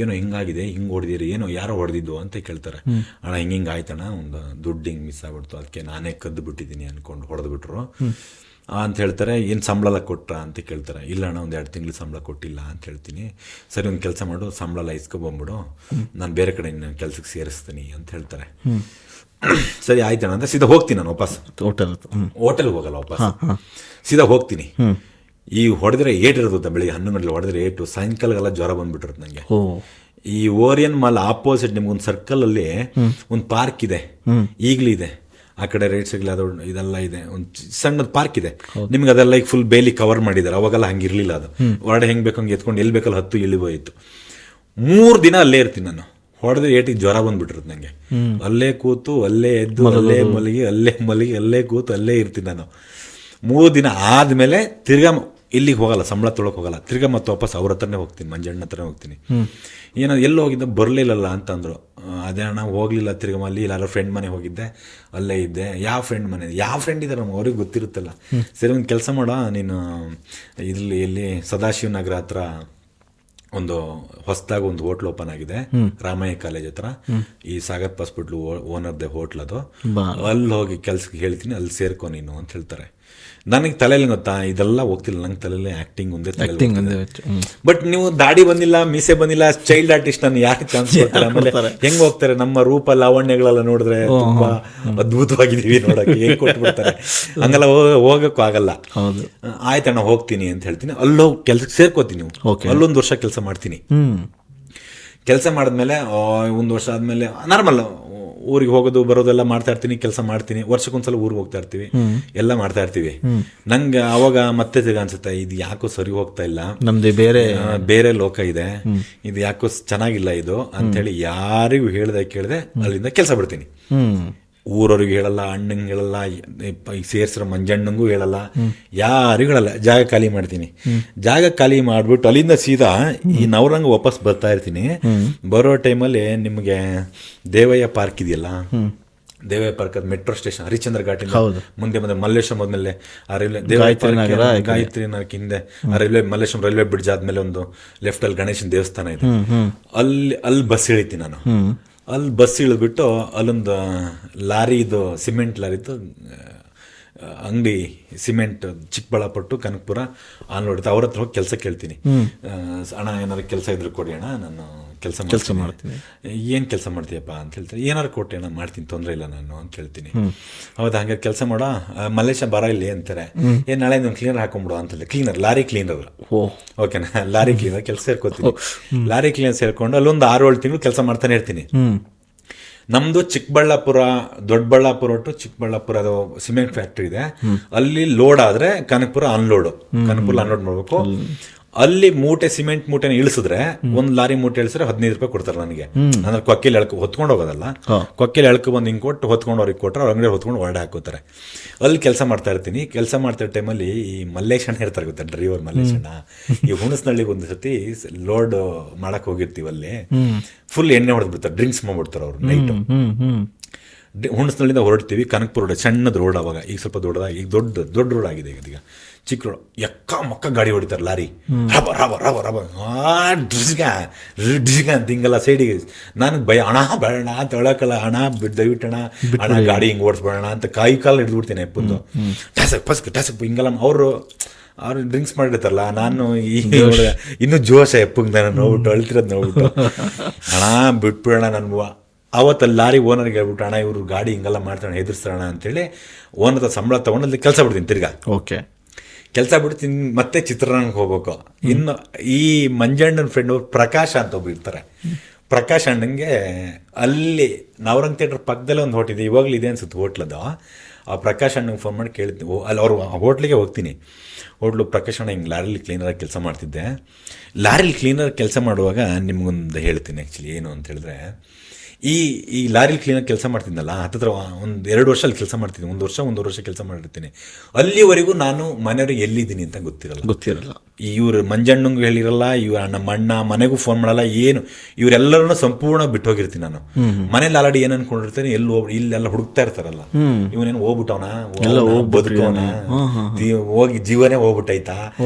ಏನೋ ಹಿಂಗಾಗಿದೆ, ಹಿಂಗೆ ಹೊಡೆದಿರಿ, ಏನೋ ಯಾರೋ ಹೊಡೆದಿದ್ದು ಅಂತ ಕೇಳ್ತಾರೆ. ಅಣ್ಣ ಹಿಂಗೆ ಆಯ್ತಣ್ಣ, ಒಂದು ದುಡ್ಡು ಹಿಂಗೆ ಮಿಸ್ ಆಗ್ಬಿಡ್ತು, ಅದಕ್ಕೆ ನಾನೇ ಕದ್ದು ಬಿಟ್ಟಿದ್ದೀನಿ ಅಂದ್ಕೊಂಡು ಹೊಡೆದ್ಬಿಟ್ರು ಅಂತ ಹೇಳ್ತಾರೆ. ಏನು ಸಂಬಳ ಎಲ್ಲ ಕೊಟ್ರ ಅಂತ ಕೇಳ್ತಾರೆ. ಇಲ್ಲ ಅಣ್ಣ, ಒಂದು 2 ತಿಂಗಳು ಸಂಬಳ ಕೊಟ್ಟಿಲ್ಲ ಅಂತ ಹೇಳ್ತೀನಿ. ಸರಿ, ಒಂದು ಕೆಲಸ ಮಾಡು, ಸಂಬಳ ಎಲ್ಲ ಇಸ್ಕೊಬಂದ್ಬಿಡು, ನಾನು ಬೇರೆ ಕಡೆ ಕೆಲಸಕ್ಕೆ ಸೇರಿಸ್ತೀನಿ ಅಂತ ಹೇಳ್ತಾರೆ. ಸರಿ ಆಯ್ತಣ್ಣ ಅಂತ ಸೀದಾ ಹೋಗ್ತೀನಿ ನಾನು ವಾಪಸ್. ಹೋಟೆಲ್ಗೆ ಹೋಗಲ್ಲ ವಾಪಸ್, ಸೀದಾ ಹೋಗ್ತೀನಿ. ಈ ಹೊಡೆದ್ರೆ ಏಟ್ ಇರೋದು, ಬೆಳಿಗ್ಗೆ 11 ಗಂಟೆ ಹೊಡೆದ್ರೆ ಏಟು, ಸಾಯಂಕಾಲಗೆಲ್ಲ ಜ್ವರ ಬಂದ್ಬಿಟ್ಟಿರುತ್ತೆ ನನಗೆ. ಈ ಓರಿಯನ್ ಮಾಲ್ ಆಪೋಸಿಟ್ ನಿಮ್ಗೊಂದು ಸರ್ಕಲ್ ಅಲ್ಲಿ ಒಂದು ಪಾರ್ಕ್ ಇದೆ, ಈಗಲೂ ಇದೆ. ಆ ಕಡೆ ರೈಟ್ ಸೈಡ್ ಅದು ಇದೆಲ್ಲ ಇದೆ, ಒಂದು ಸಣ್ಣದ ಪಾರ್ಕ್ ಇದೆ. ನಿಮ್ಗೆ ಅದೆಲ್ಲ ಈಗ ಫುಲ್ ಬೇಲಿ ಕವರ್ ಮಾಡಿದ್ದಾರೆ. ಅವಾಗೆಲ್ಲ ಹಂಗಿರ್ಲಿಲ್ಲ. ಅದು ಹೊರಡೆ ಹೆಂಗೆ ಬೇಕು ಹಂಗೆ ಎತ್ಕೊಂಡು ಎಲ್ಲಿ ಬೇಕಲ್ಲ ಹತ್ತು ಇಳಿಬೋಯಿತು. 3 ದಿನ ಅಲ್ಲೇ ಇರ್ತೀನಿ ನಾನು. ಹೊಡೆದ್ರೆ ಏಟಿಗೆ ಜ್ವರ ಬಂದ್ಬಿಟ್ಟಿರುತ್ತೆ ನಂಗೆ. ಅಲ್ಲೇ ಕೂತು, ಅಲ್ಲೇ ಎದ್ದು, ಅಲ್ಲೇ ಮಲಗಿ, ಅಲ್ಲೇ ಕೂತು, ಅಲ್ಲೇ ಇರ್ತೀನಿ ನಾನು. 3 ದಿನ ಆದ್ಮೇಲೆ ತಿರ್ಗಾ ಇಲ್ಲಿಗೆ ಹೋಗಲ್ಲ, ಸಂಬಳ ತೊಳಕ್ ಹೋಗಲ್ಲ. ತಿರ್ಗಾ ಮತ್ತೆ ವಾಪಸ್ ಅವ್ರ ಹತ್ರನೇ ಹೋಗ್ತೀನಿ, ಮಂಜಣ್ಣ ಹತ್ರನೇ ಹೋಗ್ತೀನಿ. ಏನೋ ಎಲ್ಲೋ ಹೋಗಿದ್ದೆ, ಬರಲಿಲ್ಲಲ್ಲ ಅಂತಂದ್ರು. ಅದೇ ಅಣ್ಣ ಹೋಗ್ಲಿಲ್ಲ, ತಿರ್ಗಾ ಅಲ್ಲಿ ಯಾರೋ ಫ್ರೆಂಡ್ ಮನೆ ಹೋಗಿದ್ದೆ, ಅಲ್ಲೇ ಇದ್ದೆ. ಯಾವ ಫ್ರೆಂಡ್ ಇದ್ದಾರೆ ನಮ್ಗೆ, ಅವ್ರಿಗೆ ಗೊತ್ತಿರುತ್ತಲ್ಲ. ಸರಿ, ಒಂದು ಕೆಲಸ ಮಾಡ, ನೀನು ಇಲ್ಲಿ ಸದಾಶಿವ ನಗರ ಹತ್ರ ಒಂದು ಹೊಸದಾಗಿ ಒಂದು ಹೋಟ್ಲ್ ಓಪನ್ ಆಗಿದೆ ರಾಮಯ್ಯ ಕಾಲೇಜ್ ಹತ್ರ. ಈ ಸಾಗರ್ ಹಾಸ್ಪಿಟ್ಲು ಓನರ್ದೆ ಹೋಟ್ಲ್ ಅದು. ಅಲ್ಲಿ ಹೋಗಿ ಕೆಲ್ಸಕ್ಕೆ ಹೇಳ್ತೀನಿ, ಅಲ್ಲಿ ಸೇರ್ಕೊ ನೀನು ಅಂತ ಹೇಳ್ತಾರೆ. ನನಗೆ ತಲೆಯಲ್ಲಿ ಗೊತ್ತಾ ಇದೆಲ್ಲ ಹೋಗ್ತಿಲ್ಲ, ನಂಗೆ ತಲೆಯಲ್ಲಿ ಆಕ್ಟಿಂಗ್ ಒಂದೇ ಬಟ್ ನೀವು ದಾಡಿ ಬಂದಿಲ್ಲ, ಮೀಸೆ ಬಂದಿಲ್ಲ, ಚೈಲ್ಡ್ ಆರ್ಟಿಸ್ಟ್ ನಾನು ಯಾಕೆ ಚಾನ್ಸ್ ಕೊಡ್ತಾರೆ? ಆಮೇಲೆ ಹೆಂಗ್ ಹೋಗ್ತಾರೆ ನಮ್ಮ ರೂಪ ಲಾವಣ್ಯಗಳೆಲ್ಲ ನೋಡಿದ್ರೆ ತುಂಬಾ ಅದ್ಭುತವಾಗಿದೀವಿ ನೋಡಕ್ಕೆ, ಹೆಂಗ್ ಕೊಟ್ಬಿಡ್ತಾರೆ. ಹಂಗೆಲ್ಲ ಹೋಗಕ್ಕೂ ಆಗಲ್ಲ. ಆಯ್ತಣ್ಣ ಹೋಗ್ತೀನಿ ಅಂತ ಹೇಳ್ತೀನಿ, ಅಲ್ಲೋಗಿ ಕೆಲ್ಸಕ್ಕೆ ಸೇರ್ಕೋತೀನಿ. ಅಲ್ಲೊಂದು ವರ್ಷ ಕೆಲಸ ಮಾಡ್ತೀನಿ. ಕೆಲಸ ಮಾಡಿದ್ಮೇಲೆ 1 ವರ್ಷ ಆದ್ಮೇಲೆ ನಾರ್ಮಲ್ ಊರಿಗೆ ಹೋಗೋದು ಬರೋದೆಲ್ಲ ಮಾಡ್ತಾ ಇರ್ತೀನಿ, ಕೆಲಸ ಮಾಡ್ತೀನಿ. ವರ್ಷಕ್ಕೊಂದ್ಸಲ ಊರಿಗೆ ಹೋಗ್ತಾ ಇರ್ತೀವಿ, ಎಲ್ಲ ಮಾಡ್ತಾ ಇರ್ತೀವಿ. ನಂಗೆ ಅವಾಗ ಮತ್ತೆ ತಿರ್ಗ ಅನ್ಸುತ್ತೆ, ಇದು ಯಾಕೋ ಸರಿ ಹೋಗ್ತಾ ಇಲ್ಲ, ನಮ್ದು ಬೇರೆ ಲೋಕ ಇದೆ, ಇದು ಯಾಕೋ ಚೆನ್ನಾಗಿಲ್ಲ ಇದು ಅಂತ ಹೇಳಿ ಯಾರಿಗೂ ಕೇಳದೆ ಅಲ್ಲಿಂದ ಕೆಲಸ ಬಿಡ್ತೀನಿ. ಊರವ್ರಿಗೆ ಹೇಳಲ್ಲ, ಅಣ್ಣಂಗೆ ಹೇಳಲ್ಲ, ಸೇರ್ಸಿರೋ ಮಂಜಣ್ಣಂಗೂ ಹೇಳಲ್ಲ, ಯಾರಿಗೂ ಹೇಳಲ್ಲ. ಜಾಗ ಖಾಲಿ ಮಾಡ್ತೀನಿ. ಜಾಗ ಖಾಲಿ ಮಾಡ್ಬಿಟ್ಟು ಅಲ್ಲಿಂದ ಸೀದಾ ಈ ನವರಂಗ ವಾಪಸ್ ಬರ್ತಾ ಇರ್ತೀನಿ. ಬರೋ ಟೈಮಲ್ಲಿ ನಿಮಗೆ ದೇವಯ್ಯ ಪಾರ್ಕ್ ಇದೆಯಲ್ಲ, ದೇವಯ್ಯ ಪಾರ್ಕ್ ಅದು ಮೆಟ್ರೋ ಸ್ಟೇಷನ್ ಹರಿಶ್ಚಂದ್ರ ಘಾಟಿಂದ ಮುಂದೆ ಮಲ್ಲೇಶ್ವರಂ ಹೋದ್ಮೇಲೆ ಆ ರೈಲ್ವೆ ಗಾಯತ್ರಿ ನಗರಕ್ಕೆ ಹಿಂದೆ ಆ ರೈಲ್ವೆ ಮಲ್ಲೇಶ್ವರಂ ರೈಲ್ವೆ ಬ್ರಿಡ್ಜ್ ಆದ್ಮೇಲೆ ಒಂದು ಲೆಫ್ಟ್ ಅಲ್ಲಿ ಗಣೇಶನ ದೇವಸ್ಥಾನ ಇದೆ. ಅಲ್ಲಿ ಬಸ್ ಇಳಿತೀನಿ ನಾನು. ಅಲ್ಲಿ ಬಸ್ ಇಳಿದ್ಬಿಟ್ಟು ಅಲ್ಲೊಂದು ಲಾರಿದು ಸಿಮೆಂಟ್ ಲಾರಿದು ಅಂಗಡಿ, ಸಿಮೆಂಟ್, ಚಿಕ್ಕಬಳ್ಳಾಪುರ ಟು ಕನಕಪುರ ಆನ್ ನೋಡುತ್ತೆ. ಅವ್ರ ಹತ್ರ ಹೋಗಿ ಕೆಲಸ ಕೇಳ್ತೀನಿ. ಅಣ್ಣ ಏನಾದ್ರು ಕೆಲಸ ಇದ್ರು ಕೊಡಿ ಅಣ್ಣ, ನಾನು ಕೆಲಸ ಮಾಡ್ತೀನಿ. ಏನು ಕೆಲಸ ಮಾಡ್ತೀಯಪ್ಪ ಅಂತ ಹೇಳ್ತಾರೆ. ಏನಾರು ಕೊಟ್ಟೆ ಅಣ್ಣ, ಮಾಡ್ತೀನಿ, ತೊಂದರೆ ಇಲ್ಲ ನಾನು ಅಂತ ಹೇಳ್ತೀನಿ. ಹೌದಾ, ಹಂಗೆ ಕೆಲಸ ಮಾಡೋ ಮಲ್ಲೇಶ ಬರ ಇಲ್ಲಿ ಅಂತಾರೆ. ಏನು ನಾಳೆ ನೀವು ಕ್ಲೀನರ್ ಹಾಕೊಂಡ್ಬಿಡು ಅಂತಲ್ಲ. Cleaner, lorry cleaner. ಓಕೆನಾ, ಲಾರಿ ಕ್ಲೀನರ್ ಕೆಲಸ ಸೇರ್ಕೋತೀನಿ. ಲಾರಿ ಕ್ಲೀನರ್ ಸೇರ್ಕೊಂಡು ಅಲ್ಲೊಂದು 6-7 ತಿಂಗಳು ಕೆಲಸ ಮಾಡ್ತಾನೆ ಇರ್ತೀನಿ. ನಮ್ದು ಚಿಕ್ಕಬಳ್ಳಾಪುರ, ದೊಡ್ಡಬಳ್ಳಾಪುರ ಟು ಚಿಕ್ಕಬಳ್ಳಾಪುರ ಅದು ಸಿಮೆಂಟ್ ಫ್ಯಾಕ್ಟ್ರಿ ಇದೆ. ಅಲ್ಲಿ ಲೋಡ್ ಆದ್ರೆ ಕನಕಪುರ ಅನ್ಲೋಡ್, ಕನಕಪುರ ಅನ್ಲೋಡ್ ಮಾಡ್ಬೇಕು. ಅಲ್ಲಿ ಸಿಮೆಂಟ್ ಮೂಟೆನ ಇಳಿಸಿದ್ರೆ, ಒಂದು ಲಾರಿ ಮೂಟೆ ಇಳಿಸಿದ್ರೆ 15 ರೂಪಾಯಿ ಕೊಡ್ತಾರೆ ನನಗೆ. ಅಂದ್ರೆ ಕೊಕ್ಕೆಲಿ ಹೊತ್ಕೊಂಡು ಹೋಗೋದಲ್ಲ, ಕೊಕ್ಕೆಲಿ ಬಂದು ಹಿಂಗೆ ಕೊಟ್ಟು ಹೊತ್ಕೊಂಡು ಅವ್ರಿಗೆ ಕೊಟ್ಟರೆ ಅವ್ರ ಅಂಗಡಿ ಹೊತ್ಕೊಂಡು ಹೊರಡೆ ಹಾಕೋತಾರೆ. ಅಲ್ಲಿ ಕೆಲಸ ಮಾಡ್ತಾ ಇರ್ತೀನಿ. ಕೆಲಸ ಮಾಡ್ತಿರೋ ಟೈಮಲ್ಲಿ ಈ ಮಲ್ಲೇಶಣ್ಣ ಇರ್ತಾರೆ ಗೊತ್ತಾ, ಡ್ರೈವರ್ ಮಲ್ಲೇಶಣ್ಣ. ಈ ಹುಣಸ್ನಳ್ಳಿಗೆ ಒಂದು ಸತಿ ಲೋಡ್ ಮಾಡಕ್ ಹೋಗಿರ್ತೀವಿ, ಅಲ್ಲಿ ಫುಲ್ ಎಣ್ಣೆ ಹೊಡೆದ್ಬಿಡ್ತಾರೆ, ಡ್ರಿಂಕ್ಸ್ ಮಾಡ್ಬಿಡ್ತಾರೆ ಅವ್ರು ನೈಟ್. ಹುಣಸ್ನಳ್ಳಿಂದ ಹೊರಡ್ತೀವಿ, ಕನಕಪುರ ರೋಡ್, ಸಣ್ಣದ ರೋಡ್ ಅವಾಗ, ಈಗ ಸ್ವಲ್ಪ ದೊಡ್ಡದಾಗಿ, ಈಗ ದೊಡ್ಡ ರೋಡ್ ಆಗಿದೆ ಈಗ. ಚಿಕ್ಕ ರೋಡ್, ಮಕ್ಕ ಗಾಡಿ ಹೊಡಿತಾರೆ, ಲಾರಿ ರಬ ಡಿಸ್ಗ ಅಂತ ಹಿಂಗೆಲ್ಲ ಸೈಡಿಗೆ. ನನಗೆ ಭಯ, ಹಣ ಬೇಡ ಅಂತ ಹೇಳಕ್ಕಲ್ಲ, ಹಣ ದಯವಿಟ್ಟು ಹಣ ಗಾಡಿ ಹಿಂಗೆ ಓಡಿಸ್ಬೇಡ ಅಂತ ಕಾಲು ಹಿಡಿದ್ಬಿಡ್ತೀನಿ ಎಪ್ಪಂದು. ಟಸಕ್ ಹಿಂಗೆಲ್ಲ ಅವ್ರು ಡ್ರಿಂಕ್ಸ್ ಮಾಡಿರ್ತಾರಲ್ಲ. ನಾನು ಇನ್ನೂ ಜೋಶ ಎಪ್ಪಂಗೆ ನಾನು ನೋಡ್ಬಿಟ್ಟು ಅಳ್ತಿರೋದು ನೋಡ್ಬಿಟ್ಟು, ಹಣ ಬಿಟ್ಬಿಡೋಣ ನನ್ಗೆ. ಅವತ್ತಲ್ಲಿ ಲಾರಿ ಓನರ್ಗೆ ಹೇಳ್ಬಿಟ್ಟು, ಅಣ್ಣ ಇವರು ಗಾಡಿ ಹಿಂಗೆಲ್ಲ ಮಾಡ್ತಾನೆ, ಹೆದರ್ಸ್ತಾಣ ಅಂತೇಳಿ ಓನರ್ ಸಂಬಳ ತೊಗೊಂಡು ಅಲ್ಲಿ ಕೆಲಸ ಬಿಡ್ತೀನಿ. ತಿರ್ಗಾ ಕೆಲಸ ಬಿಡ್ತೀನಿ, ಮತ್ತೆ ಚಿತ್ರರಂಗಕ್ಕೆ ಹೋಗ್ಬೇಕು. ಇನ್ನು ಈ ಮಂಜಣ್ಣನ ಫ್ರೆಂಡ್ ಪ್ರಕಾಶ್ ಅಂತ ಒಬ್ಬರು ಇರ್ತಾರೆ. ಪ್ರಕಾಶ್ ಅಣ್ಣಂಗೆ ಅಲ್ಲಿ ನವರಂಗ್ ಥಿಯೇಟರ್ ಪಕ್ಕದಲ್ಲೇ ಒಂದು ಹೋಟ್ಲಿದೆ, ಇವಾಗಲೂ ಇದೆ ಅನ್ಸುತ್ತೆ ಹೋಟ್ಲದು. ಆ ಪ್ರಕಾಶ್ ಅಣ್ಣಂಗೆ ಫೋನ್ ಮಾಡಿ ಕೇಳ್ತೀನಿ, ಅಲ್ಲಿ ಅವ್ರು ಹೋಟ್ಲಿಗೆ ಹೋಗ್ತೀನಿ. ಹೋಟ್ಲು ಪ್ರಕಾಶ್ ಅಣ್ಣ ಹಿಂಗೆ ಲಾರಿಲಿ ಕ್ಲೀನರಾಗಿ ಕೆಲಸ ಮಾಡ್ತಿದ್ದೆ. ಲಾರಿಲಿ ಕ್ಲೀನರ್ ಕೆಲಸ ಮಾಡುವಾಗ ನಿಮ್ಗೊಂದು ಹೇಳ್ತೀನಿ ಆ್ಯಕ್ಚುಲಿ ಏನು ಅಂತ ಹೇಳಿದ್ರೆ, ಈ ಲಾರಿಲಿ ಕ್ಲೀನಾಗಿ ಕೆಲಸ ಮಾಡ್ತಿದ್ದಲ್ಲ, ಹತ್ತಿರ 1-2 ವರ್ಷ ಅಲ್ಲಿ ಕೆಲಸ ಮಾಡ್ತೀನಿ. 1 ವರ್ಷ ಕೆಲಸ ಮಾಡಿರ್ತೀನಿ. ಅಲ್ಲಿವರೆಗೂ ನಾನು ಮನೆಯವ್ರಿಗೆ ಎಲ್ಲಿದ್ದೀನಿ ಅಂತ ಗೊತ್ತಿರಲ್ಲ. ಇವ್ರು ಮಂಜಣ್ಣಂಗೂ ಹೇಳಿರಲ್ಲ, ನಮ್ಮ ಅಣ್ಣ ಮನೆಗೂ ಫೋನ್ ಮಾಡಲ್ಲ, ಏನು ಇವರೆಲ್ಲರನ್ನು ಸಂಪೂರ್ಣ ಬಿಟ್ಟು ಹೋಗಿರ್ತೀನಿ ನಾನು. ಮನೇಲಿ ಆಲ್ರೆಡಿ ಏನ್ ಅನ್ಕೊಂಡಿರ್ತೀನಿ, ಇಲ್ಲೆಲ್ಲ ಹುಡುಕ್ತಾ ಇರ್ತಾರಲ್ಲ, ಇವನೇನು ಹೋಗ್ಬಿಟ್ಟವನ, ಬದುಕವನ, ಹೋಗಿ ಜೀವನೇ ಹೋಗ್ಬಿಟ್ಟೈತಾ,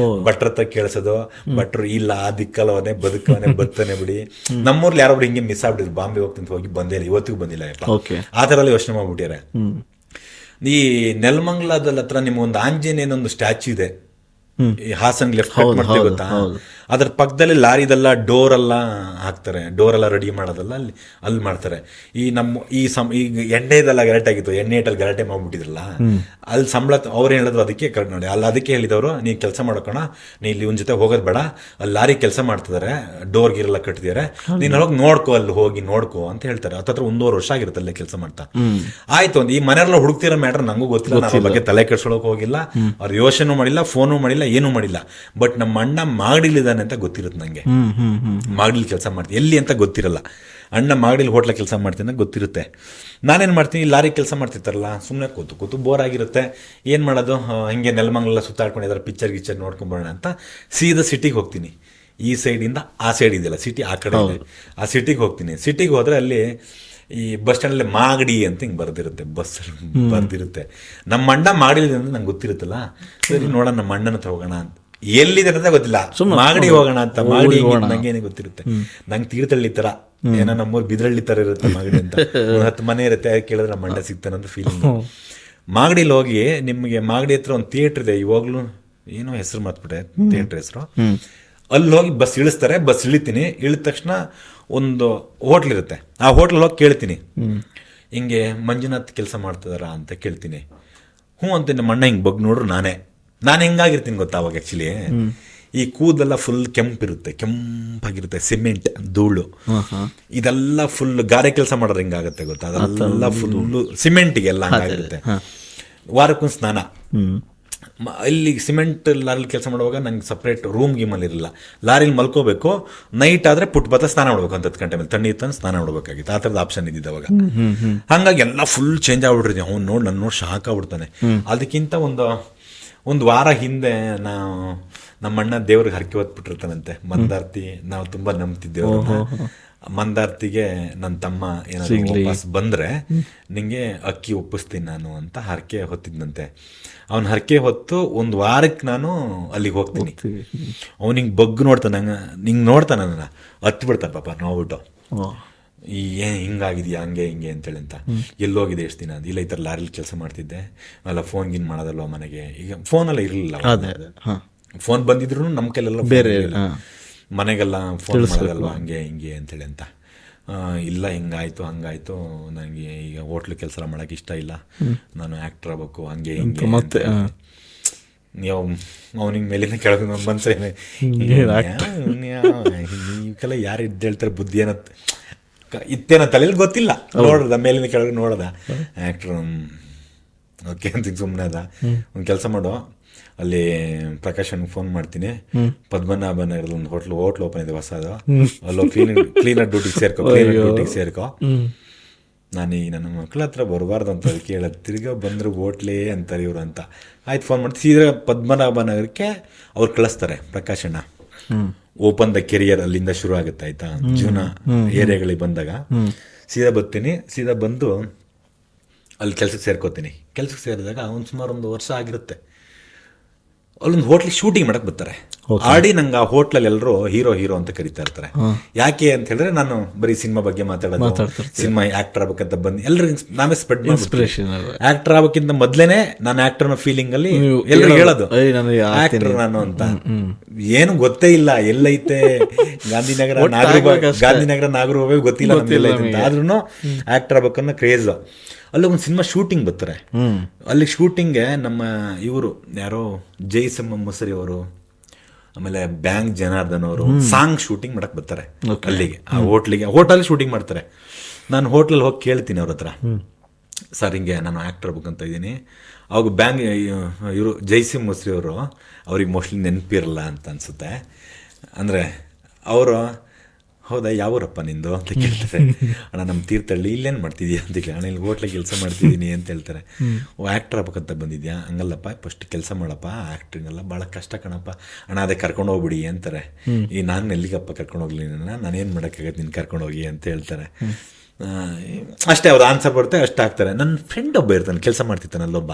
ಭಟ್ರ ಹತ್ರ ಕೇಳಿಸೋದು, ಭಟ್ರು ಇಲ್ಲ ಆ ದಿಕ್ಕಲ್ಲವನೇ ಬದುಕವನೇ ಬದುಕನೆ ಬಿಡಿ. ನಮ್ಮೂರ್ಲಿ ಯಾರೊಬ್ರು ಹಿಂಗೆ ಮಿಸ್ ಆಗ್ಬಿಟ್ಟಿದ್ರು, ಬಾಂಬೆ ಹೋಗ್ತಿಂತ ಹೋಗಿ ಬಂದಿಲ್ಲ, ಇವತ್ತಿಗೂ ಬಂದಿಲ್ಲ. ಆ ಥರ ಎಲ್ಲ ಯೋಚನೆ ಮಾಡ್ಬಿಟ್ಟಾರೆ. ಈ ನೆಲಮಂಗಲದ ಹತ್ರ ನಿಮ್ಗೊಂದು ಆಂಜನೇಯನೊಂದು ಸ್ಟ್ಯಾಚ್ಯೂ ಇದೆ, ಹಾಸನ್ ಲೆಫ್ಟ್ ಮಾಡ್ತೀವಿ ಗೊತ್ತಾ, ಅದ್ರ ಪಕ್ಕದಲ್ಲಿ ಲಾರಿದೆಲ್ಲ ಡೋರ್ ಎಲ್ಲ ಹಾಕ್ತಾರೆ, ಡೋರ್ ಎಲ್ಲ ರೆಡಿ ಮಾಡೋದಲ್ಲ ಅಲ್ಲಿ ಮಾಡ್ತಾರೆ. ಈಗ ಎಣ್ಣೆದೆಲ್ಲ ಗಲಾಟೆ ಆಗಿತ್ತು, ಎಣ್ಣೆ ಇಟ್ಟಲ್ಲಿ ಗಲಾಟೆ ಮಾಡ್ಬಿಟ್ಟಿದ್ರಲ್ಲ, ಅಲ್ಲಿ ಸಂಬಳ ಅವ್ರು ಹೇಳಿದ್ರು, ಅದಕ್ಕೆ ನೋಡಿ ಅಲ್ಲಿ ಅದಕ್ಕೆ ಹೇಳಿದವರು, ನೀನು ಕೆಲಸ ಮಾಡೋಕೋಣ, ನೀ ಇಲ್ಲಿ ಇವ್ನ ಜೊತೆ ಹೋಗೋದು ಬೇಡ, ಅಲ್ಲಿ ಲಾರಿ ಕೆಲಸ ಮಾಡ್ತಿದ್ದಾರೆ, ಡೋರ್ ಗೀರೆಲ್ಲ ಕಟ್ಟಿದ್ದಾರೆ, ನೀನು ಹೋಗಿ ನೋಡ್ಕೋ, ಅಲ್ಲಿ ಹೋಗಿ ನೋಡ್ಕೋ ಅಂತ ಹೇಳ್ತಾರೆ. ಹತ್ತತ್ರ 1.5 ವರ್ಷ ಆಗಿರುತ್ತೆ ಅಲ್ಲೇ ಕೆಲಸ ಮಾಡ್ತಾ. ಆಯ್ತು, ಈ ಮನೆಯಲ್ಲ ಹುಡುಕ್ತಿರೋ ಮ್ಯಾಟ್ರ್ ನಂಗೂ ಗೊತ್ತಿಲ್ಲ, ನಾನು ಅದ್ರ ಬಗ್ಗೆ ತಲೆ ಕೆಡ್ಸ್ಕೊಳಕ್ ಹೋಗಿಲ್ಲ, ಅವ್ರು ಯೋಚನೆ ಮಾಡಿಲ್ಲ, ಫೋನು ಮಾಡಿಲ್ಲ, ಏನೂ ಮಾಡಿಲ್ಲ. ಬಟ್ ನಮ್ಮ ಅಣ್ಣ ಮಾಗಡಿಲಿದ್ದಾನೆ ಅಂತ ಗೊತ್ತಿರುತ್ತೆ ನಂಗೆ. ಮಾಗಡಿಲಿ ಕೆಲಸ ಮಾಡ್ತೀನಿ, ಎಲ್ಲಿ ಅಂತ ಗೊತ್ತಿರಲ್ಲ. ಅಣ್ಣ ಮಾಗಡಿಲಿ ಹೋಟ್ಲ ಕೆಲಸ ಮಾಡ್ತೀನಿ ಅಂತ ಗೊತ್ತಿರುತ್ತೆ. ನಾನೇನು ಮಾಡ್ತೀನಿ, ಲಾರಿ ಕೆಲಸ ಮಾಡ್ತಿರ್ತಾರಲ್ಲ, ಸುಮ್ಮನೆ ಕೂತು ಬೋರ್ ಆಗಿರುತ್ತೆ, ಏನು ಮಾಡೋದು, ಹಿಂಗೆ ನೆಲಮಂಗಲೆಲ್ಲ ಸುತ್ತಾಡ್ಕೊಂಡಿದ್ದಾರೆ, ಪಿಕ್ಚರ್ ನೋಡ್ಕೊಂಬೋಣ ಅಂತ ಸೀದಾ ಸಿಟಿಗೆ ಹೋಗ್ತೀನಿ. ಈ ಸೈಡಿಂದ ಆ ಸೈಡ್ ಇದೆಯಲ್ಲ ಸಿಟಿ, ಆ ಕಡೆ ಇದೆ, ಆ ಸಿಟಿಗೆ ಹೋಗ್ತೀನಿ. ಸಿಟಿಗೆ ಹೋದರೆ ಅಲ್ಲಿ ಈ ಬಸ್ ಸ್ಟ್ಯಾಂಡಲ್ಲಿ ಮಾಗಡಿ ಅಂತ ಹಿಂಗೆ ಬರ್ದಿರುತ್ತೆ, ಬಸ್ ಬರ್ದಿರುತ್ತೆ. ನಮ್ಮ ಅಣ್ಣ ಮಾಡಿಲ್ಲ ಅಂದ್ರೆ ನಂಗೆ ಗೊತ್ತಿರುತ್ತಲ್ಲ, ಸರಿ ನೋಡೋಣ ನಮ್ಮ ಅಣ್ಣನ ಹತ್ರ ಹೋಗೋಣ ಅಂತ. ಎಲ್ಲಿದೆ ಅಂತ ಗೊತ್ತಿಲ್ಲ, ಮಾಗಡಿ ಹೋಗೋಣ ಅಂತ. ಮಾಗಡಿ ನಂಗೇನೆ ಗೊತ್ತಿರುತ್ತೆ, ನಂಗೆ ತೀರ್ಥಹಳ್ಳಿ ತರ ಏನೋ ನಮ್ಮೂರು ಬಿದ್ರಳ್ಳಿ ತರ ಇರುತ್ತೆ ಮಾಗಡಿ ಅಂತ. 10 ಮನೆ ಇರುತ್ತೆ, ಕೇಳಿದ್ರೆ ಮಂಡ ಸಿಗ್ತಾನಂತ ಫೀಲಿಂಗ್. ಮಾಗಡಿಲಿ ಹೋಗಿ ನಿಮಗೆ ಮಾಗಡಿ ಹತ್ರ ಒಂದು ಥಿಯೇಟರ್ ಇದೆ, ಇವಾಗ್ಲೂ ಏನೋ ಹೆಸರು ಮಾತ್ಬಿಟ್ಟೆ ಥಿಯೇಟರ್ ಹೆಸರು. ಅಲ್ಲಿ ಹೋಗಿ ಬಸ್ ಇಳಿಸ್ತಾರೆ, ಬಸ್ ಇಳಿತೀನಿ. ಇಳಿದ ತಕ್ಷಣ ಒಂದು ಹೋಟ್ಲ್ ಇರುತ್ತೆ, ಆ ಹೋಟ್ಲಲ್ಲಿ ಹೋಗಿ ಕೇಳ್ತೀನಿ, ಹಿಂಗೆ ಮಂಜುನಾಥ್ ಕೆಲಸ ಮಾಡ್ತಿದಾರ ಅಂತ ಕೇಳ್ತೀನಿ. ಹ್ಞೂ ಅಂತ ನಮ್ಮ ಅಣ್ಣ ಹಿಂಗೆ ಬಗ್ಗೆ ನೋಡ್ರು ನಾನು ಹೆಂಗಾಗಿರ್ತೀನಿ ಗೊತ್ತಾ ಅವಾಗ. ಆ್ಯಕ್ಚುಲಿ ಈ ಕೂದಲೆಲ್ಲ ಫುಲ್ ಕೆಂಪಾಗಿರುತ್ತೆ, ಸಿಮೆಂಟ್ ಧೂಳು ಇದೆಲ್ಲ ಫುಲ್ ಗಾರೆ ಕೆಲಸ ಮಾಡೋರು ಹಿಂಗಾಗತ್ತೆ ಗೊತ್ತಾ, ಅದೆಲ್ಲ ಫುಲ್ಲು ಸಿಮೆಂಟಿಗೆ ಎಲ್ಲ ಹಂಗಾಗಿರುತ್ತೆ. ವಾರಕ್ಕೊಂದು ಸ್ನಾನ. ಇಲ್ಲಿ ಸಿಮೆಂಟ್ ಲಾರಿಲಿ ಕೆಲಸ ಮಾಡುವಾಗ ನಂಗೆ ಸಪ್ರೇಟ್ ರೂಮ್ ಗೀಮಲ್ಲಿ ಇರಲಿಲ್ಲ, ಲಾರಿಲಿ ಮಲ್ಕೋಬೇಕು. ನೈಟ್ ಆದರೆ ಪುಟ್ಬತ್ತ ಸ್ನಾನ ಮಾಡ್ಬೇಕು, 10 ಗಂಟೆ ಮೇಲೆ ತಣ್ಣಿ ಇತ್ತು ಸ್ನಾನ ಮಾಡ್ಬೇಕಾಗಿತ್ತು. ಆ ಥರದ ಆಪ್ಷನ್ ಇದ್ದಿದ್ದು ಅವಾಗ. ಹಂಗಾಗಿ ಎಲ್ಲ ಫುಲ್ ಚೇಂಜ್ ಆಗ್ಬಿಟ್ಟಿರ್ತೀವಿ. ಅವ್ನು ನೋಡಿ ನನ್ನ ನೋಡಿ ಶಾಕ್ ಆಗ್ಬಿಡ್ತಾನೆ. ಅದಕ್ಕಿಂತ ಒಂದು ವಾರ ಹಿಂದೆ ನಮ್ಮ ಅಣ್ಣ ದೇವ್ರಿಗೆ ಹರಕೆ ಹೊತ್ಬಿಟ್ಟಿರ್ತಾನಂತೆ. ಮಂದಾರ್ತಿ ನಾವು ತುಂಬ ನಂಬ್ತಿದ್ದೇವೆ. ಮಂದಾರ್ತಿಗೆ ನನ್ನ ತಮ್ಮ ಏನಾದ್ರು ವಾಪಸ್ ಬಂದರೆ ನಿಂಗೆ ಅಕ್ಕಿ ಒಪ್ಪಿಸ್ತೀನಿ ನಾನು ಅಂತ ಹರಕೆ ಹೊತ್ತಿದ್ನಂತೆ. ಅವನ ಹರಕೆ ಹೊತ್ತು ಒಂದು ವಾರಕ್ಕೆ ನಾನು ಅಲ್ಲಿಗೆ ಹೋಗ್ತೀನಿ. ಅವನಿಗೆ ಬಗ್ಗು ನೋಡ್ತಾನೆ, ನಿಂಗೆ ನೋಡ್ತಾನೆ, ನನ್ನ ಹತ್ತು ಬಿಡ್ತಾನೆ ಪಾಪ ನೋಡ್ಬಿಟ್ಟು, ಹಿಂಗಾಗಿದೆಯಾ ಹಂಗೆ ಹಿಂಗೆ ಅಂತೇಳಿ ಅಂತ. ಎಲ್ಲೋಗಿದೆ ಎಷ್ಟು ದಿನ? ಇಲ್ಲ ಈ ಥರ ಲಾರಿಲಿ ಕೆಲಸ ಮಾಡ್ತಿದ್ದೆ, ಅಲ್ಲ ಫೋನ್ ಗಿನ್ ಮಾಡೋದಲ್ವ ಮನೆಗೆ. ಈಗ ಫೋನೆಲ್ಲ ಇರಲಿಲ್ಲ, ಫೋನ್ ಬಂದಿದ್ರು ನಮ್ಮ ಕೈಲೆಲ್ಲ ಬೇರೆ, ಮನೆಗೆಲ್ಲ ಫೋನ್ ಮಾಡೋದಲ್ವ ಹಂಗೆ ಹಿಂಗೆ ಅಂತೇಳಿ ಅಂತ. ಇಲ್ಲ ಹಿಂಗಾಯ್ತು ಹಂಗಾಯ್ತು, ನನಗೆ ಈಗ ಹೋಟ್ಲು ಕೆಲಸ ಮಾಡೋಕ್ಕೆ ಇಷ್ಟ ಇಲ್ಲ, ನಾನು ಆ್ಯಕ್ಟ್ರ್ ಆಗ್ಬೇಕು ಹಂಗೆ ಹಿಂಗೆ ಮತ್ತೆ. ನೀವು ಅವನಿಗೆ ಮೇಲಿನ ಕೆಳಗೆ ಮನ್ಸೇನೆ ಇವಕ್ಕೆಲ್ಲ ಯಾರು ಇದ್ದು ಹೇಳ್ತಾರೆ ಬುದ್ಧಿ ಏನತ್ ಇತ್ತೇನ ತಲೆಯಲ್ಲಿ ಗೊತ್ತಿಲ್ಲ. ನೋಡ್ದ ಮೇಲಿನ ಕೆಳಗೆ ನೋಡ್ದ ಆ್ಯಕ್ಟ್ರು, ಓಕೆ ಅಂತ ಸುಮ್ಮನೆ ಅದ. ಒಂದು ಕೆಲಸ ಮಾಡೋ, ಅಲ್ಲಿ ಪ್ರಕಾಶನ್ಗೆ ಫೋನ್ ಮಾಡ್ತೀನಿ, ಪದ್ಮನಾಭನ ಒಂದು ಹೋಟ್ಲು ಓಪನ್ ಇದೆ ಹೊಸದು, ಅಲ್ಲೋ ಕ್ಲೀನರ್ ಡ್ಯೂಟಿಗೆ ಸೇರ್ಕೋ. ನಾನು ಈ ನನ್ನ ಮಕ್ಳ ಹತ್ರ ಬರಬಾರ್ದು ಅಂತ ಕೇಳೋದು, ತಿರ್ಗಾ ಬಂದರು ಹೋಟ್ಲೇ ಅಂತಾರೆ ಇವರು ಅಂತ. ಆಯ್ತು ಫೋನ್ ಮಾಡ್ತೀವಿ, ಸೀದಾ ಪದ್ಮನಾಭನಗರಕ್ಕೆ ಅವ್ರು ಕಳಿಸ್ತಾರೆ ಪ್ರಕಾಶಣ್ಣ. ಓಪನ್ ದ ಕೆರಿಯರ್ ಅಲ್ಲಿಂದ ಶುರು ಆಗುತ್ತೆ ಆಯ್ತಾ. ಜೀವನ ಏರಿಯಾಗಳಿಗೆ ಬಂದಾಗ ಸೀದಾ ಬರ್ತೀನಿ. ಸೀದಾ ಬಂದು ಅಲ್ಲಿ ಕೆಲ್ಸಕ್ಕೆ ಸೇರ್ಕೋತೀನಿ. ಕೆಲ್ಸಕ್ಕೆ ಸೇರಿದಾಗ ಸುಮಾರು ಒಂದು ವರ್ಷ ಆಗಿರುತ್ತೆ. ಅಲ್ಲೊಂದು ಹೋಟ್ಲಿಗೆ ಶೂಟಿಂಗ್ ಮಾಡಕ್ಕೆ ಬರ್ತಾರೆ. ಆಡಿ ನಂಗೆ ಆ ಹೋಟ್ಲಲ್ಲಿ ಎಲ್ಲರೂ ಹೀರೋ ಅಂತ ಕರಿತಾ ಇರ್ತಾರೆ. ಯಾಕೆ ಅಂತ ಹೇಳಿದ್ರೆ ನಾನು ಬರೀ ಸಿನಿಮಾ ಬಗ್ಗೆ ಮಾತಾಡೋದು, ಸಿನಿಮಾ ಆಕ್ಟರ್ ಆಗ್ಬೇಕಂತ ಬಂದು ಎಲ್ಲರಿಗೂ ನಾವೇ ಸ್ಪ್ರೆಡ್ ಇನ್ಸ್ಪಿರೇಷನ್. ಆಕ್ಟರ್ ಆಗ್ಬೇಕಿಂತ ಮೊದ್ಲೇನೆ ನಾನು ಆಕ್ಟರ್ ಅನ್ನೋ ಫೀಲಿಂಗ್ ಅಲ್ಲಿ ಎಲ್ಲರೂ ಹೇಳೋದು ಆಕ್ಟರ್ ನಾನು ಅಂತ. ಏನು ಗೊತ್ತೇ ಇಲ್ಲ ಎಲ್ಲೈತೆ ಗಾಂಧಿನಗರ ನಾಗರೂಬೇ ಗೊತ್ತಿಲ್ಲ ನಮ್ಗೆ. ಆದ್ರೂ ಆಕ್ಟರ್ ಆಗ್ಬೇಕನ್ನೋ ಕ್ರೇಜ್. ಅಲ್ಲಿ ಒಂದು ಸಿನಿಮಾ ಶೂಟಿಂಗ್ ಬರ್ತಾರೆ. ಅಲ್ಲಿ ಶೂಟಿಂಗ್ಗೆ ನಮ್ಮ ಇವರು ಯಾರೋ ಜೈಸಮ್ಮ ಮುಸರಿ ಅವರು, ಆಮೇಲೆ ಬ್ಯಾಂಕ್ ಜನಾರ್ದನ್ ಅವರು ಸಾಂಗ್ ಶೂಟಿಂಗ್ ಮಾಡಕ್ ಬರ್ತಾರೆ ಅಲ್ಲಿಗೆ. ಆ ಹೋಟೆಲ್ ಶೂಟಿಂಗ್ ಮಾಡ್ತಾರೆ. ನಾನು ಹೋಟ್ಲಲ್ಲಿ ಹೋಗಿ ಕೇಳ್ತೀನಿ ಅವ್ರ ಹತ್ರ, ಸರ್ ಹಿಂಗೆ ನಾನು ಆ್ಯಕ್ಟರ್ ಆಗ್ಬೇಕಂತ ಇದ್ದೀನಿ. ಅವಾಗ ಬ್ಯಾಂಕ್ ಇವರು ಜೈಸಿಮ್ ಮುಸ್ರಿ ಅವರು, ಅವ್ರಿಗೆ ಮೋಸ್ಟ್ಲಿ ನೆನಪಿರಲ್ಲ ಅಂತ ಅನ್ಸುತ್ತೆ. ಅಂದರೆ ಅವರು ಹೌದಾ ಯಾವೂರಪ್ಪ ನಿಂದು ಅಂತ ಕೇಳ್ತಾರೆ. ಅಣ್ಣ ನಮ್ಮ ತೀರ್ಥಹಳ್ಳಿ. ಇಲ್ಲೇನು ಮಾಡ್ತಿದ್ಯಾ ಅಂತ ಕೇಳಿ. ಅಣ್ಣ ಇಲ್ಲಿ ಹೋಟ್ಲಿಗೆ ಕೆಲಸ ಮಾಡ್ತಿದ್ದೀನಿ ಅಂತ ಹೇಳ್ತಾರೆ. ಓ ಆ್ಯಕ್ಟ್ರ್ ಆಗ್ಬೇಕಂತ ಬಂದಿದ್ಯಾ? ಹಂಗಲ್ಲಪ್ಪ, ಫಸ್ಟ್ ಕೆಲಸ ಮಾಡಪ್ಪ, ಆ್ಯಕ್ಟ್ರಿಂಗ್ ಎಲ್ಲ ಭಾಳ ಕಷ್ಟ ಕಣಪ್ಪ. ಅಣ್ಣ ಅದೇ ಕರ್ಕೊಂಡು ಹೋಗ್ಬಿಡಿ ಅಂತಾರೆ. ಈ ನಾನು ಎಲ್ಲಿಗಪ್ಪ ಕರ್ಕೊಂಡು ಹೋಗ್ಲಿ, ನಾನೇನು ಮಾಡೋಕ್ಕಾಗತ್ತೆ ನಿನ್ನ ಕರ್ಕೊಂಡು ಹೋಗಿ ಅಂತ ಹೇಳ್ತಾರೆ. ಅಷ್ಟೇ ಅವ್ರು ಆನ್ಸರ್ ಬರುತ್ತೆ, ಅಷ್ಟೇ ಆಗ್ತಾರೆ. ನನ್ನ ಫ್ರೆಂಡ್ ಒಬ್ಬ ಇರ್ತಾನೆ, ಕೆಲಸ ಮಾಡ್ತಿರ್ತಾನೆ ಅಲ್ಲೊಬ್ಬ.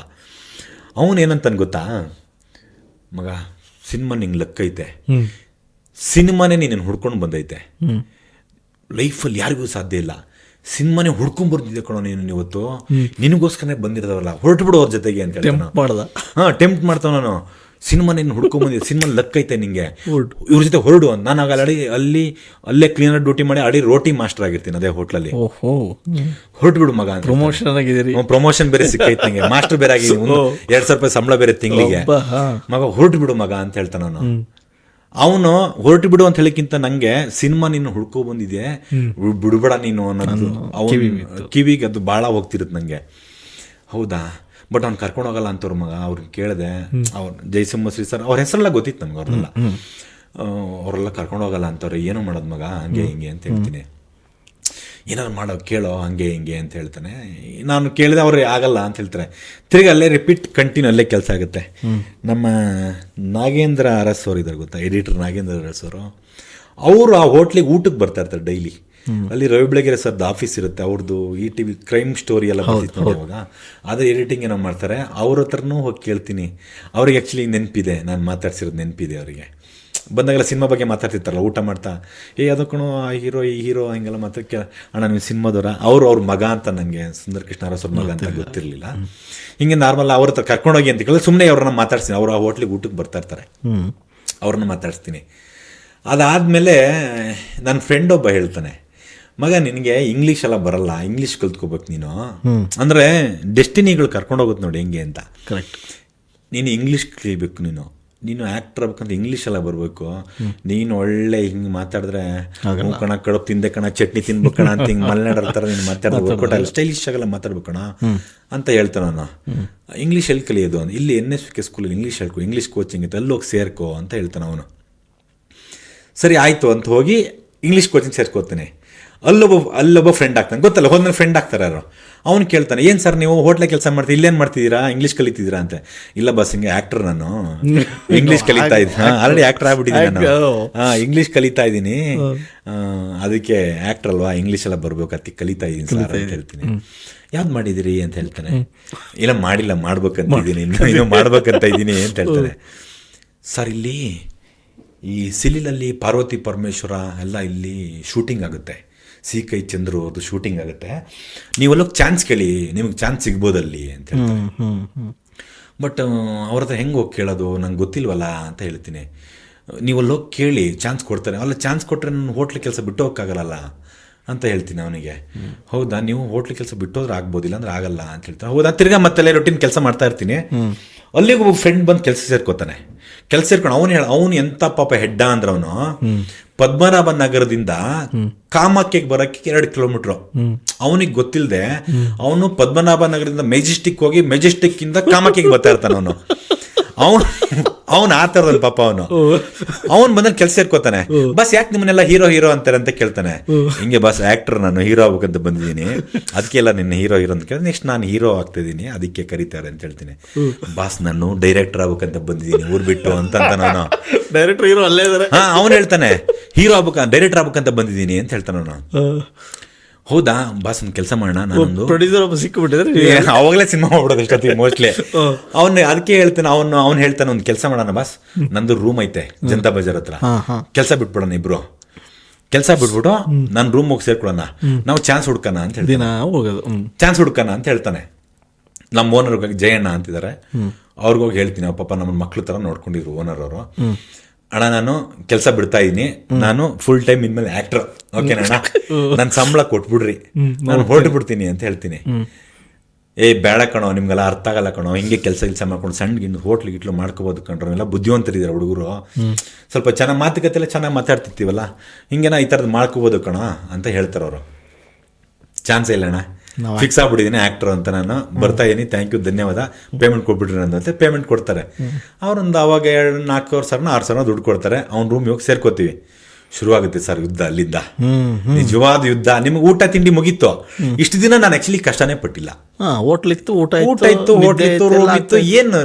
ಅವನೇನಂತಾನೆ ಗೊತ್ತಾ, ಮಗ ಸಿನಿಮಾ ನಿಂಗೆ ಲಕ್ಕೈತೆ, ಸಿನಿಮಾನೇ ನೀನು ಹುಡ್ಕೊಂಡು ಬಂದೈತೆ, ಲೈಫಲ್ಲಿ ಯಾರಿಗೂ ಸಾಧ್ಯ ಇಲ್ಲ, ಸಿನಿಮಾನೇ ಹುಡ್ಕೊಂಡ್ ಬರ್ತಿದ್ದೆ ಕಣೋ ನೀನು ಇವತ್ತು, ನಿನಗೋಸ್ಕರನೇ ಬಂದಿರೋದವಲ್ಲ, ಹೊರಟು ಬಿಡು ಅವ್ರ ಜೊತೆಗೆ ಅಂತ ಹೇಳಿ ಟೆಂಪ್ಟ್ ಮಾಡ್ತಾವ. ನಾನು ಸಿನಿಮಾ ನೀನು ಹುಡ್ಕೊಂಡ್ ಬಂದಿದ್ದೆ, ಸಿನಿಮಾ ಲಕ್ ಐತೆ ನಿಂಗೆ, ಇವ್ರ ಜೊತೆ ಹೊರಡು ಅಂತ. ನಾನು ಆಗ ಅಲ್ಲೇ ಕ್ಲೀನರ್ ಡ್ಯೂಟಿ ಮಾಡಿ ಅಡಿ ರೋಟಿ ಮಾಸ್ಟರ್ ಆಗಿರ್ತೀನಿ ಅದೇ ಹೋಟ್ಲಲ್ಲಿ. ಹೊರಟು ಬಿಡು ಮಗ ಅಂತ. ಪ್ರಮೋಷನ್ ಬೇರೆ ಸಿಕ್ಕೈತೆ ನಿಂಗೆ, ಮಾಸ್ಟರ್ ಬೇರೆ ಆಗಿ 2,000 ರೂಪಾಯಿ ಸಂಬಳ ಬೇರೆ ತಿಂಗಳಿಗೆ. ಮಗ ಹೊರಟು ಬಿಡು ಮಗ ಅಂತ ಹೇಳ್ತಾನ ನಾನು. ಅವನು ಹೊರಟು ಬಿಡು ಅಂತ ಹೇಳಿಕ್ಕಿಂತ ನಂಗೆ ಸಿನಿಮಾ ನೀನು ಹುಡ್ಕೊ ಬಂದಿದೆ, ಬಿಡ್ಬೇಡ ನೀನು ಅನ್ನೋದು ಅವನು ಕಿವಿಗೆ ಅದು ಭಾಳ ಹೋಗ್ತಿರುತ್ತೆ ನಂಗೆ. ಹೌದಾ, ಬಟ್ ಅವ್ನು ಕರ್ಕೊಂಡು ಹೋಗಲ್ಲ ಅಂತವ್ರ ಮಗ. ಅವ್ರಿಗೆ ಕೇಳಿದೆ, ಅವ್ರು ಜೈಸಿಂಹಶ್ರೀ ಸರ್ ಅವ್ರ ಹೆಸರೆಲ್ಲ ಗೊತ್ತಿತ್ತು ನಮ್ಗೆ. ಅವರೆಲ್ಲ ಕರ್ಕೊಂಡು ಹೋಗಲ್ಲ ಅಂತವ್ರೆ, ಏನೋ ಮಾಡೋದು ಮಗ ಹಂಗೆ ಹಿಂಗೆ ಅಂತ ಹೇಳ್ತೀನಿ. ಏನಾದ್ರು ಮಾಡೋ ಕೇಳೋ ಹಂಗೆ ಹಿಂಗೆ ಅಂತ ಹೇಳ್ತಾನೆ. ನಾನು ಕೇಳಿದೆ, ಅವ್ರು ಆಗಲ್ಲ ಅಂತ ಹೇಳ್ತಾರೆ. ತಿರ್ಗಿ ಅಲ್ಲೇ ರಿಪೀಟ್ ಕಂಟಿನ್ಯೂ ಅಲ್ಲೇ ಕೆಲಸ ಆಗುತ್ತೆ. ನಮ್ಮ ನಾಗೇಂದ್ರ ಅರಸ್ ಅವರು ಇದ್ದಾರೆ ಗೊತ್ತಾ, ಎಡಿಟರ್ ನಾಗೇಂದ್ರ ಅರಸ್ ಅವರು. ಅವರು ಆ ಹೋಟ್ಲಿಗೆ ಊಟಕ್ಕೆ ಬರ್ತಾ ಇರ್ತಾರೆ ಡೈಲಿ. ಅಲ್ಲಿ ರವಿ ಬೆಳಗೆರೆ ಸರ್ದು ಆಫೀಸ್ ಇರುತ್ತೆ, ಅವ್ರದ್ದು ETV ಕ್ರೈಮ್ ಸ್ಟೋರಿ ಎಲ್ಲ ಬರ್ತಿತ್ತು ನೋಡಿ ಅವಾಗ. ಅದ್ರ ಎಡಿಟಿಂಗ್ ಏನೋ ಮಾಡ್ತಾರೆ, ಅವ್ರ ಹತ್ರನೂ ಹೋಗಿ ಕೇಳ್ತೀನಿ. ಅವ್ರಿಗೆ ಆ್ಯಕ್ಚುಲಿ ನೆನಪಿದೆ, ನಾನು ಮಾತಾಡ್ಸಿರೋದು ನೆನಪಿದೆ ಅವರಿಗೆ. ಬಂದಾಗೆಲ್ಲ ಸಿನಿಮಾ ಬಗ್ಗೆ ಮಾತಾಡ್ತಿರ್ತಾರಲ್ಲ ಊಟ ಮಾಡ್ತಾ, ಅದಕ್ಕೂ ಆ ಹೀರೋ ಈ ಹೀರೋ ಹಿಂಗೆಲ್ಲ ಮಾತಾಡ್ಕೆ, ಅಣ್ಣ ನೀವು ಸಿನಿಮಾದವರ, ಅವ್ರ ಮಗ ಅಂತ ನನಗೆ ಸುಂದರ್ ಕೃಷ್ಣ ಅರಸವ್ರ ಮಗ ಅಂತ ಗೊತ್ತಿರಲಿಲ್ಲ. ಹಿಂಗೆ ನಾರ್ಮಲ್ ಅವ್ರ ಹತ್ರ ಕರ್ಕೊಂಡೋಗಿ ಅಂತ ಕೇಳಿದ್ರೆ ಸುಮ್ಮನೆ ಅವ್ರನ್ನ ಮಾತಾಡ್ತೀನಿ. ಅವ್ರು ಆ ಹೋಟ್ಲಿಗೆ ಊಟಕ್ಕೆ ಬರ್ತಾ ಇರ್ತಾರೆ, ಅವ್ರನ್ನ ಮಾತಾಡಿಸ್ತೀನಿ. ಅದಾದಮೇಲೆ ನನ್ನ ಫ್ರೆಂಡ್ ಒಬ್ಬ ಹೇಳ್ತಾನೆ, ಮಗ ನಿನಗೆ ಇಂಗ್ಲೀಷ್ ಎಲ್ಲ ಬರಲ್ಲ, ಇಂಗ್ಲೀಷ್ ಕಲ್ತ್ಕೋಬೇಕು ನೀನು. ಅಂದರೆ ಡೆಸ್ಟಿನಿಗಳು ಕರ್ಕೊಂಡೋಗುತ್ತೆ ನೋಡಿ ಹೆಂಗೆ ಅಂತ. ಕರೆಕ್ಟ್. ನೀನು ಇಂಗ್ಲೀಷ್ ಕಲಿಬೇಕು, ನೀನು ಆ್ಯಕ್ಟರ್ ಆಗ್ಬೇಕಂತ ಇಂಗ್ಲೀಷ್ ಎಲ್ಲ ಬರಬೇಕು. ನೀನು ಒಳ್ಳೆ ಹಿಂಗೆ ಮಾತಾಡಿದ್ರೆ ಕಣ ಕಡುಬು ತಿಂದೆ ಕಣ, ಚಟ್ನಿ ತಿನ್ಬೇಕು ಕಣ ಅಂತ ಹಿಂಗೆ ಮಲೆನಾಡರ ಥರ ನೀನು ಮಾತಾಡ್ಬೇಕು, ಸ್ಟೈಲಿಶ್ ಆಗಲ್ಲ ಮಾತಾಡ್ಬೇಕು ಕಣ ಅಂತ ಹೇಳ್ತಾನೆ ನಾನು. ಇಂಗ್ಲೀಷ್ ಎಲ್ಲಿ ಕಲಿಯೋದು ಅಂತ, ಇಲ್ಲಿ NSVK ಸ್ಕೂಲಲ್ಲಿ ಇಂಗ್ಲೀಷ್ ಹೇಳ್ಕೊ, ಇಂಗ್ಲೀಷ್ ಕೋಚಿಂಗ್ ಇತ್ತು, ಅಲ್ಲಿ ಹೋಗಿ ಸೇರ್ಕೋ ಅಂತ ಹೇಳ್ತಾನೆ ಸರಿ ಆಯಿತು ಅಂತ ಹೋಗಿ ಇಂಗ್ಲೀಷ್ ಕೋಚಿಂಗ್ ಸೇರ್ಕೋತಾನೆ. ಅಲ್ಲೊಬ್ಬ ಫ್ರೆಂಡ್ ಆಗ್ತಾನೆ, ಗೊತ್ತಲ್ಲ, ಹೋದ್ಮೇಲೆ ಫ್ರೆಂಡ್ ಆಗ್ತಾರೆ ಯಾರು. ಅವ್ನು ಕೇಳ್ತಾನೆ, ಏನು ಸರ್ ನೀವು ಹೋಟ್ಲೆ ಕೆಲಸ ಮಾಡ್ತೀವಿ, ಇಲ್ಲೇನು ಮಾಡ್ತಿದ್ದೀರಾ, ಇಂಗ್ಲೀಷ್ ಕಲಿತಿದ್ದೀರಾ ಅಂತ. ಇಲ್ಲ ಬಸ್, ಹಿಂಗೆ ಆ್ಯಕ್ಟರ್ ನಾನು, ಇಂಗ್ಲೀಷ್ ಕಲಿತಾ ಇದ್ದೀನಿ, ಆಲ್ರೆಡಿ ಆ್ಯಕ್ಟರ್ ಆಗ್ಬಿಟ್ಟಿದ್ದೀನಿ ನಾನು, ಇಂಗ್ಲೀಷ್ ಕಲಿತಾ ಇದ್ದೀನಿ, ಅದಕ್ಕೆ ಆ್ಯಕ್ಟರ್ ಅಲ್ವಾ, ಇಂಗ್ಲೀಷ್ ಎಲ್ಲ ಬರ್ಬೇಕು, ಅದಕ್ಕೆ ಕಲಿತಾ ಇದ್ದೀನಿ ಸರ್ ಅಂತ ಹೇಳ್ತೀನಿ. ಯಾವ್ದು ಮಾಡಿದಿರಿ ಅಂತ ಹೇಳ್ತಾನೆ. ಇಲ್ಲ ಮಾಡಿಲ್ಲ, ಮಾಡ್ಬೇಕಂತಿದ್ದೀನಿ, ಇನ್ನೂ ಮಾಡ್ಬೇಕಂತ ಇದ್ದೀನಿ ಅಂತ ಹೇಳ್ತಾನೆ. ಸರ್ ಇಲ್ಲಿ ಈ ಸಿಲಿಲಲ್ಲಿ ಪಾರ್ವತಿ ಪರಮೇಶ್ವರ ಎಲ್ಲ ಇಲ್ಲಿ ಶೂಟಿಂಗ್ ಆಗುತ್ತೆ, CK ಚಂದ್ರು ಅವ್ರದ್ದು ಶೂಟಿಂಗ್ ಆಗುತ್ತೆ, ನೀವಲ್ಲೋಗಿ ಚಾನ್ಸ್ ಕೇಳಿ, ನಿಮಗೆ ಚಾನ್ಸ್ ಸಿಗ್ಬೋದಲ್ಲಿ ಅಂತ ಹೇಳ್ತಾರೆ. ಬಟ್ ಅವ್ರ ಹತ್ರ ಹೆಂಗೆ ಹೋಗಿ ಕೇಳೋದು, ನಂಗೆ ಗೊತ್ತಿಲ್ವಲ್ಲ ಅಂತ ಹೇಳ್ತೀನಿ. ನೀವಲ್ಲೋಗಿ ಕೇಳಿ ಚಾನ್ಸ್ ಕೊಡ್ತಾರೆ, ಅಲ್ಲ ಚಾನ್ಸ್ ಕೊಟ್ಟರೆ ನಾನು ಹೋಟ್ಲ್ ಕೆಲಸ ಬಿಟ್ಟು ಹೋಗೋಕ್ಕಾಗಲ್ಲ ಅಂತ ಹೇಳ್ತೀನಿ ಅವನಿಗೆ. ಹೌದಾ, ನೀವು ಹೋಟ್ಲ್ ಕೆಲಸ ಬಿಟ್ಟೋದ್ರೆ ಆಗ್ಬೋದಿಲ್ಲ ಅಂದ್ರೆ ಆಗಲ್ಲ ಅಂತ ಹೇಳ್ತಾರೆ. ಹೌದಾ, ತಿರ್ಗಾ ಮತ್ತೆಲ್ಲ ರೊಟೀನ್ ಕೆಲಸ ಮಾಡ್ತಾ ಇರ್ತೀನಿ. ಅಲ್ಲಿಗೆ ಒಬ್ಬ ಫ್ರೆಂಡ್ ಬಂದು ಕೆಲಸ ಸೇರ್ಕೋತಾನೆ. ಕೆಲಸ ಸೇರ್ಕೊಂಡು ಅವನು ಎಂತ ಪಾಪ ಹೆಡ್ಡ ಅಂದ್ರೆ ಅವನು ಪದ್ಮನಾಭ ನಗರದಿಂದ ಕಾಮಾಕ್ಯಗೆ ಬರೋಕ್ಕೆ 2 ಕಿಲೋಮೀಟ್ರು. ಅವನಿಗೆ ಗೊತ್ತಿಲ್ಲದೆ ಅವನು ಪದ್ಮನಾಭ ನಗರದಿಂದ ಮೆಜೆಸ್ಟಿಕ್ ಹೋಗಿ ಮೆಜೆಸ್ಟಿಕ್ ಇಂದ ಕಾಮಾಕ್ಯಗೆ ಬರ್ತಾ ಇರ್ತಾನೆ. ಅವನು ಆ ಥರದಲ್ಲಿ ಪಾಪ ಅವನು ಬಂದ್ರೆ ಕೆಲಸ ಸೇರ್ಕೋತಾನೆ. ಬಸ್ ಯಾಕೆ ನಿಮ್ಮನ್ನೆಲ್ಲ ಹೀರೋ ಅಂತಾರೆ ಅಂತ ಕೇಳ್ತಾನೆ. ಹಿಂಗೆ ಬಸ್ ಆಕ್ಟರ್, ನಾನು ಹೀರೋ ಆಗ್ಬೇಕಂತ ಬಂದಿದ್ದೀನಿ, ಅದಕ್ಕೆಲ್ಲ ನಿನ್ನ ಹೀರೋ ಅಂತ ಕೇಳಿದ್ರೆ ನೆಕ್ಸ್ಟ್ ನಾನು ಹೀರೋ ಆಗ್ತಿದ್ದೀನಿ, ಅದಕ್ಕೆ ಕರೀತಾರೆ ಅಂತ ಹೇಳ್ತೀನಿ. ಬಾಸ್ ನಾನು ಡೈರೆಕ್ಟರ್ ಆಗ್ಬೇಕಂತ ಬಂದಿದ್ದೀನಿ ಊರ್ ಬಿಟ್ಟು ಅಂತ ನಾನು. ಡೈರೆಕ್ಟರ್ ಹೀರೋ ಅಲ್ಲೇ ಇದಾರೆ. ಅವನು ಹೇಳ್ತಾನೆ ಹೀರೋ ಡೈರೆಕ್ಟರ್ ಆಗ್ಬೇಕಂತ ಬಂದಿದ್ದೀನಿ ಅಂತ ಹೇಳ್ತಾನೆ ಅವನು. ಹೌದಾ ಬಾಸ್, ಒಂದು ಕೆಲಸ ಮಾಡೋಣ, ನಾನೊಂದು ಪ್ರೊಡ್ಯೂಸರ್ ಒಬ್ಬ ಸಿಕ್ಕಿಬಿಟ್ಟಿದ್ರೆ ಅವಾಗಲೇ ಸಿನಿಮಾ ಮಾಡ್ಬಿಡೋದು ಇಷ್ಟೊತ್ತಿಗೆ ಮೋಸ್ಟ್ಲಿ. ಅವ್ನು ಅದಕ್ಕೆ ಹೇಳ್ತಾನೆ, ಅವ್ನು ಹೇಳ್ತಾನೆ ಒಂದು ಕೆಲಸ ಮಾಡೋಣ ಬಾಸ್, ನಂದು ರೂಮ್ ಐತೆ ಜನತಾ ಬಜಾರ್ ಹತ್ರ, ಕೆಲಸ ಬಿಟ್ಬಿಡೋಣ, ಇಬ್ರು ಕೆಲಸ ಬಿಟ್ಬಿಟ್ಟು ನನ್ನ ರೂಮ್ ಹೋಗಿ ಸೇರ್ಕೊಡೋಣ, ನಾವು ಚಾನ್ಸ್ ಹುಡ್ಕೋಣ ಅಂತ ಹೇಳ್ತೀನಿ. ಚಾನ್ಸ್ ಹುಡ್ಕೋಣ ಅಂತ ಹೇಳ್ತಾನೆ. ನಮ್ಮ ಓನರ್ ಜಯಣ್ಣ ಅಂತಿದ್ದಾರೆ, ಅವ್ರಿಗೋಗಿ ಹೇಳ್ತೀನಿ, ಪಾಪ ನಮ್ಮ ಮಕ್ಳು ಥರ ನೋಡ್ಕೊಂಡಿದ್ರು ಓನರ್ ಅವರು. ಅಣ್ಣ ನಾನು ಕೆಲಸ ಬಿಡ್ತಾ ಇದ್ದೀನಿ, ನಾನು ಫುಲ್ ಟೈಮ್ ಇನ್ಮೇಲೆ ಆ್ಯಕ್ಟ್ರ್, ಓಕೆನಾ ಅಣ್ಣ, ನನ್ನ ಸಂಬಳ ಕೊಟ್ಬಿಡ್ರಿ, ನಾನು ಹೊರಟು ಬಿಡ್ತೀನಿ ಅಂತ ಹೇಳ್ತೀನಿ. ಬೇಡ ಕಣೋ, ನಿಮ್ಗೆಲ್ಲ ಅರ್ಥ ಆಗಲ್ಲ ಕಣೋ, ಹಿಂಗೆ ಕೆಲಸ ಮಾಡ್ಕೊಂಡು ಸಣ್ಣ ಹೋಟ್ಲು ಗಿಟ್ಲು ಮಾಡ್ಕೋಬೋದು ಕಣ್ರು, ಎಲ್ಲ ಬುದ್ಧಿವಂತರಿದ್ದಾರೆ ಹುಡುಗರು, ಸ್ವಲ್ಪ ಚೆನ್ನಾಗಿ ಮಾತುಕತೆ ಎಲ್ಲ ಚೆನ್ನಾಗಿ ಮಾತಾಡ್ತಿರ್ತೀವಲ್ಲ, ಹಿಂಗೇನ ಈ ಥರದ್ದು ಮಾಡ್ಕೋಬೋದು ಕಣೋ ಅಂತ ಹೇಳ್ತಾರೆ ಅವರು. ಚಾನ್ಸೇ ಇಲ್ಲ ಅಣ್ಣ, ಫಿಕ್ಸ್ ಆಗ್ಬಿಟ್ಟಿದ್ದೀನಿ ಆ್ಯಕ್ಟರ್ ಅಂತ, ನಾನು ಬರ್ತಾ ಇದ್ದೀನಿ, ಥ್ಯಾಂಕ್ ಯು ಧನ್ಯವಾದ, ಪೇಮೆಂಟ್ ಕೊಟ್ಬಿಟ್ರಿ ನಂದಂತೆ. ಪೇಮೆಂಟ್ ಕೊಡ್ತಾರೆ. ಅವರೊಂದು ಅವಾಗ 4,000 ದುಡ್ಡು ಕೊಡ್ತಾರೆ. ಅವ್ನ ರೂಮ್ ಹೋಗಿ ಸೇರ್ಕೋತೀವಿ. ಶುರುವಾಗುತ್ತೆ ಸರ್ ಯುದ್ಧ ಅಲ್ಲಿಂದ, ನಿಜವಾದ ಯುದ್ಧ. ನಿಮ್ಗೆ ಊಟ ತಿಂಡಿ ಮುಗೀತು. ಇಷ್ಟು ದಿನ ನಾನು ಆಕ್ಚುಲಿ ಕಷ್ಟನೇ ಪಟ್ಟಿಲ್ಲ. ಹೋಟ್ಲ್ ಇತ್ತು, ಊಟ ಇತ್ತು, ರೂಮ್ ಇತ್ತು, ಏನು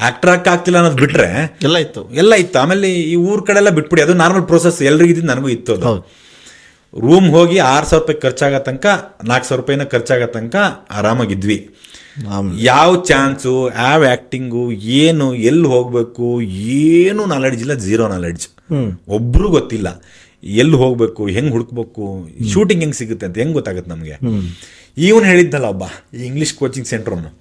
ಆಕ್ಟರ್ ಆಗ್ತಿಲ್ಲ ಅನ್ನೋದು ಬಿಟ್ರೆ ಎಲ್ಲ ಇತ್ತು. ಆಮೇಲೆ ಈ ಊರ್ ಕಡೆ ಎಲ್ಲ ಬಿಟ್ಬಿಡಿ, ಅದು ನಾರ್ಮಲ್ ಪ್ರೋಸೆಸ್, ಎಲ್ರಿಗೂ ಇದ್ದು ನನಗೂ ಇತ್ತು ಅದು. ರೂಮ್ ಹೋಗಿ 6,000 ರೂಪಾಯಿ ಖರ್ಚಾಗೋ ತನಕ, 4,000 ರೂಪಾಯಿನ ಖರ್ಚಾಗೋ ತನಕ ಆರಾಮಾಗಿದ್ವಿ. ಯಾವ ಚಾನ್ಸು, ಯಾವ ಆ್ಯಕ್ಟಿಂಗು, ಏನು ಎಲ್ಲಿ ಹೋಗಬೇಕು, ಏನು ನಾಲೆಡ್ಜ್ ಇಲ್ಲ, ಝೀರೋ ನಾಲೆಡ್ಜ್. ಒಬ್ರು ಗೊತ್ತಿಲ್ಲ ಎಲ್ಲಿ ಹೋಗಬೇಕು, ಹೆಂಗೆ ಹುಡುಕ್ಬೇಕು, ಶೂಟಿಂಗ್ ಹೆಂಗೆ ಸಿಗುತ್ತೆ ಅಂತ ಹೆಂಗೆ ಗೊತ್ತಾಗುತ್ತೆ ನಮಗೆ. ಇವನು ಹೇಳಿದ್ದಲ್ಲ ಒಬ್ಬ, ಈ ಇಂಗ್ಲೀಷ್ ಕೋಚಿಂಗ್ ಸೆಂಟ್ರನ್ನು,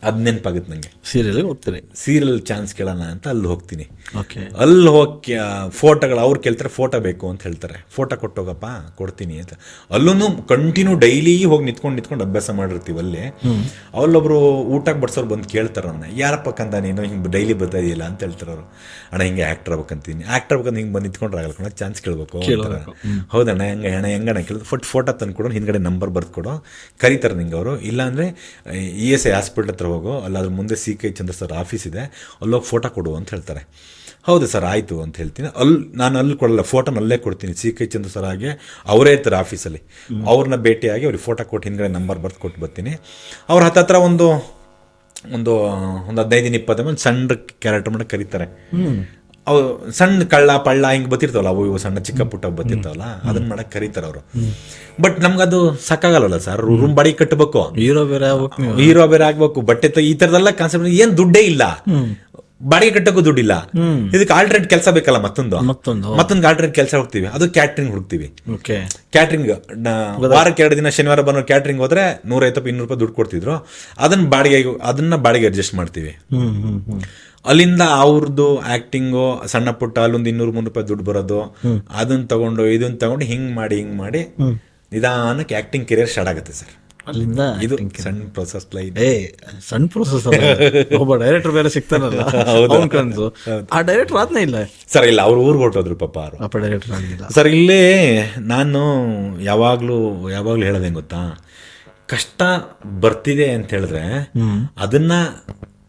ಅದು ನೆನಪಾಗುತ್ತೆ ನನಗೆ. ಸೀರಿಯಲ್ಗೆ ಹೋಗ್ತೀನಿ, ಸೀರಿಯಲ್ ಚಾನ್ಸ್ ಕೇಳೋಣ ಅಂತ ಅಲ್ಲಿ ಹೋಗ್ತೀನಿ. ಅಲ್ಲಿ ಹೋಗಿ ಫೋಟೋಗಳು ಅವ್ರು ಕೇಳ್ತಾರೆ, ಫೋಟೋ ಬೇಕು ಅಂತ ಹೇಳ್ತಾರೆ. ಫೋಟೋ ಕೊಟ್ಟೋಗಪ್ಪ, ಕೊಡ್ತೀನಿ ಅಂತ. ಅಲ್ಲೂ ಕಂಟಿನ್ಯೂ ಡೈಲಿ ಹೋಗಿ ನಿಂತ್ಕೊಂಡು ಅಭ್ಯಾಸ ಮಾಡಿರ್ತೀವಿ ಅಲ್ಲಿ. ಅಲ್ಲೊಬ್ರು ಊಟಕ್ಕೆ ಬಡ್ಸೋರು ಬಂದು ಕೇಳ್ತಾರೆ ನನ್ನ, ಯಾರಪ್ಪ ಕಂದ ನೀನು ಹಿಂಗೆ ಡೈಲಿ ಬರ್ತಾ ಇದೆಯಲ್ಲ ಅಂತ ಹೇಳ್ತಾರೆ ಅವರು. ಅಣ್ಣ ಹಿಂಗೆ ಆ್ಯಕ್ಟರ್ ಆಗ್ಬೇಕಂತೀನಿ, ಆ್ಯಕ್ಟರ್ ಆಗ್ಬೇಕಂತ ಹಿಂಗೆ ಬಂದು ನಿಂತ್ಕೊಂಡ್ರೆ ಆಗಲ್ಲ ಕಣ, ಚಾನ್ಸ್ ಕೇಳಬೇಕು. ಹೌದಣ್ಣ, ಹೆಂಗಣ್ಣ ಕೇಳಿದ್ರು, ಫೋಟೋ ತಂದು ಕೊಡೋ, ಹಿಂದ್ಗಡೆ ನಂಬರ್ ಬರ್ದು ಕೊಡೋ, ಕರೀತಾರೆ ನಿಂಗೆ ಅವರು. ಇಲ್ಲಾಂದರೆ ESI ಹಾಸ್ಪಿಟ್ಲ್ ಹತ್ರ ಹೋಗೋ, ಅಲ್ಲಾದ್ರ ಮುಂದೆ CK ಚಂದ್ರ ಸರ್ ಆಫೀಸ್ ಇದೆ, ಅಲ್ಲೋಗಿ ಫೋಟೋ ಕೊಡು ಅಂತ ಹೇಳ್ತಾರೆ. ಹೌದು ಸರ್ ಆಯಿತು ಅಂತ ಹೇಳ್ತೀನಿ. ನಾನು ಅಲ್ಲಿ ಕೊಡಲ್ಲ, ಫೋಟೋನ ಅಲ್ಲೇ ಕೊಡ್ತೀನಿ. CK ಚಂದ್ರ ಸರ್ ಹಾಗೆ ಅವರೇ ಇರ್ತಾರೆ ಆಫೀಸಲ್ಲಿ, ಅವ್ರನ್ನ ಭೇಟಿಯಾಗಿ ಅವ್ರಿಗೆ ಫೋಟೋ ಕೊಟ್ಟು ಹಿಂದ್ಗಡೆ ನಂಬರ್ ಬರ್ದು ಕೊಟ್ಟು ಬರ್ತೀನಿ. ಅವ್ರ ಹತ್ರ ಒಂದು 15-20 ಮಂದಿ ಸಣ್ಣ ಕ್ಯಾರೆಕ್ಟರ್ ಮಾಡಿ ಕರೀತಾರೆ. ಅವು ಸಣ್ಣ ಕಳ್ಳ ಪಳ್ಳ ಹಿಂಗೆ ಬತ್ತಿರ್ತಾವಲ್ಲ ಅವು ಇವು ಸಣ್ಣ ಚಿಕ್ಕ ಪುಟ್ಟ ಬತ್ತಿರ್ತಾವಲ್ಲ ಅದನ್ನ ಮಾಡಕ್ ಕರೀತಾರ ಅವರು. ಬಟ್ ನಮ್ಗದು ಸಾಕಾಗಲ್ಲ ಸರ್. ರೂಮ್ ಬಾಡಿಗೆ ಕಟ್ಟಬೇಕು, ಹೀರೋ ಬೇರೆ ಹೀರೋ ಬೇರೆ ಆಗ್ಬೇಕು, ಬಟ್ಟೆ ಈ ತರದೆಲ್ಲ ಕಾನ್ಸೆಪ್ಟ್. ಏನ್ ದುಡ್ಡೇ ಇಲ್ಲ, ಬಾಡಿಗೆ ಕಟ್ಟಕ್ಕೂ ದುಡ್ಡಿಲ್ಲ. ಇದಕ್ಕೆ ಆಲ್ಟರ್ನೇಟ್ ಕೆಲಸ ಬೇಕಲ್ಲ, ಮತ್ತೊಂದು ಆಲ್ಟರ್ನೇಟ್ ಕೆಲಸ ಹೋಗ್ತೀವಿ, ಅದು ಕ್ಯಾಟ್ರಿಂಗ್ ಹುಡುಕ್ತಿವಿ. ಕ್ಯಾಟ್ರಿಂಗ್ ವಾರಕ್ಕೆ 2 ದಿನ ಶನಿವಾರ ಬಂದು ಕ್ಯಾಟ್ರಿಂಗ್ ಹೋದ್ರೆ 150-200 ರೂಪಾಯಿ ದುಡ್ಡು ಕೊಡ್ತಿದ್ರು. ಅದನ್ನ ಬಾಡಿಗೆ ಅಡ್ಜಸ್ಟ್ ಮಾಡ್ತೀವಿ. ಅಲ್ಲಿಂದ ಅವ್ರದ್ದು ಆಕ್ಟಿಂಗು ಸಣ್ಣ ಪುಟ್ಟ ಅಲ್ಲೊಂದು 200-300 ರೂಪಾಯಿ ದುಡ್ಡು ಬರೋದು, ಅದನ್ನ ತಗೊಂಡು ಇದನ್ನ ತಗೊಂಡು ಹಿಂಗ್ ಮಾಡಿ ನಿಧಾನಕ್ಕೆ ಆಕ್ಟಿಂಗ್ ಕೆರಿಯರ್ ಸ್ಟಾರ್ಟ್ ಆಗುತ್ತೆ ಸರ್. ಅಲ್ಲಿಂದ ಇದು ಸಣ್ಣ ಪ್ರೊಸೆಸ್ ಲೈನ್. ಸಣ್ಣ ಪ್ರೊಸೆಸ್ ಒಬ್ಬ ಡೈರೆಕ್ಟರ್ ಬೇರೆ ಸಿಗ್ತಾನಲ್ಲ ಅವ್ನ ಕನ್ಸು. ಆ ಡೈರೆಕ್ಟರ್ ಆದ್ನೇ ಇಲ್ಲ ಸರ್. ಇಲ್ಲ, ಅವ್ರು ಊರ್ಗೆ ಹೊರಟೋದ್ರು ಪಾಪ. ಅಪ್ಪ ಡೈರೆಕ್ಟರ್ ಆಗಿಲ್ಲ ಸರ್. ಇಲ್ಲೇ ನಾನು ಯಾವಾಗ್ಲೂ ಹೇಳೋದೇ ಗೊತ್ತಾ, ಕಷ್ಟ ಬರ್ತಿದೆ ಅಂತ ಹೇಳಿದ್ರೆ ಅದನ್ನ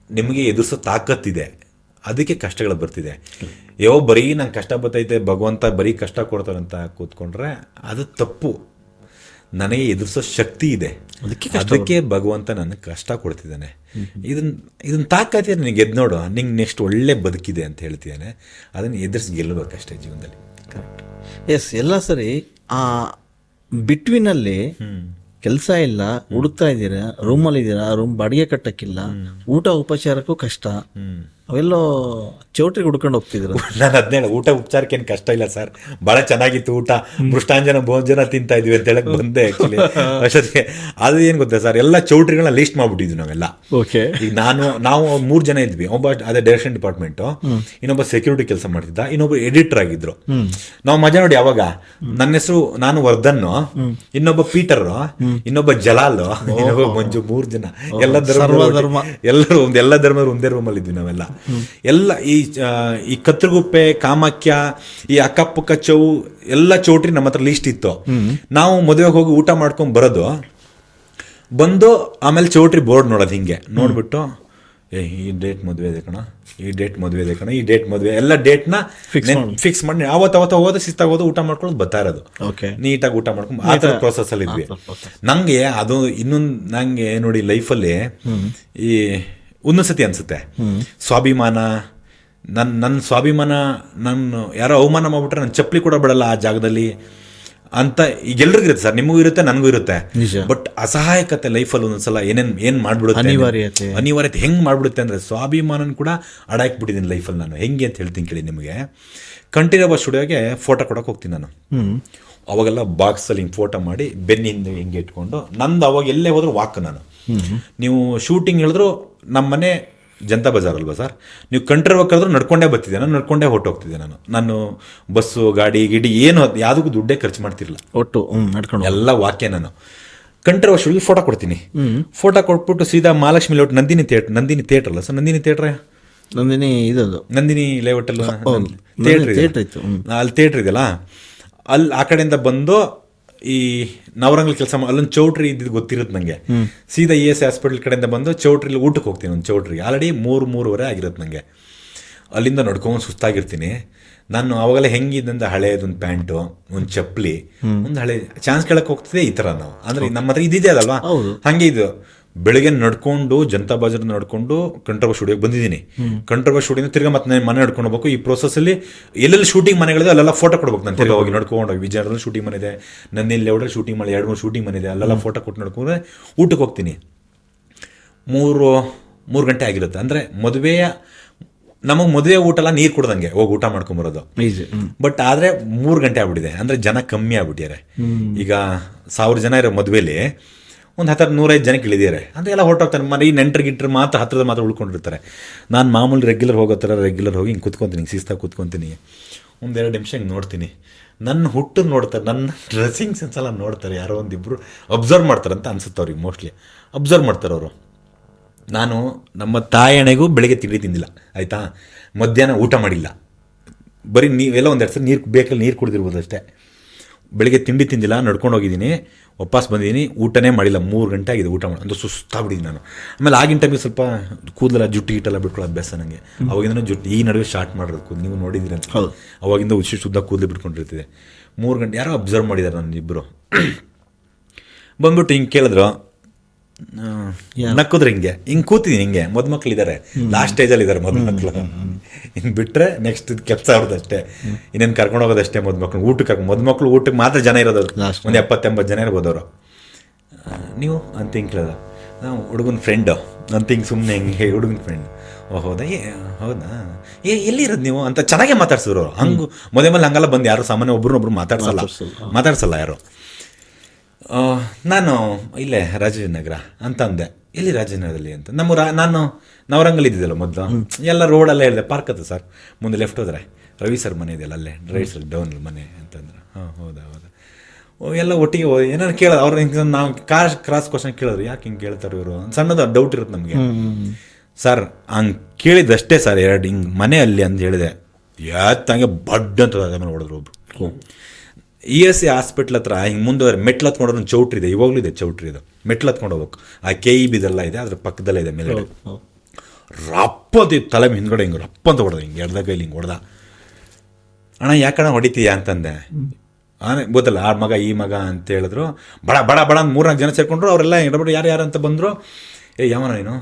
ನಿಮಗೆ ಎದುರಿಸೋ ತಾಕತ್ತಿದೆ, ಅದಕ್ಕೆ ಕಷ್ಟಗಳು ಬರ್ತಿದೆ. ಬರೀ ನಂಗೆ ಕಷ್ಟ ಬರ್ತೈತೆ ಭಗವಂತ ಬರೀ ಕಷ್ಟ ಕೊಡ್ತಾರಂತ ಕೂತ್ಕೊಂಡ್ರೆ ಅದು ತಪ್ಪು. ನನಗೆ ಎದುರಿಸೋ ಶಕ್ತಿ ಇದೆ, ಅದಕ್ಕೆ ಭಗವಂತ ನನಗೆ ಕಷ್ಟ ಕೊಡ್ತಿದ್ದಾನೆ. ಇದನ್ನ ತಾಕತ್ತೆ ನನಗೆ ಗೆದ್ದು ನೋಡು, ನಿಂಗೆ ನೆಕ್ಸ್ಟ್ ಒಳ್ಳೆ ಬದುಕಿದೆ ಅಂತ ಹೇಳ್ತಿದ್ದಾನೆ. ಅದನ್ನು ಎದುರಿಸಿ ಗೆಲ್ಲಬೇಕಷ್ಟೇ ಜೀವನದಲ್ಲಿ. ಎಸ್, ಎಲ್ಲ ಸರಿ. ಆ ಬಿಟ್ವೀನಲ್ಲಿ ಕೆಲಸ ಇಲ್ಲ, ಹುಡುಕ್ತಾ ಇದ್ದೀರಾ, ರೂಮಲ್ಲಿ ಇದ್ದೀರಾ, ರೂಮ್ ಬಾಡಿಗೆ ಕಟ್ಟಕ್ಕಿಲ್ಲ, ಊಟ ಉಪಚಾರಕ್ಕೂ ಕಷ್ಟ, ಅವೆಲ್ಲೋ ಚೌಟ್ರಿಗೆ ಹುಡ್ಕೊಂಡು ಹೋಗ್ತಿದ್ರು. ನಾನು ಅದನ್ನೇ ಊಟ ಉಪಚಾರಕ್ಕೆ ಏನು ಕಷ್ಟ ಇಲ್ಲ ಸರ್, ಭಾಳ ಚೆನ್ನಾಗಿತ್ತು ಊಟ, ಮೃಷ್ಟಾಂಜನ ಭೋಜನ ತಿಂತಾ ಇದ್ವಿ ಅಂತ ಹೇಳಕ್ ಬಂದೆ. ಆಕ್ಚುಲಿ ಅಷ್ಟೊತ್ತಿಗೆ ಅದು ಏನು ಗೊತ್ತಾ ಸರ್, ಎಲ್ಲ ಚೌಟ್ರಿಗಳನ್ನ ಲೀಸ್ಟ್ ಮಾಡ್ಬಿಟ್ಟಿದ್ವಿ ನಾವೆಲ್ಲ. ಈಗ ನಾವು 3 ಜನ ಇದ್ವಿ. ಒಬ್ಬ ಅದೇ ಡೈರೆಕ್ಷನ್ ಡಿಪಾರ್ಟ್ಮೆಂಟು, ಇನ್ನೊಬ್ಬ ಸೆಕ್ಯೂರಿಟಿ ಕೆಲಸ ಮಾಡ್ತಿದ್ದ, ಇನ್ನೊಬ್ಬ ಎಡಿಟರ್ ಆಗಿದ್ರು. ನಾವು ಮಜಾ ನೋಡಿ, ಯಾವಾಗ ನನ್ನ ಹೆಸರು, ನಾನು ವರ್ಧನ್, ಇನ್ನೊಬ್ಬ ಪೀಟರ್, ಇನ್ನೊಬ್ಬ ಜಲಾಲ್, ಇನ್ನೊಬ್ಬ ಮಂಜು, 3 ಜನ. ಎಲ್ಲ ಧರ್ಮದವರು ಒಂದೇ ರೂಮಲ್ಲಿ ಇದ್ವಿ ನಾವೆಲ್ಲ. ಎಲ್ಲ ಈ ಕತ್ರಗುಪ್ಪೆ, ಕಾಮಾಖ್ಯ, ಈ ಅಕ್ಕಪಕ್ಕ ಎಲ್ಲ ಚೌಟ್ರಿ ನಮ್ಮ ಹತ್ರ ಲೀಸ್ಟ್ ಇತ್ತು. ನಾವು ಮದುವೆಗೆ ಹೋಗಿ ಊಟ ಮಾಡ್ಕೊಂಡ್ ಬಂದು ಆಮೇಲೆ ಚೌಟ್ರಿ ಬೋರ್ಡ್ ನೋಡೋದು, ಹಿಂಗೆ ನೋಡ್ಬಿಟ್ಟು ಈ ಡೇಟ್ ಮದುವೆ ಇದೆ ಕಣ, ಈ ಡೇಟ್ ಮದುವೆ ಎಲ್ಲ ಡೇಟ್ನ ಫಿಕ್ಸ್ ಮಾಡಿ ಅವತ್ತು ಹೋದ ಶಿಸ್ತಾಗೋದು ಊಟ ಮಾಡ್ಕೊಂಡು ಬರ್ತಾ ಇರೋದು, ನೀಟಾಗಿ ಊಟ ಮಾಡ್ಕೊಂಡು ಆ ಥರ ಪ್ರೊಸೆಸ್ ಅಲ್ಲಿ ಇದ್ವಿ. ನಂಗೆ ಅದು ನಂಗೆ ನೋಡಿ ಲೈಫಲ್ಲಿ ಈ ಒಂದೊಂದ್ಸತಿ ಅನ್ಸುತ್ತೆ ಸ್ವಾಭಿಮಾನ, ನನ್ನ ಸ್ವಾಭಿಮಾನ, ನಾನು ಯಾರೋ ಅವಮಾನ ಮಾಡ್ಬಿಟ್ರೆ ನನ್ನ ಚಪ್ಪಲಿ ಕೂಡ ಬಿಡಲ್ಲ ಆ ಜಾಗದಲ್ಲಿ ಅಂತ ಈಗ ಎಲ್ರಿಗೂ ಇರುತ್ತೆ ಸರ್, ನಿಮಗೂ ಇರುತ್ತೆ, ನನಗೂ ಇರುತ್ತೆ. ಬಟ್ ಅಸಹಾಯಕತೆ ಲೈಫಲ್ಲಿ ಒಂದೊಂದ್ಸಲ ಏನ್ ಮಾಡ್ಬಿಡುತ್ತೆ, ಅನಿವಾರ್ಯತೆ ಹೆಂಗ್ ಮಾಡ್ಬಿಡುತ್ತೆ ಅಂದ್ರೆ ಸ್ವಾಭಿಮಾನನ ಕೂಡ ಅಡಾಕ್ಬಿಟ್ಟಿದ್ದೀನಿ ಲೈಫಲ್ಲಿ ನಾನು. ಹೆಂಗೆ ಅಂತ ಹೇಳ್ತೀನಿ ಕೇಳಿ ನಿಮಗೆ. ಕಂಠೀರವ ಸ್ಟುಡಿಯೋಗೆ ಫೋಟೋ ಕೊಡಕ್ಕೆ ಹೋಗ್ತೀನಿ ನಾನು. ಅವಾಗೆಲ್ಲ ಬಾಕ್ಸಲ್ಲಿ ಹಿಂಗೆ ಫೋಟೋ ಮಾಡಿ ಬೆನ್ನಿಂದ ಹಿಂಗೆ ಇಟ್ಕೊಂಡು, ನಂದು ಅವಾಗ ಎಲ್ಲೇ ಹೋದ್ರು ವಾಕ್. ನಾನು ನೀವು ಶೂಟಿಂಗ್ ಹೇಳಿದ್ರು ನಮ್ಮ ಮನೆ ಜನತಾ ಬಜಾರ್ ಅಲ್ವಾ ಸರ್, ನೀವು ಕಂಠೀರವಕ್ಕಾದ್ರೂ ನಡ್ಕೊಂಡೇ ಬರ್ತಿದ್ದೆ, ನಾನು ನಡ್ಕೊಂಡೇ ಹೊಟ್ಟೋಗ್ತಿದ್ದೆ. ನಾನು ಬಸ್ಸು ಗಾಡಿ ಗಿಡಿ ಏನು ಯಾವುದಕ್ಕೂ ದುಡ್ಡೇ ಖರ್ಚು ಮಾಡ್ತಿರಲಿಲ್ಲ, ಒಟ್ಟು ನಡ್ಕೊಂಡು ಎಲ್ಲ ವಾಕ್ಯ. ನಾನು ಕಂಠೀರವ ಸ್ಟುಡಿಯೋಗೆ ಫೋಟೋ ಕೊಡ್ತೀನಿ. ಫೋಟೋ ಕೊಟ್ಬಿಟ್ಟು ಸೀದಾ ಮಹಾಲಕ್ಷ್ಮಿ ಲೇಔಟ್ ನಂದಿನಿ ಥಿಯೇಟರ್ ಅಲ್ಲ ಸರ್, ನಂದಿನಿ ಲೇಔಟ್ ಅಲ್ಲ, ಥಿಯೇಟರ್ ಇತ್ತು ಅಲ್ಲಿ, ಥಿಯೇಟರ್ ಇದೆಯಲ್ಲ ಅಲ್ಲಿ, ಆ ಕಡೆಯಿಂದ ಬಂದು ಈ ನವರಂಗಲ್ ಕೆಲಸ ಅಲ್ಲೊಂದು ಚೌಟ್ರಿ ಇದ್ದಿದ್ದು ಗೊತ್ತಿರುತ್ತೆ ನನಗೆ. ಸೀದಾ ES ಹಾಸ್ಪಿಟಲ್ ಕಡೆಯಿಂದ ಬಂದು ಚೌಟ್ರಿಲಿ ಊಟಕ್ಕೆ ಹೋಗ್ತೀನಿ. ಒಂದು ಚೌಟ್ರಿಗೆ ಆಲ್ರೆಡಿ 3-3:30 ಆಗಿರುತ್ತೆ ನನಗೆ. ಅಲ್ಲಿಂದ ನಡ್ಕೊಂಡು ಸುಸ್ತಾಗಿರ್ತೀನಿ ನಾನು. ಅವಾಗೆಲ್ಲ ಹೆಂಗಿದ್ದಂತ ಹಳೇದೊಂದು ಪ್ಯಾಂಟು, ಒಂದು ಚಪ್ಪಲಿ, ಒಂದು ಹಳೆ ಚಾನ್ಸ್ ಕೇಳಕ್ಕೆ ಹೋಗ್ತಿದೆ. ಈ ಥರ ನಾವು ಅಂದ್ರೆ ನಮ್ಮ ಹತ್ರ ಇದಿದೆ ಅದಲ್ವಾ, ಹಂಗೆ ಇದು. ಬೆಳಗ್ಗೆ ನಡ್ಕೊಂಡು ಜನತಾ ಬಜಾರ್ ನಡ್ಕೊಂಡು ಕಂಠೀರವ ಸ್ಟುಡಿಯೋಗೆ ಬಂದಿದ್ದೀನಿ. ಕಂಠೀರವ ಸ್ಟುಡಿಯೋ ತಿರ್ಗಾ ಮತ್ತೆ ಮನೆ ನಡ್ಕೊಂಡು ಹೋಗ್ಬೇಕು. ಈ ಪ್ರೋಸೆಸ್ಸಲ್ಲಿ ಎಲ್ಲೆಲ್ಲಿ ಶೂಟಿಂಗ್ ಮನೆಗಳಿದೆ ಅಲ್ಲೆಲ್ಲ ಫೋಟೋ ಕೊಡ್ಬೇಕು ನಾನು. ತಿರ್ಗಾ ಹೋಗಿ ನಡ್ಕೊಂಡು ಹೋಗಿ ವಿಜಯನಗರದಲ್ಲಿ ಶೂಟಿಂಗ್ ಮನೆ ಇದೆ, ನಂದಿನಿ ಲೇಔಟಲ್ಲಿ ಶೂಟಿಂಗ್ ಮಾಡಿ 2-3 ಶೂಟಿಂಗ್ ಮನೆ ಇದೆ, ಅಲ್ಲೆಲ್ಲ ಫೋಟೋ ಕೊಟ್ಟು ನಡ್ಕೊಂಡ್ರೆ ಊಟಕ್ಕೆ ಹೋಗ್ತೀನಿ. 3 ಗಂಟೆ ಆಗಿರುತ್ತೆ. ಅಂದರೆ ನಮಗೆ ಮದುವೆ ಊಟ ಎಲ್ಲ ನೀರು ಕುಡ್ದಂಗೆ ಹೋಗಿ ಊಟ ಮಾಡ್ಕೊಂಬರೋದು. ಬಟ್ ಆದರೆ 3 ಗಂಟೆ ಆಗ್ಬಿಟ್ಟಿದೆ. ಅಂದರೆ ಜನ ಕಮ್ಮಿ ಆಗ್ಬಿಟ್ಟಿದ್ದಾರೆ. ಈಗ 1000 ಜನ ಇರೋ ಮದುವೆಲಿ ಒಂದು 100-105 ಜನಕ್ಕೆ ಇಳಿದಿದ್ದಾರೆ. ಅಂದರೆ ಎಲ್ಲ ಹೊರಟೋಗ್ತಾರೆ. ಮನೆ ಈ ನೆಂಟರು ಮಾತ್ರ ಹತ್ತಿರದ ಮಾತ್ರ ಉಳ್ಕೊಂಡಿರ್ತಾರೆ. ನಾನು ಮಾಮೂಲಿ ರೆಗ್ಯುಲರ್ ಹೋಗಿ ಹಿಂಗೆ ಕುತ್ಕೊತೀನಿ, ಹಿಂಗೆ ಶಿಸ್ತಾಗಿ ಕುತ್ಕೊತೀನಿ. 1-2 ನಿಮಿಷ ಹಿಂಗೆ ನೋಡ್ತೀನಿ. ನನ್ನ ಹುಟ್ಟು ನೋಡ್ತಾರೆ, ನನ್ನ ಡ್ರೆಸ್ಸಿಂಗ್ ಸೆನ್ಸ್ ಎಲ್ಲ ನೋಡ್ತಾರೆ. ಯಾರೋ ಒಂದಿಬ್ಬರು ಅಬ್ಸರ್ವ್ ಮಾಡ್ತಾರೆ ಅಂತ ಅನ್ಸುತ್ತೆ ಅವ್ರಿಗೆ. ಮೋಸ್ಟ್ಲಿ ಅಬ್ಸರ್ವ್ ಮಾಡ್ತಾರೆ ಅವರು. ನಾನು ನಮ್ಮ ತಾಯಣೆಗೂ ಬೆಳಗ್ಗೆ ತಿಂಡಿ ತಿಂದಿಲ್ಲ ಆಯಿತಾ, ಮಧ್ಯಾಹ್ನ ಊಟ ಮಾಡಿಲ್ಲ, ಬರೀ ನೀವೆಲ್ಲ 1-2 ಸಲ ನೀರು ಕುಡಿದಿರ್ಬೋದು ಅಷ್ಟೇ. ಬೆಳಗ್ಗೆ ತಿಂಡಿ ತಿಂದಿಲ್ಲ, ನಡ್ಕೊಂಡು ಹೋಗಿದ್ದೀನಿ, ವಾಪಸ್ ಬಂದಿದ್ದೀನಿ, ಊಟನೇ ಮಾಡಿಲ್ಲ. 3 ಗಂಟೆ ಆಗಿದೆ ಊಟ ಮಾಡಿ, ಅಂದ್ರೆ ಸುಸ್ತಾಗ್ಬಿಟ್ಟಿದ್ದೀನಿ ನಾನು. ಆಮೇಲೆ ಆಗಿನ ಟೈಮಿಗೆ ಸ್ವಲ್ಪ ಕೂದಲೆಲ್ಲ ಜುಟ್ಟು ಗಿಟ್ಟೆಲ್ಲ ಬಿಟ್ಕೊಳ್ಳೋ ಅಭ್ಯಾಸ ನನಗೆ. ಅವಾಗಿಂದ ಜುಟ್ಟು ಈ ನಡುವೆ ಸ್ಟಾರ್ಟ್ ಮಾಡಿರೋದು ಕೂದಲು, ನೀವು ನೋಡಿದ್ದೀರಿ ಅಂತ. ಹೌದು, ಅವಾಗಿಂದ ಶುದ್ಧ ಕೂದಲು ಬಿಟ್ಕೊಂಡಿರ್ತಿದೆ. 3 ಗಂಟೆ ಯಾರೋ ಅಬ್ಸರ್ವ್ ಮಾಡಿದ್ದಾರೆ ನನ್ನ ಇಬ್ಬರು. ಬಂದ್ಬಿಟ್ಟು ಹಿಂಗೆ ಕೇಳಿದ್ರು, ನಕ್ಕುದ್ರೆ ಹಿಂಗೆ ಕೂತಿದ್ದೀನಿ ಹಿಂಗೆ ಮದುಮಕ್ಳು ಇದ್ದಾರೆ, ಲಾಸ್ಟ್ ಸ್ಟೇಜಲ್ಲಿ ಇದ್ದಾರೆ ಮದುಮಕ್ಳು. ಹಿಂಗೆ ಬಿಟ್ಟರೆ ನೆಕ್ಸ್ಟ್ ಕೆಲಸ ಅವ್ರದ್ದಷ್ಟೇ, ಇನ್ನೇನು ಕರ್ಕೊಂಡು ಹೋಗೋದಷ್ಟೇ ಮದುಮಕ್ಳು. ಮದುಮಕ್ಳು ಊಟಕ್ಕೆ ಮಾತ್ರ ಜನ ಇರೋದು, ಒಂದು 70-80 ಜನ ಇರ್ಬೋದು ಅವರು. ನೀವು ಅಂತ ಹಿಂಗೆ ಕೇಳೋದು, ನಾವು ಹುಡುಗನ ಫ್ರೆಂಡು ಅಂತ ಹಿಂಗೆ ಸುಮ್ಮನೆ ಹಿಂಗೆ ಹುಡುಗನ ಫ್ರೆಂಡ್. ಓ ಹೌದಾ, ಹೌದಾ, ಎಲ್ಲಿರೋದು ನೀವು ಅಂತ ಚೆನ್ನಾಗೇ ಮಾತಾಡ್ಸಿದ್ರು ಅವರು. ಹಂಗೆ ಮದುವೆ ಮೇಲೆ ಹಂಗೆಲ್ಲ ಬಂದು ಯಾರು ಸಾಮಾನ್ಯ ಒಬ್ರನ್ನೊಬ್ರು ಮಾತಾಡ್ಸಲ್ಲ ಯಾರು. ನಾನು ಇಲ್ಲೇ ರಾಜಾಜಿನಗರ ಅಂತ ಅಂದೆ. ಎಲ್ಲಿ ರಾಜಾಜಿನಗರದಲ್ಲಿ ಅಂತ. ನಾನು ನವರಂಗಲ್ಲಿ ಇದ್ದಿದ್ದಲ್ಲ ಮೊದಲು, ಎಲ್ಲ ರೋಡೆಲ್ಲ ಹೇಳಿದೆ. ಪಾರ್ಕ್ ಹತ್ತು ಸರ್, ಮುಂದೆ ಲೆಫ್ಟ್ ಹೋದ್ರೆ ರವಿ ಸರ್ ಮನೆ ಇದೆಯಲ್ಲ ಅಲ್ಲೇ ರೈಟ್ ಸೈಡ್ ಡೌನ್ ಮನೆ ಅಂತಂದ್ರೆ. ಹೌದಾ ಎಲ್ಲ ಒಟ್ಟಿಗೆ ಏನಾರು ಕೇಳೋದು ಅವ್ರು. ಹಿಂಗೆ ನಾವು ಕ್ರಾಸ್ ಕ್ವಶನ್ ಕೇಳಿದ್ರು, ಯಾಕೆ ಹಿಂಗೆ ಕೇಳ್ತಾರೆ ಇವರು, ಸಣ್ಣದು ಡೌಟ್ ಇರುತ್ತೆ ನಮಗೆ. ಸರ್ ಹಂಗೆ ಕೇಳಿದಷ್ಟೇ ಸರ್, ಎರಡು ಹಿಂಗೆ ಮನೆ ಅಲ್ಲಿ ಅಂತ ಹೇಳಿದೆ, ಯಾತಂಗೆ ಬಡ್ ಅಂತ ಆಮೇಲೆ ಹೊಡೆದ್ರು ಒಬ್ರು. ESC ಹಾಸ್ಪಿಟ್ಲ್ ಹತ್ರ ಹಿಂಗೆ ಮುಂದೆ ಮೆಟ್ಲು ಹತ್ಕೊಂಡ್ರೆ ಒಂದು ಚೌಟ್ರಿ ಇದೆ, ಇವಾಗಲೂ ಇದೆ ಚೌಟ್ರಿ. ಇದು ಮೆಟ್ಲು ಹತ್ಕೊಂಡು ಹೋಗ್ಬೇಕು, ಆ KEB ಇದೆಲ್ಲ ಇದೆ, ಅದ್ರ ಪಕ್ಕದಲ್ಲೇ ಇದೆ ಮೇಲ್ಗಡೆ. ರಪ್ಪಂತ ತಲೆ ಹಿಂದ್ಗಡೆ ಹಿಂಗೆ ರಪ್ಪ ಅಂತ ಹೊಡೆದ, ಹಿಂಗೆ ಎಡ್ದ ಕೈಲಿ ಹಿಂಗೆ ಹೊಡೆದ. ಅಣ್ಣ ಯಾಕಣ್ಣ ಹೊಡಿತೀಯ ಅಂತಂದೆ. ಗೊತ್ತಲ್ಲ ಆ ಮಗ ಈ ಮಗ ಅಂತ ಹೇಳಿದ್ರು. ಬಡ ಬಡ ಬಡ ಅಂತ 3-4 ಜನ ಸೇರ್ಕೊಂಡ್ರು. ಅವರೆಲ್ಲ ಎಡಬಡ ಯಾರು ಅಂತ ಬಂದರು. ಯಾವನ ನೀನು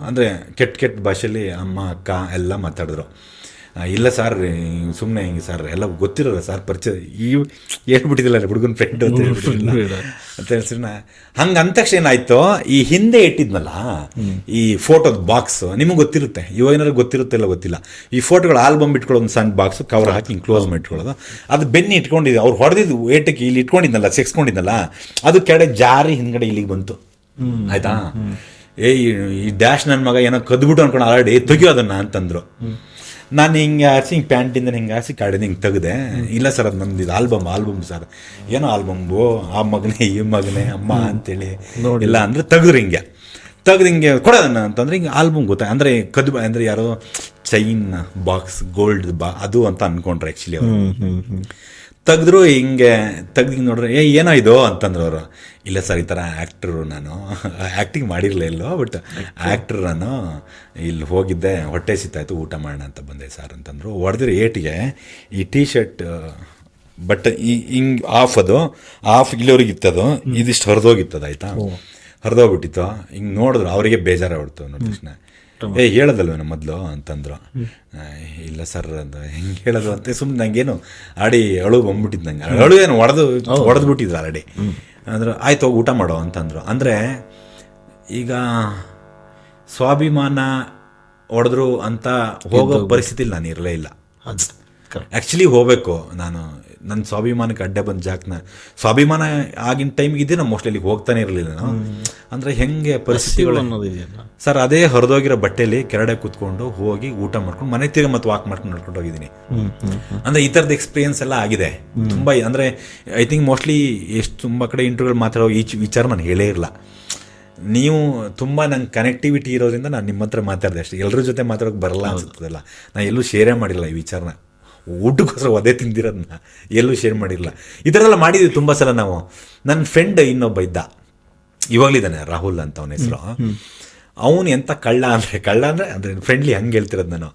ಅಂದರೆ ಕೆಟ್ಟ ಭಾಷೆಯಲ್ಲಿ ಅಮ್ಮ ಅಕ್ಕ ಎಲ್ಲ ಮಾತಾಡಿದ್ರು. ಇಲ್ಲ ಸರ್ ಸುಮ್ಮನೆ ಹಿಂಗೆ ಸರ್ ಎಲ್ಲ ಗೊತ್ತಿರೋಲ್ಲ ಸರ್, ಪರಿಚಯ ಹೇಳ್ಬಿಟ್ಟಿದ್ದಿಲ್ಲ ಹುಡುಗನ ಫ್ರೆಂಡು ಅಂತ ಹೇಳ್ಬಿಟ್ಟಿಲ್ಲ ಅಂತ ಹೇಳ್ಸಿನ. ಹಂಗೆ ಅಂದ ತಕ್ಷಣ ಏನಾಯ್ತು, ಈ ಹಿಂದೆ ಇಟ್ಟಿದ್ನಲ್ಲ ಈ ಫೋಟೋದ ಬಾಕ್ಸ್, ನಿಮಗೆ ಗೊತ್ತಿರುತ್ತೆ, ಇವಾಗ ಏನಾದ್ರು ಗೊತ್ತಿರುತ್ತೆ ಇಲ್ಲ ಗೊತ್ತಿಲ್ಲ. ಈ ಫೋಟೋಗಳು ಆಲ್ಬಮ್ ಇಟ್ಕೊಳ್ಳೋ ಒಂದು ಸಣ್ಣ ಬಾಕ್ಸು ಕವರ್ ಹಾಕಿ ಹಿಂಗೆ ಕ್ಲೋಸ್ ಮಾಡಿಟ್ಕೊಳ್ಳೋದು. ಅದು ಬೆನ್ನಿ ಇಟ್ಕೊಂಡಿದ್ದೆ, ಅವ್ರು ಹೊಡೆದಿದ್ದು ಏಟಕ್ಕೆ ಇಲ್ಲಿ ಇಟ್ಕೊಂಡಿದ್ನಲ್ಲ, ಸೆಕ್ಸ್ಕೊಂಡಿದ್ನಲ್ಲ, ಅದು ಕೆಳಗಡೆ ಜಾರಿ ಹಿಂದ್ಗಡೆ ಇಲ್ಲಿಗೆ ಬಂತು. ಆಯ್ತಾ, ಈ ಡ್ಯಾಶ್ ನನ್ನ ಮಗ ಏನೋ ಕದ್ಬಿಟ್ಟು ಅನ್ಕೊಂಡು ಆಲ್ರೆಡಿ ತೆಗಿಯೋ ಅದನ್ನ ಅಂತಂದ್ರು. ನಾನು ಹಿಂಗೆ ಆರಿಸಿ ಹಿಂಗೆ ಪ್ಯಾಂಟಿಂದ ಹಿಂಗೆ ಆರಿಸಿ ಕಾಡಿದ ಹಿಂಗೆ ತೆಗೆದೆ. ಇಲ್ಲ ಸರ್ ಅದು ನಮ್ದು ಇದು ಆಲ್ಬಮ್ ಸರ್. ಏನೋ ಆಲ್ಬಮ್ಗು ಆ ಮಗನೇ ಈ ಮಗನೇ ಅಮ್ಮ ಅಂತೇಳಿ ಇಲ್ಲ ಅಂದರೆ ತೆಗೆದ್ರು. ಹಿಂಗೆ ತೆಗೆದು ಹಿಂಗೆ ಕೊಡೋದನ್ನ ಅಂತಂದ್ರೆ ಹಿಂಗೆ ಆಲ್ಬಮ್ ಗೊತ್ತಾ ಅಂದರೆ ಅಂದರೆ ಯಾರೋ ಚೈನ್ ಬಾಕ್ಸ್ ಗೋಲ್ಡ್ ಅದು ಅಂತ ಅಂದ್ಕೊಂಡ್ರೆ ಆ್ಯಕ್ಚುಲಿ ಅವರು. ತೆಗೆದ್ರು ಹಿಂಗೆ ತೆಗ್ದು ನೋಡ್ರೆ ಏನೋ ಇದು ಅಂತಂದ್ರು ಅವರು. ಇಲ್ಲ ಸರ್ ಈ ಥರ ಆ್ಯಕ್ಟ್ರು, ನಾನು ಆ್ಯಕ್ಟಿಂಗ್ ಮಾಡಿರಲಿಲ್ಲ ಎಲ್ಲೋ, ಬಟ್ ಆ್ಯಕ್ಟ್ರ್ ನಾನು ಇಲ್ಲಿ ಹೋಗಿದ್ದೆ, ಹೊಟ್ಟೆ ಸಿತ್ತಾಯಿತು, ಊಟ ಮಾಡೋಣ ಅಂತ ಬಂದೆ ಸರ್ ಅಂತಂದರು. ಹೊಡೆದಿರೋ ಏಟಿಗೆ ಈ ಟೀ ಶರ್ಟ್ ಬಟ್ಟೆ ಹಿಂಗೆ ಆಫ್ ಇಲ್ಲಿವ್ರಿಗೆ ಇತ್ತದು, ಇದಿಷ್ಟು ಹರಿದೋಗಿತ್ತದು. ಆಯಿತಾ, ಹರಿದೋಗ್ಬಿಟ್ಟಿತ್ತು. ಹಿಂಗೆ ನೋಡಿದ್ರು, ಅವರಿಗೆ ಬೇಜಾರಾಗ್ಬಿಡ್ತು ನೋಡಿದ ತಕ್ಷಣ. ಹೇಳೋದಲ್ವೇನೋ ಮೊದಲು ಅಂತಂದ್ರು. ಇಲ್ಲ ಸರ್ ಅದು ಹೆಂಗೆ ಹೇಳೋದು ಅಂತ ಸುಮ್ಮನೆ ನಂಗೇನು ಆಡಿ ಅಳು ಬಂದ್ಬಿಟ್ಟಿದ್ದು. ನಂಗೆ ಅಳು ಏನು ಹೊಡೆದು ಬಿಟ್ಟಿದ್ರು ಆಲ್ರೆಡಿ. ಅಂದ್ರೆ ಆಯ್ತು ಹೋಗಿ ಊಟ ಮಾಡೋ ಅಂತಂದ್ರು. ಅಂದರೆ ಈಗ ಸ್ವಾಭಿಮಾನ ಹೊಡೆದ್ರು ಅಂತ ಹೋಗೋ ಪರಿಸ್ಥಿತಿಲಿ ನಾನು ಇರಲೇ ಇಲ್ಲ. ಆ್ಯಕ್ಚುಲಿ ಹೋಗಬೇಕು ನಾನು, ನನ್ನ ಸ್ವಾಭಿಮಾನಕ್ಕೆ ಅಡ್ಡ ಬಂದ ಜಾಗನ, ಸ್ವಾಭಿಮಾನ ಆಗಿನ ಟೈಮ್ಗೆ ಇದ್ದೆ, ನಾನು ಮೋಸ್ಟ್ಲಿ ಅಲ್ಲಿಗೆ ಹೋಗ್ತಾನೆ ಇರಲಿಲ್ಲ ನಾನು. ಅಂದರೆ ಹೆಂಗೆ ಪರಿಸ್ಥಿತಿಗಳು ಸರ್, ಅದೇ ಹರಿದೋಗಿರೋ ಬಟ್ಟೆಯಲ್ಲಿ ಕೆರಡೆ ಕೂತ್ಕೊಂಡು ಹೋಗಿ ಊಟ ಮಾಡ್ಕೊಂಡು ಮನೆ ತಿರ್ಗಿ ಮತ್ತೆ ವಾಕ್ ಮಾಡ್ಕೊಂಡು ನಡ್ಕೊಂಡು ಹೋಗಿದ್ದೀನಿ. ಅಂದರೆ ಈ ಥರದ ಎಕ್ಸ್ಪೀರಿಯನ್ಸ್ ಎಲ್ಲ ಆಗಿದೆ ತುಂಬ. ಅಂದರೆ ಐ ಥಿಂಕ್ ಮೋಸ್ಟ್ಲಿ ಎಷ್ಟು ತುಂಬ ಕಡೆ ಇಂಟರ್ವ್ಯೂಗಳು ಮಾತಾಡೋ ಈ ವಿಚಾರ ನಾನು ಹೇಳೇ ಇರಲ್ಲ. ನೀವು ತುಂಬ ನಂಗೆ ಕನೆಕ್ಟಿವಿಟಿ ಇರೋದ್ರಿಂದ ನಾನು ನಿಮ್ಮ ಹತ್ರ ಮಾತಾಡಿದೆ ಅಷ್ಟೇ. ಎಲ್ಲರ ಜೊತೆ ಮಾತಾಡೋಕೆ ಬರಲ್ಲ ಅನ್ಸುತ್ತದಲ್ಲ, ನಾನು ಎಲ್ಲೂ ಶೇರೇ ಮಾಡಿಲ್ಲ ಈ ವಿಚಾರನ. ಊಟಕ್ಕೋಸ್ಕರ ಒದೇ ತಿಂದಿರೋದನ್ನ ಎಲ್ಲೂ ಶೇರ್ ಮಾಡಿರಲ್ಲ. ಈ ಥರ ಎಲ್ಲ ಮಾಡಿದ್ವಿ ತುಂಬ ಸಲ ನಾವು. ನನ್ನ ಫ್ರೆಂಡ್ ಇನ್ನೊಬ್ಬ ಇದ್ದ, ಇವಾಗಲಿದ್ದಾನೆ, ರಾಹುಲ್ ಅಂತ ಅವನ ಹೆಸರು. ಅವನು ಎಂಥ ಕಳ್ಳ ಅಂದರೆ ಫ್ರೆಂಡ್ಲಿ ಹಂಗೆ ಹೇಳ್ತಿರೋದು ನಾನು.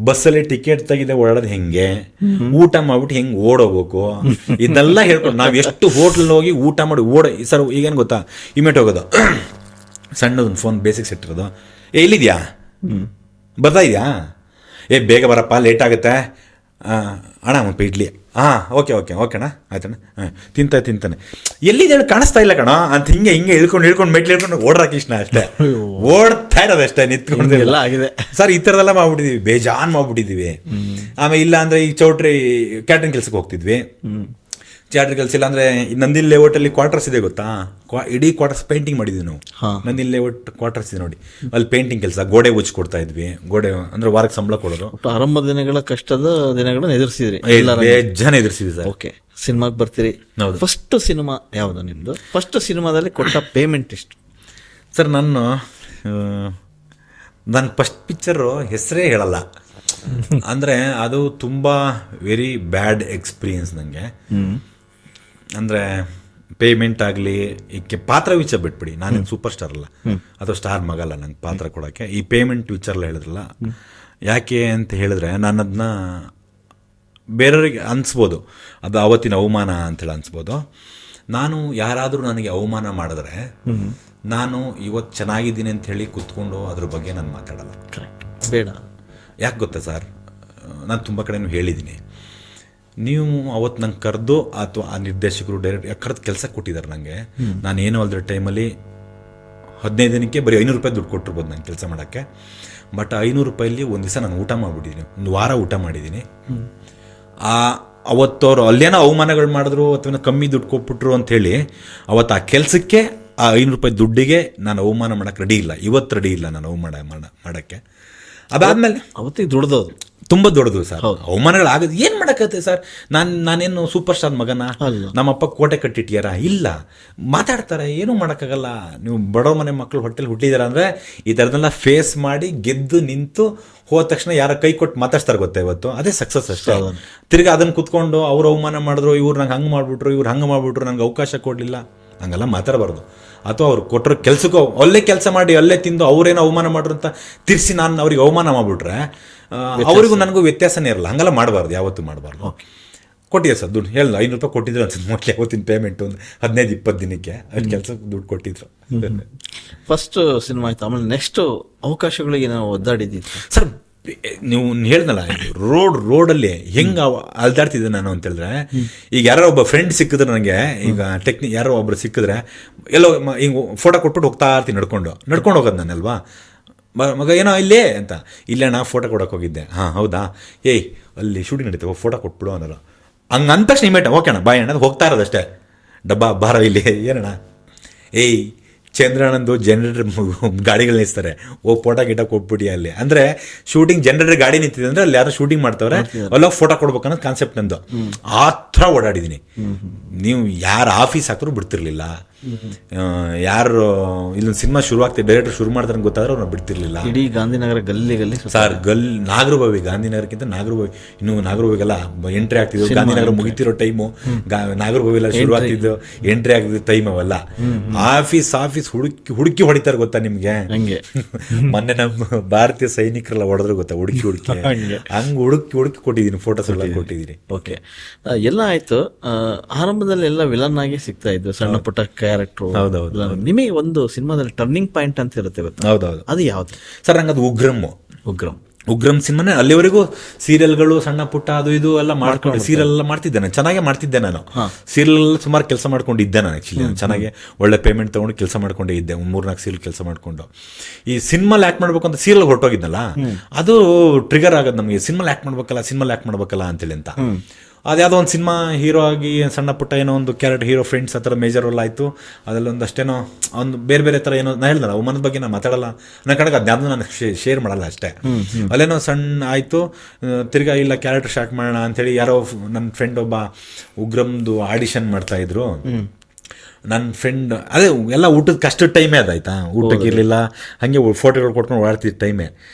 ಬಸ್ಸಲ್ಲಿ ಟಿಕೆಟ್ ತೆಗೆದೆ ಓಡಾಡೋದು ಹೆಂಗೆ, ಊಟ ಮಾಡ್ಬಿಟ್ಟು ಹೆಂಗೆ ಓಡೋಗ್ಬೇಕು, ಇದೆಲ್ಲ ಹೇಳ್ಕೊಂಡು ನಾವು ಎಷ್ಟು ಹೋಟ್ಲಲ್ಲಿ ಹೋಗಿ ಊಟ ಮಾಡಿ ಸರ್ ಈಗೇನು ಗೊತ್ತಾ, ಇಮೇಟ್ ಹೋಗೋದು, ಸಣ್ಣದೊಂದು ಫೋನ್ ಬೇಸಿಕ್ ಸೆಟ್ ಇರೋದು, ಎಲ್ಲಿದ್ಯಾ ಬರ್ತಾ ಇದೆಯಾ, ಬೇಗ ಬರಪ್ಪ ಲೇಟ್ ಆಗುತ್ತೆ, ಅಣ್ಣ ಒಂದು ಇಡ್ಲಿ, ಓಕೆ ಅಣ್ಣ ಆಯ್ತಣ್ಣ, ತಿಂತಾನೆ, ಎಲ್ಲಿದೆ ಹೇಳಿ ಕಾಣಿಸ್ತಾ ಇಲ್ಲ ಕಣ ಅಂತ ಹಿಂಗೆ ಇಳ್ಕೊಂಡು ಮೆಟ್ಲು ಹೇಳ್ಕೊಂಡು ಓಡ್ರಾಕಿಷ್ಣ ಅಷ್ಟೇ, ಓಡ್ತಾ ಇರೋದಷ್ಟೇ ನಿಂತ್ಕೊಂಡು ಎಲ್ಲ ಆಗಿದೆ ಸರ್. ಈ ಥರದೆಲ್ಲ ಮಾಡ್ಬಿಟ್ಟಿದ್ದೀವಿ, ಬೇಜಾನ್ ಮಾಡ್ಬಿಟ್ಟಿದ್ದೀವಿ. ಆಮೇಲೆ ಇಲ್ಲ ಅಂದರೆ ಈ ಚೌಟ್ರಿ ಕ್ಯಾಟ್ರಿಂಗ್ ಕೆಲ್ಸಕ್ಕೆ ಹೋಗ್ತಿದ್ವಿ. ಥಿಯೇಟ್ರ್ ಕೆಲಸ ಇಲ್ಲ ಅಂದರೆ ನಂದಿಲ್ ಲೇಔಟಲ್ಲಿ ಕ್ವಾರ್ಟರ್ಸ್ ಇದೆ ಗೊತ್ತಾ, ಇಡೀ ಕ್ವಾರ್ಟರ್ಸ್ ಪೇಂಟಿಂಗ್ ಮಾಡಿದ್ವಿ ನಾವು. ನಂದಿಲ್ ಲೇಔಟ್ ಕ್ವಾರ್ಟರ್ಸ್ ಇದೆ ನೋಡಿ, ಅಲ್ಲಿ ಪೇಂಟಿಂಗ್ ಕೆಲಸ, ಗೋಡೆ ಉಚ್ಚಿ ಕೊಡ್ತಾ ಇದ್ವಿ. ಗೋಡೆ ಅಂದರೆ ವಾರಕ್ಕೆ ಸಂಬಳ ಕೊಡೋದು. ಆರಂಭ ದಿನಗಳ ಕಷ್ಟದ ದಿನಗಳನ್ನು ಎದುರಿಸಿದ್ರಿ, ಜನ ಎದುರಿಸಿದ್ವಿ ಸರ್. ಓಕೆ, ಸಿನಿಮಾಗೆ ಬರ್ತೀರಿ. ಫಸ್ಟ್ ಸಿನಿಮಾ ಯಾವುದು ನಿಮ್ಮದು? ಫಸ್ಟ್ ಸಿನಿಮಾದಲ್ಲಿ ಕೊಟ್ಟ ಪೇಮೆಂಟ್ ಎಷ್ಟು ಸರ್? ನನ್ನ ಫಸ್ಟ್ ಪಿಕ್ಚರು ಹೆಸರೇ ಹೇಳಲ್ಲ. ಅಂದರೆ ಅದು ತುಂಬ ವೆರಿ ಬ್ಯಾಡ್ ಎಕ್ಸ್ಪೀರಿಯನ್ಸ್ ನನಗೆ. ಅಂದರೆ ಪೇಮೆಂಟ್ ಆಗಲಿ, ಈಕೆ ಪಾತ್ರ ವಿಚಾರ ಬಿಟ್ಬಿಡಿ, ನಾನೇನು ಸೂಪರ್ ಸ್ಟಾರ್ ಅಲ್ಲ ಅಥವಾ ಸ್ಟಾರ್ ಮಗಲ್ಲ ನಂಗೆ ಪಾತ್ರ ಕೊಡೋಕ್ಕೆ. ಈ ಪೇಮೆಂಟ್ ವಿಚಾರ ಹೇಳಿದ್ರಲ್ಲ, ಯಾಕೆ ಅಂತ ಹೇಳಿದ್ರೆ ನಾನು ಅದನ್ನ ಬೇರೆಯವ್ರಿಗೆ ಅನಿಸ್ಬೋದು ಅದು ಅವತ್ತಿನ ಅವಮಾನ ಅಂತೇಳಿ ಅನಿಸ್ಬೋದು. ನಾನು ಯಾರಾದರೂ ನನಗೆ ಅವಮಾನ ಮಾಡಿದ್ರೆ ನಾನು ಇವತ್ತು ಚೆನ್ನಾಗಿದ್ದೀನಿ ಅಂತ ಹೇಳಿ ಕೂತ್ಕೊಂಡು ಅದ್ರ ಬಗ್ಗೆ ನಾನು ಮಾತಾಡಲ್ಲ. ಕರೆಕ್ಟ್, ಬೇಡ. ಯಾಕೆ ಗೊತ್ತಾ ಸರ್, ನಾನು ತುಂಬ ಕಡೆನೂ ಹೇಳಿದ್ದೀನಿ, ನೀವು ಅವತ್ತು ನಂಗೆ ಕರೆದು ಅಥವಾ ಆ ನಿರ್ದೇಶಕರು ಡೈರೆಕ್ಟ್ ಕರೆದು ಕೆಲಸ ಕೊಟ್ಟಿದ್ದಾರೆ ನನಗೆ. ನಾನೇನು ಅಲ್ದ್ರ ಟೈಮಲ್ಲಿ 15 ದಿನಕ್ಕೆ ಬರೀ 500 ರೂಪಾಯಿ ದುಡ್ಡು ಕೊಟ್ಟಿರ್ಬೋದು ನಂಗೆ ಕೆಲಸ ಮಾಡೋಕ್ಕೆ. ಬಟ್ 500 ರೂಪಾಯಲ್ಲಿ ಒಂದು ದಿವಸ ನಾನು ಊಟ ಮಾಡಿಬಿಟ್ಟಿದ್ದೀನಿ, ಒಂದು ವಾರ ಊಟ ಮಾಡಿದ್ದೀನಿ. ಅವತ್ತವ್ರು ಅಲ್ಲೇನೋ ಅವಮಾನಗಳು ಮಾಡಿದ್ರು ಅಥವಾ ಕಮ್ಮಿ ದುಡ್ಡು ಕೊಟ್ಬಿಟ್ರು ಅಂಥೇಳಿ ಅವತ್ತು ಆ ಕೆಲಸಕ್ಕೆ ಆ 500 ರೂಪಾಯಿ ದುಡ್ಡಿಗೆ ನಾನು ಅವಮಾನ ಮಾಡೋಕ್ಕೆ ರೆಡಿ ಇಲ್ಲ, ಇವತ್ತು ರೆಡಿ ಇಲ್ಲ ನಾನು ಮಾಡೋಕ್ಕೆ. ಅದಾದಮೇಲೆ ಅವತ್ತಿಗೆ ದುಡ್ದೋದು ತುಂಬ ದೊಡ್ಡದು ಸರ್, ಅವಮಾನಗಳಾಗೋದು ಏನು ಮಾಡೋಕ್ಕತ್ತೆ ಸರ್. ನಾನೇನು ಸೂಪರ್ ಸ್ಟಾರ್ ಮಗನ, ನಮ್ಮಪ್ಪ ಕೋಟೆ ಕಟ್ಟಿಟ್ಯಾರ? ಇಲ್ಲ, ಮಾತಾಡ್ತಾರೆ, ಏನೂ ಮಾಡೋಕ್ಕಾಗಲ್ಲ. ನೀವು ಬಡವ ಮನೆ ಮಕ್ಕಳು ಹೊಟ್ಟೆಲಿ ಹುಟ್ಟಿದಾರ ಅಂದರೆ ಈ ಥರದೆಲ್ಲ ಫೇಸ್ ಮಾಡಿ ಗೆದ್ದು ನಿಂತು ಹೋದ ತಕ್ಷಣ ಯಾರ ಕೈ ಕೊಟ್ಟು ಮಾತಾಡ್ತಾರೆ ಗೊತ್ತಾ, ಇವತ್ತು ಅದೇ ಸಕ್ಸಸ್ ಅಷ್ಟೇ. ತಿರ್ಗಿ ಅದನ್ನು ಕುತ್ಕೊಂಡು ಅವ್ರು ಅವಮಾನ ಮಾಡಿದ್ರು, ಇವ್ರು ನಂಗೆ ಹಂಗೆ ಮಾಡಿಬಿಟ್ರು, ಇವ್ರು ಹಂಗೆ ಮಾಡಿಬಿಟ್ರು, ನಂಗೆ ಅವಕಾಶ ಕೊಡಲಿಲ್ಲ, ಹಂಗೆಲ್ಲ ಮಾತಾಡಬಾರ್ದು. ಅಥವಾ ಅವ್ರು ಕೊಟ್ಟರು ಕೆಲಸಕ್ಕೂ ಅಲ್ಲೇ ಕೆಲಸ ಮಾಡಿ ಅಲ್ಲೇ ತಿಂದು ಅವ್ರೇನೋ ಅವಮಾನ ಮಾಡ್ರು ಅಂತ ತಿರ್ಸಿ ನಾನು ಅವ್ರಿಗೆ ಅವಮಾನ ಮಾಡಿಬಿಟ್ರೆ ಅವರಿಗೂ ನನಗೂ ವ್ಯತ್ಯಾಸನೇ ಇರಲ್ಲ. ಹಂಗೆಲ್ಲ ಮಾಡಬಾರ್ದು, ಯಾವತ್ತೂ ಮಾಡಬಾರ್ದು. ಕೊಟ್ಟಿದ್ದೆ ಸರ್ ದುಡ್ಡು, ಹೇಳಿದ 500 ರೂಪಾಯಿ ಕೊಟ್ಟಿದ್ರು ಅನ್ಸುತ್ತೆ ಮೋಸ್ಟ್ಲಿ ಅವತ್ತಿನ ಪೇಮೆಂಟ್, ಒಂದು 15-20 ದಿನಕ್ಕೆ ಅಷ್ಟು ಕೆಲಸಕ್ಕೆ ದುಡ್ಡು ಕೊಟ್ಟಿದ್ರು. ಫಸ್ಟ್ ಸಿನಿಮಾ ಆಯ್ತು, ಆಮೇಲೆ ನೆಕ್ಸ್ಟ್ ಅವಕಾಶಗಳಿಗೆ ನಾವು ಒದ್ದಾಡಿದ್ದಿತ್ತು ಸರ್. ನೀವು ಹೇಳ್ದಲ್ಲ, ರೋಡಲ್ಲಿ ಹೆಂಗೆ ಅಲ್ದಾಡ್ತಿದ್ದೆ ನಾನು ಅಂತ ಹೇಳಿದ್ರೆ, ಈಗ ಯಾರೋ ಒಬ್ಬ ಫ್ರೆಂಡ್ ಸಿಕ್ಕಿದ್ರೆ ನನಗೆ, ಈಗ ಯಾರೋ ಒಬ್ರು ಸಿಕ್ಕಿದ್ರೆ ಎಲ್ಲೋ ಹಿಂಗೆ ಫೋಟೋ ಕೊಟ್ಬಿಟ್ಟು ಹೋಗ್ತಾ ಇರ್ತೀನಿ, ನಡ್ಕೊಂಡು ಹೋಗೋದು ನಾನಲ್ವಾ. ಮಗ ಏನೋ ಇಲ್ಲೇ ಅಂತ, ಇಲ್ಲೇ ನಾ ಫೋಟೋ ಕೊಡೋಕೆ ಹೋಗಿದ್ದೆ. ಹಾಂ ಹೌದಾ, ಏಯ್ ಅಲ್ಲಿ ಶೂಟಿಂಗ್ ನಡೀತವೆ, ಫೋಟೋ ಕೊಟ್ಬಿಡು ಅನ್ನೋರು. ಹಂಗೆ ಅಂದ ತಕ್ಷಣ ಇಮೇಟ್ ಓಕೆ ಅಣ್ಣ ಬಾಯ್ ಅಣ್ಣ, ಹೋಗ್ತಾ ಇರೋದಷ್ಟೇ, ಡಬ್ಬ ಬಾರ ಇಲ್ಲಿ ಏನಣ್ಣ, ಏಯ್ ಚಂದ್ರಣ್ಣಂದು ಜನರೇಟರ್ ಗಾಡಿಗಳು ನಿಲ್ಲಿಸ್ತಾರೆ, ಫೋಟೋ ಗಿಟ ಕೊಟ್ಬಿಡಿ ಅಲ್ಲಿ ಅಂದರೆ ಶೂಟಿಂಗ್ ಜನರೇಟರ್ ಗಾಡಿ ನಿಂತಿದೆ ಅಂದರೆ ಅಲ್ಲಿ ಯಾರೋ ಶೂಟಿಂಗ್ ಮಾಡ್ತವ್ರೆ, ಅಲ್ಲೋಗಿ ಫೋಟೋ ಕೊಡ್ಬೇಕು ಅನ್ನೋದು ಕಾನ್ಸೆಪ್ಟ್ ನಂದು. ಆ ಥರ ಓಡಾಡಿದ್ದೀನಿ. ನೀವು ಯಾರು ಆಫೀಸ್ ಹಾಕಿದ್ರು ಬಿಡ್ತಿರ್ಲಿಲ್ಲ, ಯಾರು ಇಲ್ಲೊಂದು ಸಿನಿಮಾ ಶುರು ಆಗ್ತಿದೆ ಡೈರೆಕ್ಟರ್ ಶುರು ಮಾಡ್ತಾರೆ ಗೊತ್ತಾದ್ರೆ ಅವ್ರನ್ನ ಬಿಡ್ತಿರ್ಲಿಲ್ಲ. ಇಡೀ ಗಾಂಧಿನಗರ ಗಲ್ಲಿ ಸರ್, ನಾಗರಭಾವಿ, ಗಾಂಧಿನಗರಕ್ಕಿಂತ ನಾಗರಭಾವಿ, ಇನ್ನು ನಾಗರಭಾವಿಗೆಲ್ಲ ಎಂಟ್ರಿ ಆಗ್ತಿದ್ವು. ಗಾಂಧಿನಗರ ಮುಗಿತಿರೋ ಟೈಮು ನಾಗರಭಾವಿಲ್ಲ ಶುರು ಆಗ್ತಿದ್ದು, ಎಂಟ್ರಿ ಆಗ್ತಿದ್ದು ಟೈಮ್ ಅವೆಲ್ಲ. ಆಫೀಸ್ ಹುಡುಕಿ ಹೊಡಿತಾರೆ ಗೊತ್ತಾ ನಿಮ್ಗೆ. ಮೊನ್ನೆ ನಮ್ಮ ಭಾರತೀಯ ಸೈನಿಕರೆಲ್ಲ ಹೊಡೆದ್ರು ಗೊತ್ತಾ, ಹುಡುಕಿ ಹಂಗೆ ಹುಡುಕಿ ಕೊಟ್ಟಿದ್ದೀನಿ, ಫೋಟೋಸ್ ಎಲ್ಲ ಕೊಟ್ಟಿದ್ದೀನಿ. ಓಕೆ, ಎಲ್ಲ ಆಯ್ತು. ಆರಂಭದಲ್ಲಿ ಎಲ್ಲ ವಿಲನ್ ಆಗಿ ಸಿಗ್ತಾ ಇದ್ರು, ಸಣ್ಣ ಪುಟ್ಟ ಕ್ಯಾರೆಕ್ಟ್ರು. ಹೌದೌದು. ನಿಮಗೆ ಒಂದು ಸಿನಿಮಾದಲ್ಲಿ ಟರ್ನಿಂಗ್ ಪಾಯಿಂಟ್ ಅಂತ ಇರುತ್ತೆ ಗೊತ್ತಾ? ಹೌದೌದು. ಅದು ಯಾವ್ದು ಸರ್? ನಂಗೆ ಅದು ಉಗ್ರಂ ಸಿನಿಮಾನೇ. ಅಲ್ಲಿವರೆಗೂ ಸೀರಿಯಲ್ಗಳು ಸಣ್ಣ ಪುಟ್ಟ ಅದು ಇದು ಎಲ್ಲ ಮಾಡ್ಕೊಂಡು ಸೀರಿಯಲ್ ಎಲ್ಲ ಮಾಡ್ತಿದ್ದೆ ನಾನು, ಚೆನ್ನಾಗೇ ಮಾಡ್ತಿದ್ದೆ ನಾನು. ಸೀರಿಯಲ್ ಸುಮಾರು ಕೆಲಸ ಮಾಡ್ಕೊಂಡಿದ್ದೆ ನಾನು. ಆ್ಯಕ್ಚುಲಿ ನಾನು ಚೆನ್ನಾಗಿ ಒಳ್ಳೆ ಪೇಮೆಂಟ್ ತೊಗೊಂಡು ಕೆಲಸ ಮಾಡ್ಕೊಂಡೇ ಇದ್ದೆ, ಒಂದು 3-4 ಸೀರಿಯಲ್ ಕೆಲಸ ಮಾಡ್ಕೊಂಡು. ಈ ಸಿನಿಮಾಲ್ ಆ್ಯಕ್ಟ್ ಮಾಡ್ಬೇಕು ಅಂತ ಸೀರಿಯಲ್ ಹೊರಟೋಗಿದ್ನಲ್ಲ, ಅದು ಟ್ರಿಗರ್ ಆಗೋದು ನಮಗೆ, ಸಿನಿಮಾಲ್ ಆ್ಯಕ್ಟ್ ಮಾಡ್ಬೇಕಲ್ಲ ಅಂತೇಳಿ ಅಂತ. ಅದ್ಯಾವುದೋ ಒಂದು ಸಿನಿಮಾ ಹೀರೋ ಆಗಿ ಸಣ್ಣ ಪುಟ್ಟ ಏನೋ ಒಂದು ಕ್ಯಾರೆಕ್ಟರ್, ಹೀರೋ ಫ್ರೆಂಡ್ಸ್ ಆ ಥರ ಮೇಜರ್ ರೋಲ್ ಆಯಿತು. ಅದರಲ್ಲಿ ಒಂದಷ್ಟೇನೋ ಒಂದು ಬೇರೆ ಥರ ಏನೋ ನಾನು ಹೇಳ್ದಲ್ಲ, ಅವಮಾನದ ಬಗ್ಗೆ ನಾನು ಮಾತಾಡಲ್ಲ, ನನ್ನ ಕಡೆಗೆ ಅದ್ಯಾವುದೂ ನಾನು ಶೇರ್ ಮಾಡಲ್ಲ ಅಷ್ಟೇ. ಅಲ್ಲೇನೋ ಸಣ್ಣ ಆಯಿತು, ತಿರ್ಗಾ ಇಲ್ಲ ಕ್ಯಾರೆಕ್ಟರ್ ಸ್ಟಾರ್ಟ್ ಮಾಡೋಣ ಅಂಥೇಳಿ ಯಾರೋ ನನ್ನ ಫ್ರೆಂಡ್ ಒಬ್ಬ ಉಗ್ರಮ್ದು ಆಡಿಷನ್ ಮಾಡ್ತಾಯಿದ್ರು. ನನ್ನ ಫ್ರೆಂಡ್ ಅದೇ ಎಲ್ಲ ಊಟದ ಕಷ್ಟದ ಟೈಮೇ ಅದಾಯ್ತಾ, ಊಟಕ್ಕೆ ಇರಲಿಲ್ಲ, ಹಾಗೆ ಫೋಟೋಗಳು ಕೊಟ್ಕೊಂಡು ಓಡಾಡ್ತಿದ್ದ ಟೈಮೇ.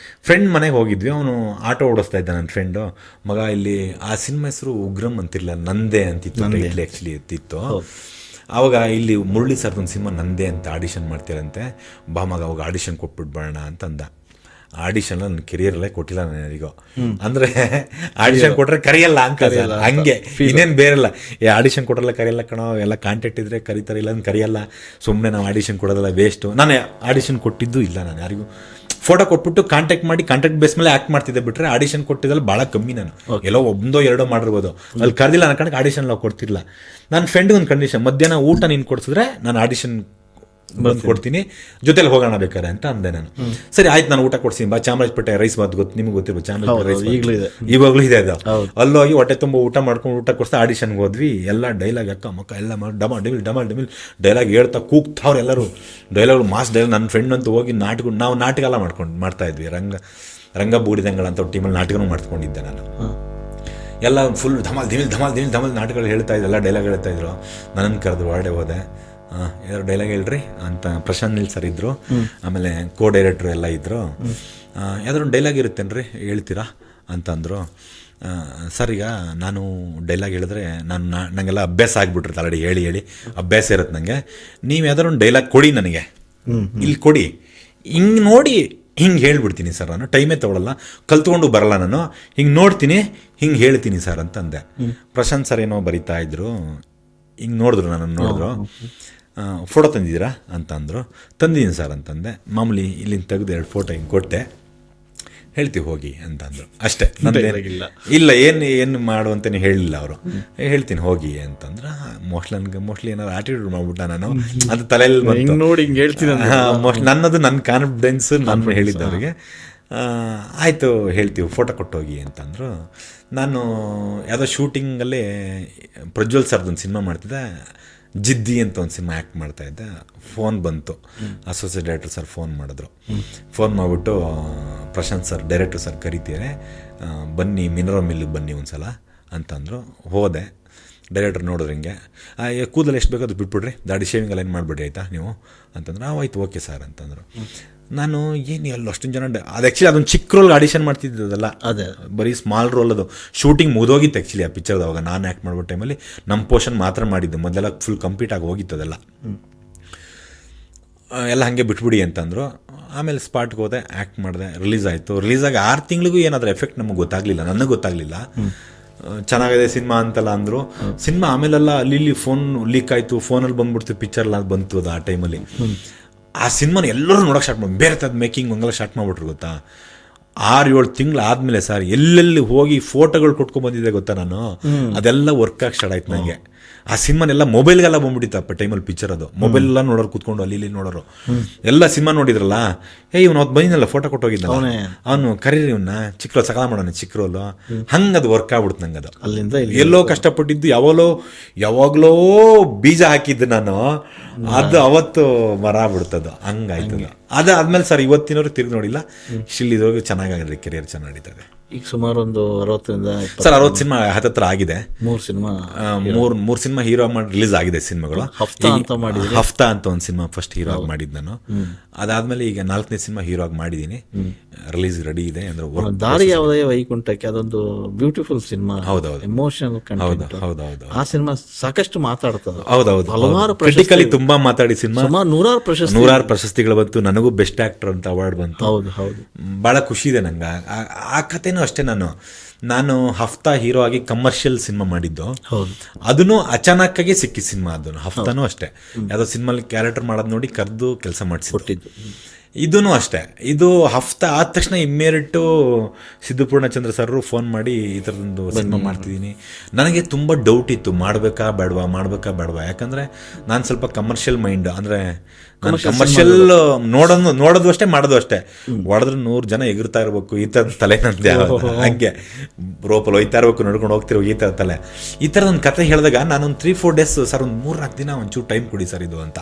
ಫ್ರೆಂಡ್ ಮನೆಗೆ ಹೋಗಿದ್ವಿ, ಅವನು ಆಟೋ ಓಡಿಸ್ತಾ ಇದ್ದ ನನ್ನ ಫ್ರೆಂಡು. ಮಗ ಇಲ್ಲಿ ಆ ಸಿನಿಮಾ ಹೆಸರು ಉಗ್ರಂ ಅಂತಿರಲಿಲ್ಲ, ನಂದೇ ಅಂತಿತ್ತು, ಟೈಟ್ಲ್ ಆ್ಯಕ್ಚುಲಿ ಇತ್ತಿತ್ತು. ಆವಾಗ ಇಲ್ಲಿ ಮುರಳಿ ಸರ್ದೊಂದು ಸಿನಿಮಾ ನಂದೇ ಅಂತ ಆಡಿಷನ್ ಮಾಡ್ತೀರಂತೆ, ಬಾ ಮಗ ಅವಾಗ ಆಡಿಷನ್ ಕೊಟ್ಬಿಟ್ಬೇಡ ಅಂತಂದ. ಆಡಿಷನ್ ನನ್ನ ಕೆರಿಯರಲ್ಲೇ ಕೊಟ್ಟಿಲ್ಲ ನಾನು ಯಾರಿಗೋ. ಅಂದರೆ ಆಡಿಷನ್ ಕೊಟ್ಟರೆ ಕರೆಯಲ್ಲ ಅಂತ, ಹಂಗೆ ಇನ್ನೇನು ಬೇರೆಲ್ಲ. ಆಡಿಷನ್ ಕೊಟ್ಟರೆಲ್ಲ ಕರೆಯಲ್ಲ ಕಣೋ, ಎಲ್ಲ ಕಾಂಟ್ಯಾಕ್ಟ್ ಇದ್ದರೆ ಕರೀತಾರೆ, ಇಲ್ಲ ಅಂತ ಕರೆಯಲ್ಲ. ಸುಮ್ಮನೆ ನಾವು ಆಡಿಷನ್ ಕೊಡೋದಲ್ಲ ವೇಸ್ಟು. ನಾನು ಆಡಿಷನ್ ಕೊಟ್ಟಿದ್ದು ಇಲ್ಲ, ನಾನು ಯಾರಿಗೂ ಫೋಟೋ ಕೊಟ್ಬಿಟ್ಟು ಕಾಂಟ್ಯಾಕ್ಟ್ ಮಾಡಿ ಕಾಂಟ್ಯಾಕ್ಟ್ ಬೇಸ್ ಮೇಲೆ ಆ್ಯಕ್ಟ್ ಮಾಡ್ತಿದ್ದೆ ಬಿಟ್ಟರೆ ಆಡಿಷನ್ ಕೊಟ್ಟಿದ್ದಲ್ಲಿ ಭಾಳ ಕಮ್ಮಿ. ನಾನು ಎಲ್ಲೋ 1-2 ಮಾಡಿರ್ಬೋದು, ಅಲ್ಲಿ ಕರೆದಿಲ್ಲ ನನ್ನ ಕಣಕ್ಕೆ ಆಡಿಷನ್ ಎಲ್ಲ ಕೊಡ್ತಿಲ್ಲ. ನನ್ನ ಫ್ರೆಂಡ್ಗೆ ಒಂದು ಕಂಡೀಷನ್, ಮಧ್ಯಾಹ್ನ ಊಟ ನೀನು ಕೊಡ್ಸಿದ್ರೆ ನಾನು ಆಡಿಷನ್ ಬಂದು ಕೊಡ್ತೀನಿ, ಜೊತೆಲಿ ಹೋಗೋಣ ಬೇಕಾರೆ ಅಂತ ಅಂದೆ ನಾನು. ಸರಿ ಆಯ್ತು, ನಾನು ಊಟ ಕೊಡ್ತೀನಿ ಬಾ. ಚಾಮರಾಜಪೇಟೆ ರೈಸ್ ಬಾತ್ ಗೊತ್ತು ನಿಮ್ಗೆ, ಗೊತ್ತಿರ್ಬೋದು ಚಾಮರಾಜಪೇಟೆ ರೈಸ್ ಇವಾಗಲೂ ಇದೆ ಅದು. ಅಲ್ಲೋಗಿ ಹೊಟ್ಟೆ ತುಂಬ ಊಟ ಮಾಡ್ಕೊಂಡು ಊಟ ಕೊಡ್ತಾ ಆಡಿಷನ್ಗೆ ಹೋದ್ವಿ. ಎಲ್ಲ ಡೈಲಾಗ್ ಅಕ್ಕ ಮಕ್ಕ ಎಲ್ಲ ಮಾಡಿ ಡಮಾಲ್ ಡಿಮಿಲ್ ಡೈಲಾಗ್ ಹೇಳ್ತಾ ಕೂಗ್ತಾವ್ರು ಎಲ್ಲರೂ, ಡೈಲಾಗ್ ಮಾಸ್ ಡೈಲಾಗ್. ನನ್ನ ಫ್ರೆಂಡ್ ಅಂತೂ ಹೋಗಿ ನಾವು ನಾಟಕ ಎಲ್ಲ ಮಾಡ್ತಾ ಇದ್ವಿ. ರಂಗ ಬೂಡಿದಂಗಳ ಅಂತ ಟೀಮಲ್ಲಿ ನಾಟಕನೂ ಮಾಡ್ಕೊಂಡಿದ್ದೆ ನಾನು. ಎಲ್ಲ ಫುಲ್ ಧಮಾಲ್ ಧಿಮಿಲ್ ನಾಟಕಗಳು ಹೇಳ್ತಾ ಇದ್ದೆ, ಎಲ್ಲ ಡೈಲಾಗ್ ಹೇಳ್ತಾ ಇದ್ರು. ನನ್ನನ್ನು ಕರೆದು ಹೊರಡೆ ಹೋದೆ. ಯಾರು ಡೈಲಾಗ್ ಹೇಳ್ರಿ ಅಂತ ಪ್ರಶಾಂತ್ ನೀಲ್ ಸರ್ ಇದ್ದರು, ಆಮೇಲೆ ಕೋ ಡೈರೆಕ್ಟ್ರು ಎಲ್ಲ ಇದ್ದರು. ಯಾವ್ದಾದ್ರು ಒಂದು ಡೈಲಾಗ್ ಇರುತ್ತೇನ್ರಿ ಹೇಳ್ತೀರಾ ಅಂತಂದರು. ಸರ್ ಈಗ ನಾನು ಡೈಲಾಗ್ ಹೇಳಿದ್ರೆ ನನಗೆಲ್ಲ ಅಭ್ಯಾಸ ಆಗಿಬಿಟ್ಟಿರುತ್ತೆ, ಆಲ್ರೆಡಿ ಹೇಳಿ ಅಭ್ಯಾಸ ಇರುತ್ತೆ ನನಗೆ. ನೀವು ಯಾವ್ದಾದ್ರು ಒಂದು ಡೈಲಾಗ್ ಕೊಡಿ ನನಗೆ, ಇಲ್ಲಿ ಕೊಡಿ, ಹಿಂಗೆ ನೋಡಿ ಹಿಂಗೆ ಹೇಳ್ಬಿಡ್ತೀನಿ ಸರ್, ನಾನು ಟೈಮೇ ತೊಗೊಳಲ್ಲ, ಕಲ್ತ್ಕೊಂಡು ಬರಲ್ಲ ನಾನು, ಹಿಂಗೆ ನೋಡ್ತೀನಿ ಹಿಂಗೆ ಹೇಳ್ತೀನಿ ಸರ್ ಅಂತಂದೆ. ಪ್ರಶಾಂತ್ ಸರ್ ಏನೋ ಬರೀತಾ ಇದ್ರು, ಹಿಂಗೆ ನೋಡಿದ್ರು, ನನ್ನನ್ನು ನೋಡಿದ್ರು. ಫೋಟೋ ತಂದಿದ್ದೀರಾ ಅಂತ ಅಂದರು. ತಂದಿದ್ದೀನಿ ಸರ್ ಅಂತಂದೆ. ಮಾಮೂಲಿ ಇಲ್ಲಿಂದ ತೆಗೆದು 2 ಫೋಟೋ ಹಿಂಗೆ ಕೊಟ್ಟೆ. ಹೇಳ್ತೀವಿ ಹೋಗಿ ಅಂತಂದರು ಅಷ್ಟೇ. ಇಲ್ಲ ಏನು ಮಾಡುವಂತನೇ ಹೇಳಿಲ್ಲ ಅವರು. ಹೇಳ್ತೀನಿ ಹೋಗಿ ಅಂತಂದ್ರೆ ಮೋಸ್ಟ್ಲಿ ಏನಾದ್ರು ಆಟಿಟ್ಯೂಡ್ ಮಾಡ್ಬಿಟ್ಟ ನಾನು ಅದು ತಲೆಯಲ್ಲಿ ನೋಡಿ ಹಿಂಗೆ ಹೇಳ್ತೀನಿ. ನನ್ನದು ನನ್ನ ಕಾನ್ಫಿಡೆನ್ಸ್ ನಾನು ಹೇಳಿದ್ದವ್ರಿಗೆ. ಆಯಿತು ಹೇಳ್ತೀವಿ ಫೋಟೋ ಕೊಟ್ಟೋಗಿ ಅಂತಂದರು. ನಾನು ಯಾವುದೋ ಶೂಟಿಂಗಲ್ಲಿ ಪ್ರಜ್ವಲ್ ಸರ್ದೊಂದು ಸಿನಿಮಾ ಮಾಡ್ತಿದ್ದೆ, ಜಿದ್ದಿ ಅಂತ ಒಂದು ಸಿನಿಮಾ ಆ್ಯಕ್ಟ್ ಮಾಡ್ತಾಯಿದ್ದೆ. ಫೋನ್ ಬಂತು, ಅಸೋಸಿಯೇಟ್ ಡೈರೆಕ್ಟರ್ ಸರ್ ಫೋನ್ ಮಾಡಿದ್ರು. ಫೋನ್ ಮಾಡಿಬಿಟ್ಟು ಪ್ರಶಾಂತ್ ಸರ್ ಡೈರೆಕ್ಟರ್ ಸರ್ ಕರಿತೀರಿ, ಬನ್ನಿ ಮಿನರಲ್ ಮಿಲ್ಗೆ ಬನ್ನಿ ಒಂದು ಸಲ ಅಂತಂದರು. ಹೋದೆ. ಡೈರೆಕ್ಟರ್ ನೋಡಿದ್ರೆ ಹಿಂಗೆ ಕೂದಲು ಎಷ್ಟು ಬೇಕೋ ಅದು ಬಿಟ್ಬಿಡ್ರಿ, ದಾಡಿ ಶೇವಿಂಗೆಲ್ಲ ಏನು ಮಾಡಿಬಿಡ್ರಿ ಆಯಿತಾ ನೀವು ಅಂತಂದ್ರೆ ಆಯ್ತು ಓಕೆ ಸರ್ ಅಂತಂದರು. ನಾನು ಏನು ಎಲ್ಲ ಅಷ್ಟೊಂದು ಜನ ಅದು ಆ್ಯಕ್ಚುಲಿ ಅದೊಂದು ಚಿಕ್ಕ ರೋಲ್ಗೆ ಆಡಿಷನ್ ಮಾಡ್ತಿದ್ದದಲ್ಲ, ಅದೇ ಬರೀ ಸ್ಮಾಲ್ ರೋಲ್. ಅದು ಶೂಟಿಂಗ್ ಮುಗಿದೋಗಿತ್ತು ಆ್ಯಕ್ಚುಲಿ ಆ ಪಿಕ್ಚರ್ದು. ಅವಾಗ ನಾನು ಆ್ಯಕ್ಟ್ ಮಾಡೋ ಟೈಮಲ್ಲಿ ನಮ್ಮ ಪೋರ್ಷನ್ ಮಾತ್ರ ಮಾಡಿದ್ದು, ಮೊದಲೆಲ್ಲ ಫುಲ್ ಕಂಪ್ಲೀಟ್ ಆಗಿ ಹೋಗಿತ್ತದೆಲ್ಲ. ಎಲ್ಲ ಹಾಗೆ ಬಿಟ್ಬಿಡಿ ಅಂತಂದರು. ಆಮೇಲೆ ಸ್ಪಾಟ್ಗೆ ಹೋದೆ, ಆ್ಯಕ್ಟ್ ಮಾಡಿದೆ, ರಿಲೀಸ್ ಆಯಿತು. ರಿಲೀಸಾಗಿ 6 ತಿಂಗಳಿಗೂ ಏನಾದರೂ ಎಫೆಕ್ಟ್ ನಮಗೆ ಗೊತ್ತಾಗಲಿಲ್ಲ, ನನಗೆ ಗೊತ್ತಾಗಲಿಲ್ಲ. ಚೆನ್ನಾಗಿದೆ ಸಿನಿಮಾ ಅಂತೆಲ್ಲ ಅಂದರು. ಸಿನಿಮಾ ಆಮೇಲೆಲ್ಲ ಅಲ್ಲಿ ಫೋನ್ ಲೀಕ್ ಆಯಿತು, ಫೋನಲ್ಲಿ ಬಂದ್ಬಿಡ್ತು, ಪಿಕ್ಚರ್ಲ್ಲ ಬಂತು ಅದು ಆ ಟೈಮಲ್ಲಿ. ಆ ಸಿನಿಮಾನ ಎಲ್ಲರೂ ನೋಡೋಕೆ ಸ್ಟಾರ್ಟ್ ಮಾಡಿ ಬೇರೆ ಥರದ ಮೇಕಿಂಗ್ ಹಂಗೆಲ್ಲ ಸ್ಟಾರ್ಟ್ ಮಾಡಿಬಿಟ್ರು ಗೊತ್ತಾ. 6-7 ತಿಂಗಳು ಆದಮೇಲೆ ಸರ್ ಎಲ್ಲೆಲ್ಲಿ ಹೋಗಿ ಫೋಟೋಗಳು ಕೊಟ್ಕೊಂಡ್ಬಂದಿದ್ದೆ ಗೊತ್ತಾ ನಾನು, ಅದೆಲ್ಲ ವರ್ಕ್ ಆಗಿ ಸ್ಟಾರ್ಟ್ ಆಯ್ತು ನನಗೆ. ಆ ಸಿನಿಮಾನೆಲ್ಲ ಮೊಬೈಲ್ಗೆಲ್ಲ ಬಂದ್ಬಿಟ್ಟಿತ್ತಪ್ಪ ಟೈಮಲ್ಲಿ ಪಿಕ್ಚರ್. ಅದು ಮೊಬೈಲೆಲ್ಲ ನೋಡೋರು ಕೂತ್ಕೊಂಡು ಅಲ್ಲಿ ನೋಡೋರು ಎಲ್ಲ ಸಿನಿಮಾ ನೋಡಿದ್ರಲ್ಲ. ಇವ್ನು ಅವತ್ತು ಬಂದಿದ್ದಲ್ಲ ಫೋಟೋ ಕೊಟ್ಟೋಗಿದ್ದ, ಅವನು ಕರೀರಿ ಇವನ್ನ ಚಿಕ್ಕ ರೋಲ್ ಸಕಾಲ ಮಾಡೋಣ, ಚಿಕ್ಕ ರೋಲು. ಹಂಗೆ ಅದು ವರ್ಕ್ ಆಗ್ಬಿಡ್ತು ನಂಗೆ. ಅದು ಅಲ್ಲಿಂದ ಎಲ್ಲೋ ಕಷ್ಟಪಟ್ಟಿದ್ದು ಯಾವಾಗಲೋ ಬೀಜ ಹಾಕಿದ್ದು ನಾನು, ಅದು ಅವತ್ತು ಮರ ಆಗ್ಬಿಡ್ತದು. ಹಂಗಾಯ್ತದ. ಅದಾದ್ಮೇಲೆ ಸರ್ ಇವತ್ತಿನವ್ರು ತಿರುಗಿ ನೋಡಿಲ್ಲ, ಇಲ್ಲಿದವ್ರಿಗೆ ಚೆನ್ನಾಗಾಗಿದೆ, ಕೆರಿಯರ್ ಚೆನ್ನಾಗಿ ನಡೀತದೆ. ಈಗ ಸುಮಾರು ಒಂದು 60ರಿಂದ ಸರ್ 60 ಸಿನಿಮಾ ಹತ್ತತ್ರ ಆಗಿದೆ. 3 ಸಿನಿಮಾ ಹೀರೋ ಮಾಡಿ ರಿಲೀಸ್ ಆಗಿದೆ ಸಿನಿಮಾಗಳು. ಹಫ್ತಾ ಅಂತ ಒಂದು ಸಿನಿಮಾ ಫಸ್ಟ್ ಹೀರೋ ಆಗಿ ಮಾಡಿದ್ದು ನಾನು. ಅದಾದ್ಮೇಲೆ ಈಗ 4ನೇ ಸಿನಿಮಾ ಹೀರೋ ಆಗಿ ಮಾಡಿದ್ದೀನಿ, ರಿಲೀಸ್ ರೆಡಿ ಇದೆ. ಅಂದ್ರೆ ದಾರಿ ಯಾವುದೇ ವೈಕುಂಠಕ್ಕೆ ಅದೊಂದು ಬ್ಯೂಟಿಫುಲ್ ಸಿನಿಮಾ. ಹೌದೌದು, ಎಮೋಷನಲ್ ಕಂಟೆಂಟ್. ಹೌದೌದು. ಆ ಸಿನಿಮಾ ಸಾಕಷ್ಟು ಮಾತಾಡ್ತದೆ. ಹೌದೌದು, ಹಲವಾರು ಕ್ರಿಟಿಕಲಿ ತುಂಬಾ ಮಾತಾಡಿ ಸಿನಿಮಾ. ಸುಮಾರು 100 ಪ್ರಶಸ್ತಿಗಳು ಬಂತು. ನನಗೂ ಬೆಸ್ಟ್ ಆಕ್ಟರ್ ಅಂತ ಅವಾರ್ಡ್ ಬಂತು. ಹೌದು. ಬಹಳ ಖುಷಿ ಇದೆ ನಂಗೆ. ಆ ಕಥೆನೂ ಅಷ್ಟೇ. ನಾನು ಹಫ್ತಾ ಹೀರೋ ಆಗಿ ಕಮರ್ಷಿಯಲ್ ಸಿನಿಮಾ ಮಾಡಿದ್ದು, ಅದನ್ನು ಅಚಾನಕ್ಕಾಗಿ ಸಿಕ್ಕಿ ಸಿನಿಮಾ. ಅದನ್ನು ಹಫ್ತಾನೂ ಅಷ್ಟೇ, ಯಾವುದೋ ಸಿನಿಮಾಲಿ ಕ್ಯಾರೆಕ್ಟರ್ ಮಾಡೋದು ನೋಡಿ ಕರೆದು ಕೆಲಸ ಮಾಡಿಸಿಕೊಟ್ಟಿದ್ದು. ಇದೂ ಅಷ್ಟೇ. ಇದು ಹಫ್ತಾ ಆದ ತಕ್ಷಣ ಇಮ್ಮಿಡಿಯೇಟು ಸಿದ್ದು-ಪೂರ್ಣಚಂದ್ರ ಸರ್ ಫೋನ್ ಮಾಡಿ ಈ ಥರದೊಂದು ಸಿನಿಮಾ ಮಾಡ್ತಿದ್ದೀನಿ. ನನಗೆ ತುಂಬ ಡೌಟ್ ಇತ್ತು, ಮಾಡಬೇಕಾ ಬೇಡವಾ. ಯಾಕಂದರೆ ನಾನು ಸ್ವಲ್ಪ ಕಮರ್ಷಿಯಲ್ ಮೈಂಡ್. ಅಂದರೆ ನಾನು ಕಮರ್ಷಿಯಲ್ ನೋಡೋದು ಅಷ್ಟೇ, ಮಾಡೋದು ಅಷ್ಟೇ. ಹೊಡೆದ್ರೆ 100 ಜನ ಎಗರ್ತಾ ಇರಬೇಕು, ಈ ಥರದ ತಲೆ ನಂದೆ. ಹಾಗೆ ರೋಪಲ್ಲಿ ಹೋಯ್ತಾ ಇರಬೇಕು, ನಡ್ಕೊಂಡು ಹೋಗ್ತಿರೋ ಈ ಥರ ತಲೆ. ಈ ಥರದೊಂದು ಕತೆ ಹೇಳಿದಾಗ ನಾನೊಂದು 3-4 ಡೇಸ್ ಸರ್, ಒಂದು 3-4 ದಿನ ಒಂಚೂರು ಟೈಮ್ ಕೊಡಿ ಸರ್ ಇದು ಅಂತ.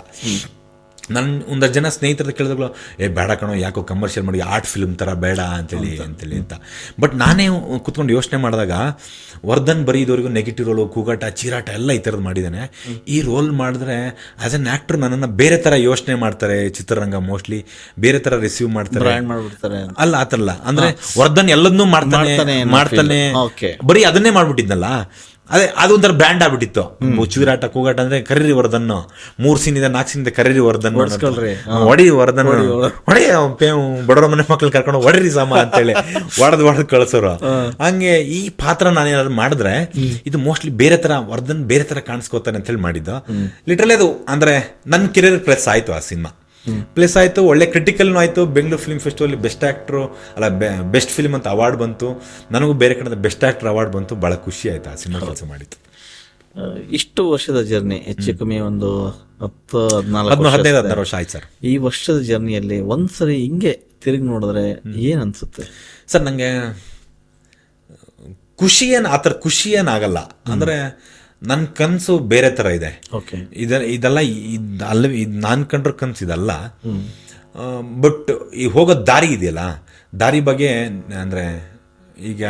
ನನ್ನ 1 ಜನ ಸ್ನೇಹಿತರ ಕೇಳಿದಾಗಲೂ ಬೇಡ ಕಣೋ, ಯಾಕೋ ಕಮರ್ಷಿಯಲ್ ಮಾಡಿ ಆರ್ಟ್ ಫಿಲ್ಮ್ ಥರ ಬೇಡ ಅಂತೇಳಿ ಅಂತ. ಬಟ್ ನಾನೇ ಕೂತ್ಕೊಂಡು ಯೋಚನೆ ಮಾಡಿದಾಗ ವರ್ಧನ್ ಬರೀ ಇದುವರೆಗೂ ನೆಗೆಟಿವ್ ರೋಲು, ಕೂಗಾಟ, ಚೀರಾಟ ಎಲ್ಲ ಈ ಥರದ್ದು ಮಾಡಿದ್ದಾನೆ. ಈ ರೋಲ್ ಮಾಡಿದ್ರೆ ಆ್ಯಸ್ ಎನ್ ಆ್ಯಕ್ಟರ್ ನನ್ನನ್ನು ಬೇರೆ ಥರ ಯೋಚನೆ ಮಾಡ್ತಾರೆ, ಚಿತ್ರರಂಗ ಮೋಸ್ಟ್ಲಿ ಬೇರೆ ಥರ ರಿಸೀವ್ ಮಾಡ್ತಾರೆ. ಅಲ್ಲ ಆ ಥರ ಅಲ್ಲ, ಅಂದರೆ ವರ್ಧನ್ ಎಲ್ಲದನ್ನೂ ಮಾಡ್ತಾನೆ ಬರೀ ಅದನ್ನೇ ಮಾಡ್ಬಿಟ್ಟಿದ್ನಲ್ಲ. ಅದೊಂಥರ ಬ್ರ್ಯಾಂಡ್ ಆಗ್ಬಿಟ್ಟಿತ್ತು. ಚೂರಾಟ ಕೂಗಾಟ ಅಂದ್ರೆ ಕರೀರಿ ವರ್ಧನ್. 3 ಸೀನ್ ಇದೆ, 4 ಸೀನ್ ಇದೆ, ಕರೀರಿ ವರ್ಧನ್, ಹೊಡಿ ವರ್ಧನ್, ಹೊಡಿ ಬಡವರ ಮನೆ ಮಕ್ಳು ಕರ್ಕೊಂಡು ಹೊಡಿರಿ ಸಾಮ ಅಂತೇಳಿ ಹೊಡೆದು ಕಳ್ಸೋರು. ಹಂಗೆ ಈ ಪಾತ್ರ ನಾನೇನಾದ್ರು ಮಾಡಿದ್ರೆ ಇದು ಮೋಸ್ಟ್ಲಿ ಬೇರೆ ತರ, ವರ್ಧನ್ ಬೇರೆ ತರ ಕಾಣಿಸ್ಕೋತಾನೆ ಅಂತೇಳಿ ಮಾಡಿದ್ದು. ಲಿಟ್ರಲಿ ಅದು ಅಂದ್ರೆ ನನ್ನ ಕೆರಿಯರ್ ಪ್ಲಸ್ ಆಯ್ತು. ಆ ಸಿನಿಮಾ ಪ್ಲಸ್ ಆಯಿತು, ಒಳ್ಳೆ ಕ್ರಿಟಿಕಲ್ನೂ ಆಯಿತು. Bengaluru film festival best actor ಅಲ್ಲ ಬೆಸ್ಟ್ ಫಿಲ್ಮ್ ಅಂತ ಅವಾರ್ಡ್ ಬಂತು. ನನಗೂ ಬೇರೆ ಕಡೆ ಬೆಸ್ಟ್ ಆ್ಯಕ್ಟರ್ ಅವಾರ್ಡ್ ಬಂತು. ಭಾಳ ಖುಷಿ ಆಯಿತು ಆ ಸಿನಿಮಾ ಕೆಲಸ ಮಾಡಿತ್ತು. ಇಷ್ಟು ವರ್ಷದ ಜರ್ನಿ, ಹೆಚ್ಚು ಕಮ್ಮಿ ಒಂದು 15-16 ವರ್ಷ ಆಯ್ತು ಸರ್. ಈ ವರ್ಷದ ಜರ್ನಿಯಲ್ಲಿ ಒಂದ್ಸರಿ ಹಿಂಗೆ ತಿರುಗಿ ನೋಡಿದ್ರೆ ಏನು ಅನಿಸುತ್ತೆ ಸರ್? ನನಗೆ ಆ ಥರ ಖುಷಿ ಏನಾಗಲ್ಲ. ಅಂದರೆ ನನ್ನ ಕನಸು ಬೇರೆ ಥರ ಇದೆ. ಇದೆಲ್ಲ ನಾನು ಕಂಡ್ರ ಕನಸು ಇದಲ್ಲ. ಬಟ್ ಈ ಹೋಗೋ ದಾರಿ ಇದೆಯಲ್ಲ, ದಾರಿ ಬಗ್ಗೆ ಅಂದರೆ ಈಗ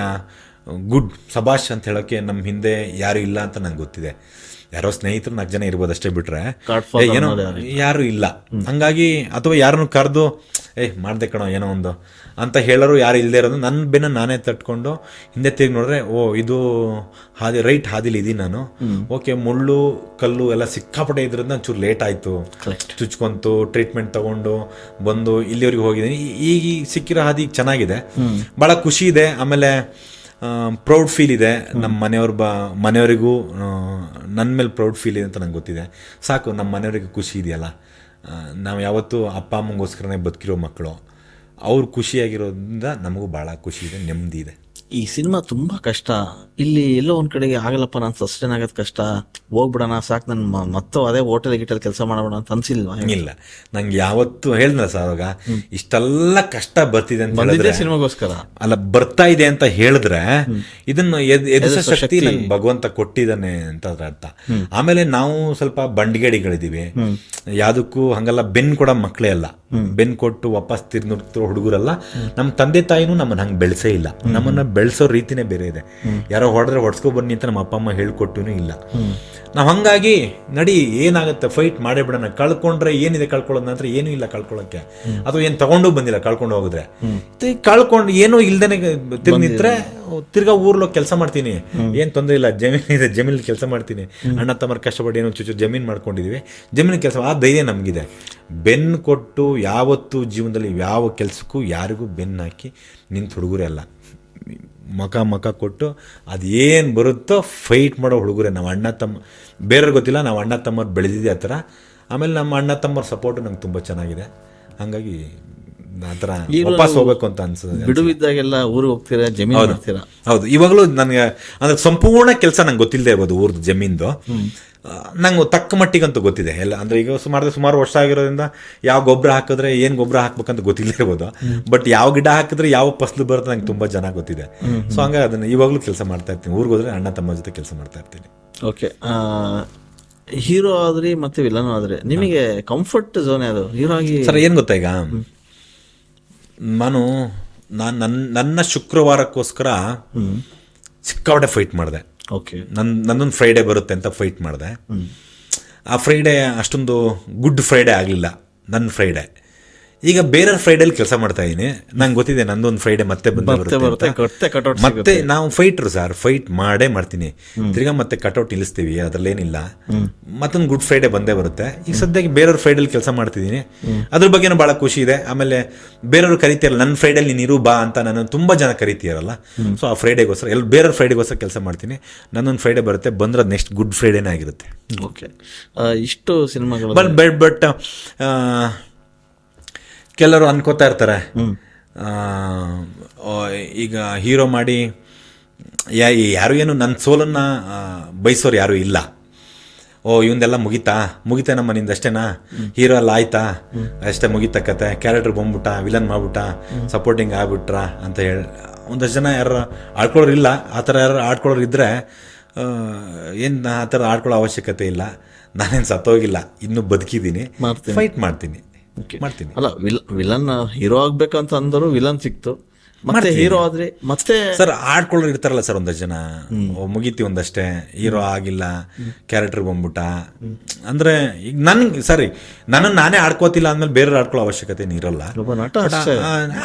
ಗುಡ್ ಸಬಾಷ್ ಅಂತ ಹೇಳೋಕ್ಕೆ ನಮ್ಮ ಹಿಂದೆ ಯಾರು ಇಲ್ಲ ಅಂತ ನಂಗೆ ಗೊತ್ತಿದೆ. ಯಾರೋ ಸ್ನೇಹಿತರು 4 ಜನ ಇರ್ಬೋದು ಅಷ್ಟೇ, ಬಿಟ್ರೆ ಏನೋ ಯಾರು ಇಲ್ಲ. ಹಂಗಾಗಿ ಅಥವಾ ಯಾರನ್ನು ಕರೆದು ಮಾಡ್ದೆ ಕಣೋ ಏನೋ ಒಂದು ಅಂತ ಹೇಳೋರು ಯಾರು ಇಲ್ಲದೆ ಇರೋದು ನನ್ನ ಬೆನ್ನ ನಾನೇ ತಟ್ಕೊಂಡು ಹಿಂದೆ ತಿರುಗಿ ನೋಡಿದ್ರೆ ಇದು ರೈಟ್ ಹಾದಿಲಿ ಇದೀನಿ ನಾನು. ಓಕೆ, ಮುಳ್ಳು ಕಲ್ಲು ಎಲ್ಲ ಸಿಕ್ಕಾಪಟ್ಟೆ ಇದ್ರಿಂದ ಒಂಚೂರು ಲೇಟ್ ಆಯಿತು, ಚುಚ್ಕೊಂತು, ಟ್ರೀಟ್ಮೆಂಟ್ ತೊಗೊಂಡು ಬಂದು ಇಲ್ಲಿವರೆಗೆ ಹೋಗಿದ್ದೀನಿ. ಈಗ ಸಿಕ್ಕಿರೋ ಹಾದಿ ಚೆನ್ನಾಗಿದೆ, ಭಾಳ ಖುಷಿ ಇದೆ. ಆಮೇಲೆ ಪ್ರೌಡ್ ಫೀಲ್ ಇದೆ. ನಮ್ಮ ಮನೆಯವ್ರಿಗೂ ನನ್ನ ಮೇಲೆ ಪ್ರೌಡ್ ಫೀಲ್ ಇದೆ ಅಂತ ನಂಗೆ ಗೊತ್ತಿದೆ. ಸಾಕು, ನಮ್ಮ ಮನೆಯವ್ರಿಗೆ ಖುಷಿ ಇದೆಯಲ್ಲ. ನಾವು ಯಾವತ್ತೂ ಅಪ್ಪ ಅಮ್ಮಂಗೋಸ್ಕರನೇ ಬದುಕಿರೋ ಮಕ್ಕಳು. ಅವ್ರು ಖುಷಿಯಾಗಿರೋದ್ರಿಂದ ನಮಗೂ ಭಾಳ ಖುಷಿ ಇದೆ, ನೆಮ್ಮದಿ ಇದೆ. ಈ ಸಿನಿಮಾ ತುಂಬ ಕಷ್ಟ. ಇಲ್ಲಿ ಎಲ್ಲೋ ಒಂದು ಕಡೆಗೆ ಆಗಲ್ಲಪ್ಪ, ನಾನು ಸಸ್ಟೈನ್ ಆಗೋದು ಕಷ್ಟ, ಹೋಗ್ಬಿಡೋಣ ಸಾಕು, ನಾನು ಮತ್ತೆ ಅದೇ ಹೋಟೆಲ್ ಗಿಟಲ್ ಕೆಲಸ ಮಾಡೋಣ ಅಂತ ಅನ್ಸಿಲ್ವಾ? ಇಲ್ಲ, ನಂಗೆ ಯಾವತ್ತು ಹೇಳಿದ್ನ ಸರ್ ಅವಾಗ, ಇಷ್ಟೆಲ್ಲ ಕಷ್ಟ ಬರ್ತಿದೆ ಅಂತ ಹೇಳಿದ್ರೆ ಸಿನಿಮಾಗೋಸ್ಕರ ಅಲ್ಲ, ಬರ್ತಾ ಇದೆ ಅಂತ ಹೇಳಿದ್ರೆ ಇದನ್ನು ಎದುರಿಸೋ ಶಕ್ತಿ ನಂಗೆ ಭಗವಂತ ಕೊಟ್ಟಿದ್ದಾನೆ ಅಂತ ಅದ್ರ ಅರ್ಥ. ಆಮೇಲೆ ನಾವು ಸ್ವಲ್ಪ ಬಂಡಿಗೇಡಿಗಳಿದೀವಿ, ಯಾವುದಕ್ಕೂ ಹಂಗಲ್ಲ ಬೆನ್ ಕೊಡೋ ಮಕ್ಕಳೇ ಅಲ್ಲ. ಬೆನ್ ಕೊಟ್ಟು ವಾಪಸ್ ತಿರ್ನುತ್ತಿರೋ ಹುಡುಗರಲ್ಲ. ನಮ್ಮ ತಂದೆ ತಾಯಿನೂ ನಮ್ಮನ್ನ ಹಂಗೆ ಬೆಳೆಸೇ ಇಲ್ಲ. ನಮ್ಮನ್ನ ಬೆಳೆಸೋ ರೀತಿನೇ ಬೇರೆ ಇದೆ. ಯಾರೋ ಹೊಡೆದ್ರೆ ಹೊಡ್ಸ್ಕೊ ಬನ್ನಿ ಅಂತ ನಮ್ಮ ಅಪ್ಪ ಅಮ್ಮ ಹೇಳ್ಕೊಟ್ಟೂ ಇಲ್ಲ. ನಾವು ಹಂಗಾಗಿ ನಡಿ, ಏನಾಗುತ್ತೆ ಫೈಟ್ ಮಾಡೇ ಬಿಡೋಣ, ಕಳ್ಕೊಂಡ್ರೆ ಏನಿದೆ ಕಳ್ಕೊಳ್ಳೋದು ನಂತರ ಏನೂ ಇಲ್ಲ ಕಳ್ಕೊಳ್ಳೋಕ್ಕೆ, ಅಥವಾ ಏನು ತಗೊಂಡು ಬಂದಿಲ್ಲ ಕಳ್ಕೊಂಡು ಹೋಗಿದ್ರೆ. ಕಳ್ಕೊಂಡು ಏನೂ ಇಲ್ದೇನೆ ತಿರ್ನಿತ್ರೆ ತಿರ್ಗಾ ಊರ್ಲೋ ಕೆಲಸ ಮಾಡ್ತೀನಿ, ಏನು ತೊಂದರೆ ಇಲ್ಲ, ಜಮೀನು ಇದೆ, ಜಮೀನಲ್ಲಿ ಕೆಲಸ ಮಾಡ್ತೀನಿ. ಅಣ್ಣ ತಮ್ಮರು ಕಷ್ಟಪಟ್ಟು ಏನೋ ಚುಚ್ಚು ಜಮೀನು ಮಾಡ್ಕೊಂಡಿದೀವಿ, ಜಮೀನು ಕೆಲಸ, ಆ ಧೈರ್ಯ ನಮಗಿದೆ. ಬೆನ್ನು ಕೊಟ್ಟು ಯಾವತ್ತೂ ಜೀವನದಲ್ಲಿ ಯಾವ ಕೆಲಸಕ್ಕೂ ಯಾರಿಗೂ ಬೆನ್ನು ಹಾಕಿ ನಿಂತು ಹುಡುಗರೇ ಅಲ್ಲ. ಮಕ ಕೊಟ್ಟು ಅದೇನು ಬರುತ್ತೋ ಫೈಟ್ ಮಾಡೋ ಹುಡುಗರೇ ನಾವು. ಅಣ್ಣ ತಮ್ಮ ಬೇರೆಯವ್ರಿಗೆ ಗೊತ್ತಿಲ್ಲ, ನಾವು ಅಣ್ಣ ತಮ್ಮರು ಬೆಳೆದಿದ್ದೆ ಆ ಥರ. ಆಮೇಲೆ ನಮ್ಮ ಅಣ್ಣ ತಮ್ಮರ ಸಪೋರ್ಟು ನಮ್ಗೆ ತುಂಬ ಚೆನ್ನಾಗಿದೆ. ಹಾಗಾಗಿ ಆ ಥರ ವಾಪಸ್ ಹೋಗ್ಬೇಕು ಅಂತ ಅನ್ಸುತ್ತೆ. ಬಿಡುವಿದ್ದಾಗೆಲ್ಲ ಊರಿಗೆ ಹೋಗ್ತೀರಾ, ಜಮೀನು ಮಾಡ್ತೀರಾ? ಹೌದು, ಇವಾಗಲೂ ನನಗೆ ಅಂದ್ರೆ ಸಂಪೂರ್ಣ ಕೆಲಸ ನಂಗೆ ಗೊತ್ತಿಲ್ಲದೆ ಇರ್ಬೋದು ಊರ್ದು ಜಮೀನ್ದು. ನಂಗೆ ತಕ್ಕ ಮಟ್ಟಿಗಂತೂ ಗೊತ್ತಿದೆ ಎಲ್ಲ. ಅಂದರೆ ಈಗ ಸುಮಾರು ವರ್ಷ ಆಗಿರೋದ್ರಿಂದ ಯಾವ ಗೊಬ್ಬರ ಹಾಕಿದ್ರೆ ಏನು ಗೊಬ್ಬರ ಹಾಕ್ಬೇಕಂತ ಗೊತ್ತಿಲ್ಲದೆ ಇರ್ಬೋದು. ಬಟ್ ಯಾವ ಗಿಡ ಹಾಕಿದ್ರೆ ಯಾವ ಫಸಲು ಬರುತ್ತೆ ನಂಗೆ ತುಂಬ ಚೆನ್ನಾಗಿ ಗೊತ್ತಿದೆ. ಸೊ ಹಂಗಾಗಿ ಅದನ್ನು ಇವಾಗಲೂ ಕೆಲಸ ಮಾಡ್ತಾ ಇರ್ತೀನಿ. ಊರಿಗೆ ಹೋದ್ರೆ ಅಣ್ಣ ತಮ್ಮ ಜೊತೆ ಕೆಲಸ ಮಾಡ್ತಾ ಇರ್ತೀನಿ. ಓಕೆ, ಹೀರೋ ಆದ್ರಿ ಮತ್ತೆ ವಿಲನ್ ಆದ್ರೆ ನಿಮಗೆ ಕಂಫರ್ಟ್ ಝೋನ್ ಯಾವುದು? ಹೀರೋ ಆಗಿ ಸರ್ ಏನು ಗೊತ್ತಾ, ಈಗ ನಾನು ನನ್ನ ಶುಕ್ರವಾರಕ್ಕೋಸ್ಕರ ಸಿಕ್ಕಾಪಟ್ಟೆ ಫೈಟ್ ಮಾಡಿದೆ. ಓಕೆ, ನನ್ನೊಂದು ಫ್ರೈಡೇ ಬರುತ್ತೆ ಅಂತ ಫೈಟ್ ಮಾಡಿದೆ. ಆ ಫ್ರೈಡೇ ಅಷ್ಟೊಂದು ಗುಡ್ ಫ್ರೈಡೇ ಆಗಲಿಲ್ಲ ನನ್ನ ಫ್ರೈಡೇ. ಈಗ ಬೇರೆ ಫ್ರೈಡೇಲಿ ಕೆಲಸ ಮಾಡ್ತಾ ಇದ್ದೀನಿ. ನಂಗೆ ಗೊತ್ತಿದೆ ನಂದೊಂದು ಫ್ರೈಡೇ ಮತ್ತೆ ಮತ್ತೆ ನಾವು ಫೈಟ್ರು ಸರ್, ಫೈಟ್ ಮಾಡೇ ಮಾಡ್ತೀನಿ. ತಿರ್ಗಾ ಮತ್ತೆ ಕಟೌಟ್ ನಿಲ್ಲಿಸ್ತೀವಿ, ಅದರಲ್ಲೇನಿಲ್ಲ. ಮತ್ತೊಂದು ಗುಡ್ ಫ್ರೈಡೇ ಬಂದೇ ಬರುತ್ತೆ. ಈಗ ಸದ್ಯಕ್ಕೆ ಬೇರೆಯವ್ರ ಫ್ರೈಡೇಲಿ ಕೆಲಸ ಮಾಡ್ತಿದ್ದೀನಿ, ಅದ್ರ ಬಗ್ಗೆನೂ ಭಾಳ ಖುಷಿ ಇದೆ. ಆಮೇಲೆ ಬೇರೆಯವ್ರು ಕರಿತೀರಲ್ಲ, ನನ್ನ ಫ್ರೈಡೇಲಿ ನೀನು ಬಾ ಅಂತ ನಾನು ತುಂಬ ಜನ ಕರಿತೀರಲ್ಲ. ಸೊ ಆ ಫ್ರೈಡೇಗೋಸ್ಕರ ಬೇರೆಯವ್ರ ಫ್ರೈಡೇಗೋಸ್ಕರ ಕೆಲಸ ಮಾಡ್ತೀನಿ. ನನ್ನೊಂದು ಫ್ರೈಡೇ ಬರುತ್ತೆ, ಬಂದ್ರೆ ನೆಕ್ಸ್ಟ್ ಗುಡ್ ಫ್ರೈಡೇನೇ ಆಗಿರುತ್ತೆ. ಓಕೆ, ಇಷ್ಟು ಸಿನಿಮಾಗಳು ಬಟ್ ಕೆಲವರು ಅನ್ಕೋತಾ ಇರ್ತಾರೆ, ಈಗ ಹೀರೋ ಮಾಡಿ ಯಾರು ಏನು ನನ್ನ ಸೋಲನ್ನು ಬಯಸೋರು ಯಾರೂ ಇಲ್ಲ. ಇವಂದೆಲ್ಲ ಮುಗಿತಾ ನಮ್ಮ ಮನೆಯಿಂದ ಅಷ್ಟೇನಾ, ಹೀರೋ ಎಲ್ಲ ಆಯ್ತಾ ಅಷ್ಟೇ ಮುಗಿತಾ ಕತೆ, ಕ್ಯಾರೆಕ್ಟರ್ ಬಂದ್ಬಿಟ್ಟ, ವಿಲನ್ ಮಾಡ್ಬಿಟ್ಟ, ಸಪೋರ್ಟಿಂಗ್ ಆಗ್ಬಿಟ್ರ ಅಂತ ಹೇಳಿ ಒಂದಷ್ಟು ಜನ ಯಾರು ಆಡ್ಕೊಳ್ಳೋರು ಇಲ್ಲ. ಆ ಥರ ಯಾರು ಆಡ್ಕೊಳ್ಳೋರು ಇದ್ದರೆ ಏನು ಆ ಥರ ಆಡ್ಕೊಳ್ಳೋ ಅವಶ್ಯಕತೆ ಇಲ್ಲ. ನಾನೇನು ಸತ್ತೋಗಿಲ್ಲ, ಇನ್ನೂ ಬದುಕಿದ್ದೀನಿ, ಫೈಟ್ ಮಾಡ್ತೀನಿ. ಅಲ್ಲ, ವಿಲನ್ ಹೀರೋ ಆಗ್ಬೇಕಂತ ಅಂದರು, ವಿಲನ್ ಸಿಕ್ತು, ಮತ್ತೆ ಹೀರೋ ಆದ್ರೆ ಮತ್ತೆ ಸರ್ ಆಡ್ಕೊಳ್ಳೋರು ಇರ್ತಾರಲ್ಲ ಸರ್ ಒಂದಷ್ಟು ಜನ, ಮುಗೀತಿ ಒಂದಷ್ಟೇ, ಹೀರೋ ಆಗಿಲ್ಲ, ಕ್ಯಾರೆಕ್ಟರ್ ಬಂದ್ಬಿಟ್ಟ ಅಂದ್ರೆ. ಈಗ ನನ್ಗೆ ಸರಿ, ನನ್ನನ್ನು ನಾನೇ ಆಡ್ಕೋತಿಲ್ಲ ಅಂದ್ಮೇಲೆ ಬೇರೆ ಆಡ್ಕೊಳ್ಳೋ ಅವಶ್ಯಕತೆ ಇರಲ್ಲ. ನಟ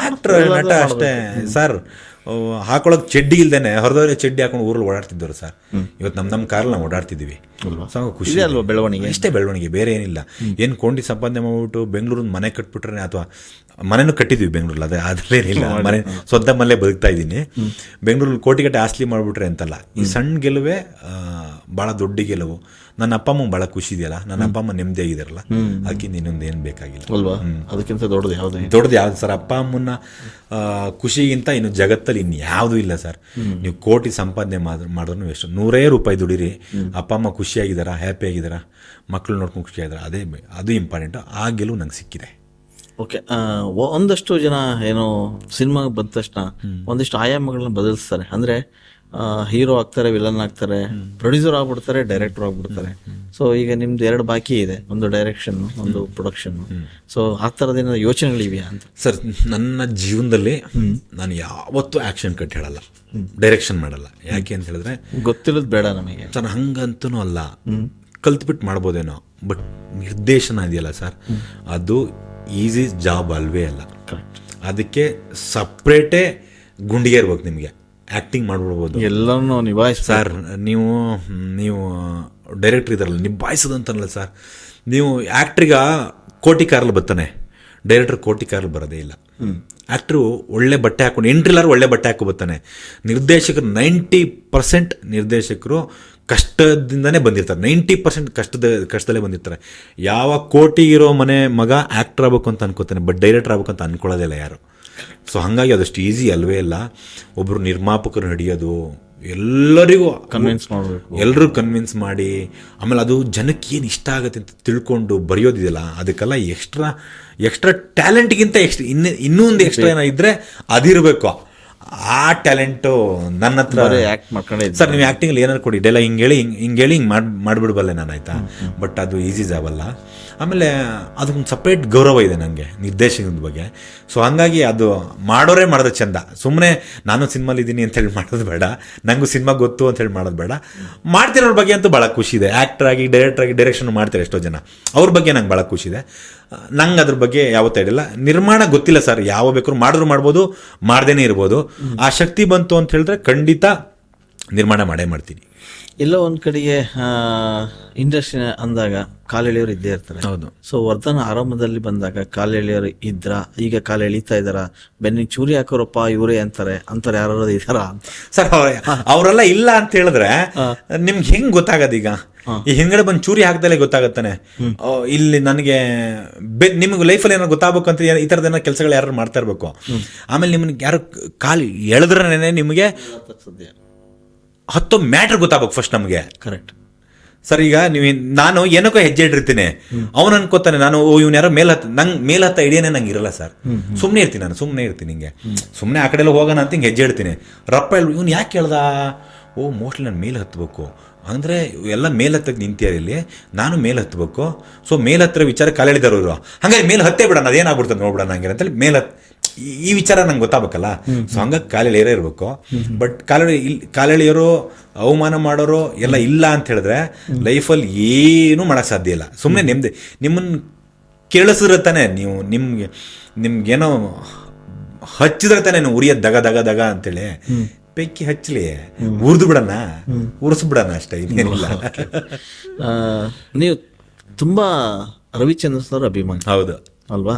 ಅಷ್ಟೇ ಸರ್. ಹಾಕೊಳ್ಳೋದು ಚಡ್ಡಿ ಇಲ್ದೇನೆ ಹೊರದವ್ರೆ ಚಡ್ಡಿ ಹಾಕೊಂಡು ಊರಲ್ಲಿ ಓಡಾಡ್ತಿದ್ದವರು ಸರ್. ಇವತ್ತು ನಮ್ಮ ಕಾರಲ್ಲಿ ನಾವು ಓಡಾಡ್ತಿದ್ದೀವಿ. ಖುಷಿ ಅಲ್ವಾ ಬೆಳವಣಿಗೆ? ಇಷ್ಟೇ ಬೆಳವಣಿಗೆ, ಬೇರೆ ಏನಿಲ್ಲ. ಏನು ಕೊಂಡಿ ಸಂಪಾದನೆ ಮಾಡ್ಬಿಟ್ಟು ಬೆಂಗಳೂರಿನ ಮನೆ ಕಟ್ಬಿಟ್ರೆ, ಅಥವಾ ಮನೆನೂ ಕಟ್ಟಿದ್ವಿ ಬೆಂಗಳೂರಲ್ಲಿ, ಅದರಲ್ಲೇನಿಲ್ಲ, ಮನೆ ಸ್ವಂತ ಮನೆ ಬದುಕ್ತಾ ಇದ್ದೀನಿ. ಬೆಂಗಳೂರಲ್ಲಿ ಕೋಟಿಗಟ್ಟೆ ಆಸ್ತಿ ಮಾಡಿಬಿಟ್ರೆ ಅಂತಲ್ಲ, ಈ ಸಣ್ಣ ಗೆಲುವೇ ಭಾಳ ದೊಡ್ಡ ಗೆಲುವು. ನನ್ನ ಅಪ್ಪ ಅಮ್ಮ ಭಾಳ ಖುಷಿ ಇದೆಯಲ್ಲ, ನನ್ನ ಅಪ್ಪ ಅಮ್ಮ ನೆಮ್ಮದಿಯಾಗಿದಾರಲ್ಲ, ಅದಕ್ಕಿಂತ ಇನ್ನೊಂದು ಏನು ಬೇಕಾಗಿಲ್ಲ ಅಲ್ವಾ? ಅದಕ್ಕಿಂತ ದೊಡ್ಡದು ಯಾವ್ದು ಸರ್? ಅಪ್ಪ ಅಮ್ಮನ ಖುಷಿಗಿಂತ ಇನ್ನು ಜಗತ್ತಲ್ಲಿ ಇನ್ನು ಯಾವುದೂ ಇಲ್ಲ ಸರ್. ನೀವು ಕೋಟಿ ಸಂಪಾದನೆ ಮಾಡೋನು ಎಷ್ಟು, 100 ರೂಪಾಯಿ ದುಡೀರಿ, ಅಪ್ಪ ಅಮ್ಮ ಖುಷಿಯಾಗಿದ್ದಾರಾ, ಹ್ಯಾಪಿ ಆಗಿದ್ದಾರಾ, ಮಕ್ಕಳು ನೋಡ್ಕೊಂಡು ಖುಷಿಯಾಗಿದ್ದಾರಾ, ಅದು ಇಂಪಾರ್ಟೆಂಟು. ಆ ಗೆಲುವು ನಂಗೆ ಸಿಕ್ಕಿದೆ. ಓಕೆ, ಒಂದಷ್ಟು ಜನ ಏನು ಸಿನಿಮಾಗೆ ಬಂದ ತಕ್ಷಣ ಒಂದಿಷ್ಟು ಆಯಾಮಗಳನ್ನ ಬದಲಿಸ್ತಾರೆ. ಅಂದರೆ ಹೀರೋ ಆಗ್ತಾರೆ, ವಿಲನ್ ಆಗ್ತಾರೆ, ಪ್ರೊಡ್ಯೂಸರ್ ಆಗ್ಬಿಡ್ತಾರೆ, ಡೈರೆಕ್ಟರ್ ಆಗ್ಬಿಡ್ತಾರೆ. ಸೊ ಈಗ ನಿಮ್ದು 2 ಬಾಕಿ ಇದೆ, ಒಂದು ಡೈರೆಕ್ಷನ್, ಒಂದು ಪ್ರೊಡಕ್ಷನ್. ಸೊ ಆ ಥರದೇನೋ ಯೋಚನೆಗಳಿವೆಯಾ ಅಂತ? ಸರ್, ನನ್ನ ಜೀವನದಲ್ಲಿ ನಾನು ಯಾವತ್ತೂ ಆ್ಯಕ್ಷನ್ ಕಟ್ ಹೇಳಲ್ಲ, ಡೈರೆಕ್ಷನ್ ಮಾಡಲ್ಲ. ಯಾಕೆ ಅಂತ ಹೇಳಿದ್ರೆ ಗೊತ್ತಿರೋದು ಬೇಡ ನಮಗೆ ಸರ್. ಹಂಗಂತೂ ಅಲ್ಲ, ಕಲ್ತ್ಬಿಟ್ಟು ಮಾಡ್ಬೋದೇನೋ, ಬಟ್ ನಿರ್ದೇಶನ ಇದೆಯಲ್ಲ ಸರ್, ಅದು ಈಸಿ ಜಾಬ್ ಅಲ್ವೇ ಅಲ್ಲ. ಅದಕ್ಕೆ ಸಪ್ರೇಟೇ ಗುಂಡಿಗೆ ಇರ್ಬೇಕು ನಿಮಗೆ. ಆ್ಯಕ್ಟಿಂಗ್ ಮಾಡ್ಬಿಡ್ಬೋದು, ಎಲ್ಲನೂ ನಿಭಾಯಿಸಿ ಸರ್. ನೀವು ಡೈರೆಕ್ಟ್ರ್ ಇದ್ದಾರಲ್ಲ, ನಿಭಾಯಿಸೋದಂತನಲ್ಲ ಸರ್. ನೀವು ಆ್ಯಕ್ಟ್ರಿಗೆ ಕೋಟಿ ಕಾರಲ್ಲಿ ಬರ್ತಾನೆ, ಡೈರೆಕ್ಟ್ರ್ ಕೋಟಿ ಕಾರಲ್ಲಿ ಬರೋದೇ ಇಲ್ಲ. ಆ್ಯಕ್ಟ್ರು ಒಳ್ಳೆ ಬಟ್ಟೆ ಹಾಕೊಂಡು, ಎಂಟ್ರಿಲಾರು ಒಳ್ಳೆ ಬಟ್ಟೆ ಹಾಕೋ ಬರ್ತಾನೆ. ನಿರ್ದೇಶಕರು 90% ನಿರ್ದೇಶಕರು ಕಷ್ಟದಿಂದನೇ ಬಂದಿರ್ತಾರೆ. 90% ಕಷ್ಟದಲ್ಲೇ ಬಂದಿರ್ತಾರೆ. ಯಾವ ಕೋಟಿಗಿರೋ ಮನೆ ಮಗ ಆ್ಯಕ್ಟರ್ ಆಗ್ಬೇಕು ಅಂತ ಅನ್ಕೋತಾನೆ, ಬಟ್ ಡೈರೆಕ್ಟರ್ ಆಗ್ಬೇಕು ಅಂತ ಅನ್ಕೊಳ್ಳೋದಿಲ್ಲ ಯಾರು. ಸೊ ಹಾಗಾಗಿ ಅದಷ್ಟು ಈಸಿ ಅಲ್ವೇ ಇಲ್ಲ. ಒಬ್ಬರು ನಿರ್ಮಾಪಕರು ಹಿಡಿಯೋದು, ಎಲ್ಲರಿಗೂ ಕನ್ವಿನ್ಸ್ ಮಾಡಬೇಕು, ಎಲ್ಲರೂ ಕನ್ವಿನ್ಸ್ ಮಾಡಿ, ಆಮೇಲೆ ಅದು ಜನಕ್ಕೆ ಏನು ಇಷ್ಟ ಆಗುತ್ತೆ ಅಂತ ತಿಳ್ಕೊಂಡು ಬರೆಯೋದಿದೆಯಲ್ಲ, ಅದಕ್ಕೆಲ್ಲ ಎಕ್ಸ್ಟ್ರಾ ಟ್ಯಾಲೆಂಟ್ಗಿಂತ ಇನ್ನೂ ಒಂದು ಎಕ್ಸ್ಟ್ರಾ ಏನೋ ಇದ್ದರೆ ಅದಿರಬೇಕು. ಆ ಟ್ಯಾಲೆಂಟು ನನ್ನ ಹತ್ರ. ಆ್ಯಕ್ಟ್ ಮಾಡ್ಕೊಂಡೆ ಸರ್ ನೀವು ಆ್ಯಕ್ಟಿಂಗಲ್ಲಿ ಏನಾರು ಕೊಡಿ, ಇದೆಲ್ಲ ಹಿಂಗೆ ಹೇಳಿ ಮಾಡಿಬಿಡ್ಬಲ್ಲೆ ನಾನು, ಆಯಿತಾ. ಬಟ್ ಅದು ಈಸಿ ಜಾಬ್ ಅಲ್ಲ. ಆಮೇಲೆ ಅದೊಂದು ಸಪ್ರೇಟ್ ಗೌರವ ಇದೆ ನನಗೆ ನಿರ್ದೇಶಕದ ಬಗ್ಗೆ. ಸೊ ಹಾಗಾಗಿ ಅದು ಮಾಡೋರೇ ಮಾಡೋದು ಚೆಂದ. ಸುಮ್ಮನೆ ನಾನು ಸಿನಿಮಾಲಿದ್ದೀನಿ ಅಂತೇಳಿ ಮಾಡೋದು ಬೇಡ, ನನಗೂ ಸಿನಿಮಾ ಗೊತ್ತು ಅಂತೇಳಿ ಮಾಡೋದು ಬೇಡ. ಮಾಡ್ತಿರೋರ ಬಗ್ಗೆ ಅಂತೂ ಭಾಳ ಖುಷಿ ಇದೆ. ಆ್ಯಕ್ಟರ್ ಆಗಿ ಡೈರೆಕ್ಟರ್ ಆಗಿ ಡೈರೆಕ್ಷನ್ ಮಾಡ್ತಾರೆ ಎಷ್ಟೋ ಜನ, ಅವ್ರ ಬಗ್ಗೆ ನಂಗೆ ಭಾಳ ಖುಷಿ ಇದೆ. ನಂಗೆ ಅದ್ರ ಬಗ್ಗೆ ಯಾವತ್ತೂ ಇಡಿಲ್ಲ. ನಿರ್ಮಾಣ ಗೊತ್ತಿಲ್ಲ ಸರ್, ಯಾವ ಬೇಕಾದ್ರೂ ಮಾಡಿದ್ರು ಮಾಡ್ಬೋದು, ಮಾಡ್ದೇನೆ ಇರ್ಬೋದು. ಆ ಶಕ್ತಿ ಬಂತು ಅಂತ ಹೇಳಿದ್ರೆ ಖಂಡಿತ ನಿರ್ಮಾಣ ಮಾಡೇ ಮಾಡ್ತೀನಿ. ಎಲ್ಲೋ ಒಂದು ಕಡೆಗೆ ಇಂಡಸ್ಟ್ರಿ ಅಂದಾಗ ಕಾಲೆಳೆಯೋರು ಇದ್ದೇ ಇರ್ತಾರೆ. ಹೌದು. ಸೊ ವರ್ಧನ ಆರಂಭದಲ್ಲಿ ಬಂದಾಗ ಕಾಲೆಳೆಯೋರು ಇದ್ರ, ಈಗ ಕಾಲು ಎಳಿತಾ ಇದ್ದಾರ, ಬೆನ್ನಿಗೆ ಚೂರಿ ಹಾಕೋರಪ್ಪ ಇವರೇ ಅಂತಾರೆ ಯಾರು ಇದಾರ ಅಂತ? ಸರ್ ಅವರೆಲ್ಲ ಇಲ್ಲ ಅಂತ ಹೇಳಿದ್ರೆ ನಿಮ್ಗೆ ಹೆಂಗ್ ಗೊತ್ತಾಗದು? ಈಗ ಈ ಹಿಂಗಡೆ ಬಂದು ಚೂರಿ ಹಾಕ್ದಲ್ಲೇ ಗೊತ್ತಾಗತ್ತಾನೆ. ಇಲ್ಲಿ ನನಗೆ ನಿಮ್ಗೆ ಲೈಫಲ್ಲಿ ಏನೋ ಗೊತ್ತಾಗಬೇಕು ಅಂತ ಈ ಥರದ ಏನೋ ಕೆಲಸಗಳು ಯಾರು ಮಾಡ್ತಾ ಇರಬೇಕು. ಆಮೇಲೆ ನಿಮ್ಗೆ ಯಾರು ಕಾಲು ಎಳೆದ್ರೇನೆ ನಿಮಗೆ 10 ಮ್ಯಾಟ್ರ್ ಗೊತ್ತಾಗಬೇಕು ಫಸ್ಟ್ ನಮಗೆ. Correct sir. ಈಗ ನಾನು ಏನಕ್ಕೋ ಹೆಜ್ಜೆ ಇಟ್ಟಿರ್ತೀನಿ, ಅವನು ಅನ್ಕೋತಾನೆ ನಾನು ಇವ್ನು ಯಾರೋ ಮೇಲ್ ಹತ್ತ ಐಡಿಯಾನೇ ನಂಗೆ ಇರಲ್ಲ ಸರ್. ಸುಮ್ಮನೆ ಇರ್ತೀನಿ, ನಾನು ಸುಮ್ಮನೆ ಇರ್ತೀನಿ, ಹಿಂಗೆ ಸುಮ್ಮನೆ ಆ ಕಡೆ ಎಲ್ಲ ಹೋಗೋಣ ಅಂತ ಹಿಂಗೆ ಹೆಜ್ಜೆ ಇಡ್ತೀನಿ. ರಪ್ಪ ಇವ್ನು ಯಾಕೆ ಕೇಳ್ದ? ಮೋಸ್ಟ್ಲಿ ನಾನು ಮೇಲೆ ಹತ್ತಬೇಕು ಅಂದರೆ ಎಲ್ಲ ಮೇಲೆ ಹತ್ತಕ್ಕೆ ನಿಂತಿಯಾರ ಇಲ್ಲಿ, ನಾನು ಮೇಲೆ ಹತ್ತಬೇಕು. ಸೊ ಮೇಲೆ ಹತ್ತಿರ ವಿಚಾರ ಕಾಲೆಳಿದಾರು ಇವರು, ಹಾಗಾಗಿ ಮೇಲೆ ಹತ್ತೇ ಬಿಡೋಣ, ಅದೇನಾಗ್ಬಿಡ್ತದೆ ನೋಡ್ಬಿಡೋಣ ಹಂಗೆ ಅಂತೇಳಿ ಮೇಲೆ ಈ ವಿಚಾರ ನಂಗೆ ಗೊತ್ತಾಗಬೇಕಲ್ಲ. ಸೊ ಹಂಗಾಗಿ ಕಾಲೆಳೆಯರೇ ಇರಬೇಕು. ಬಟ್ ಕಾಲೆಳೆಯೋರು ಅವಮಾನ ಮಾಡೋರು ಎಲ್ಲ ಇಲ್ಲ ಅಂತ ಹೇಳಿದ್ರೆ ಲೈಫಲ್ಲಿ ಏನೂ ಮಾಡೋಕ್ಕೆ ಸಾಧ್ಯ ಇಲ್ಲ. ಸುಮ್ಮನೆ ನಿಮ್ಮನ್ನು ಕೇಳಿಸಿದ್ರೆ ತಾನೆ, ನಿಮ್ಗೇನೋ ಹಚ್ಚಿದ್ರೆ ತಾನೆ ಉರಿಯೋದು ದಗ ದಗ ದಗ ಅಂತೇಳಿ. ಬೆಂಕಿ ಹಚ್ಚಲಿ, ಉರಿಸ್ಬಿಡೋಣ ಅಷ್ಟೇ, ಇನ್ನೇನಿಲ್ಲ. ನೀವು ತುಂಬ ರವಿಚಂದ್ರನ್ ಸರ್ ಅಭಿಮಾನಿ, ಹೌದು ಅಲ್ವಾ?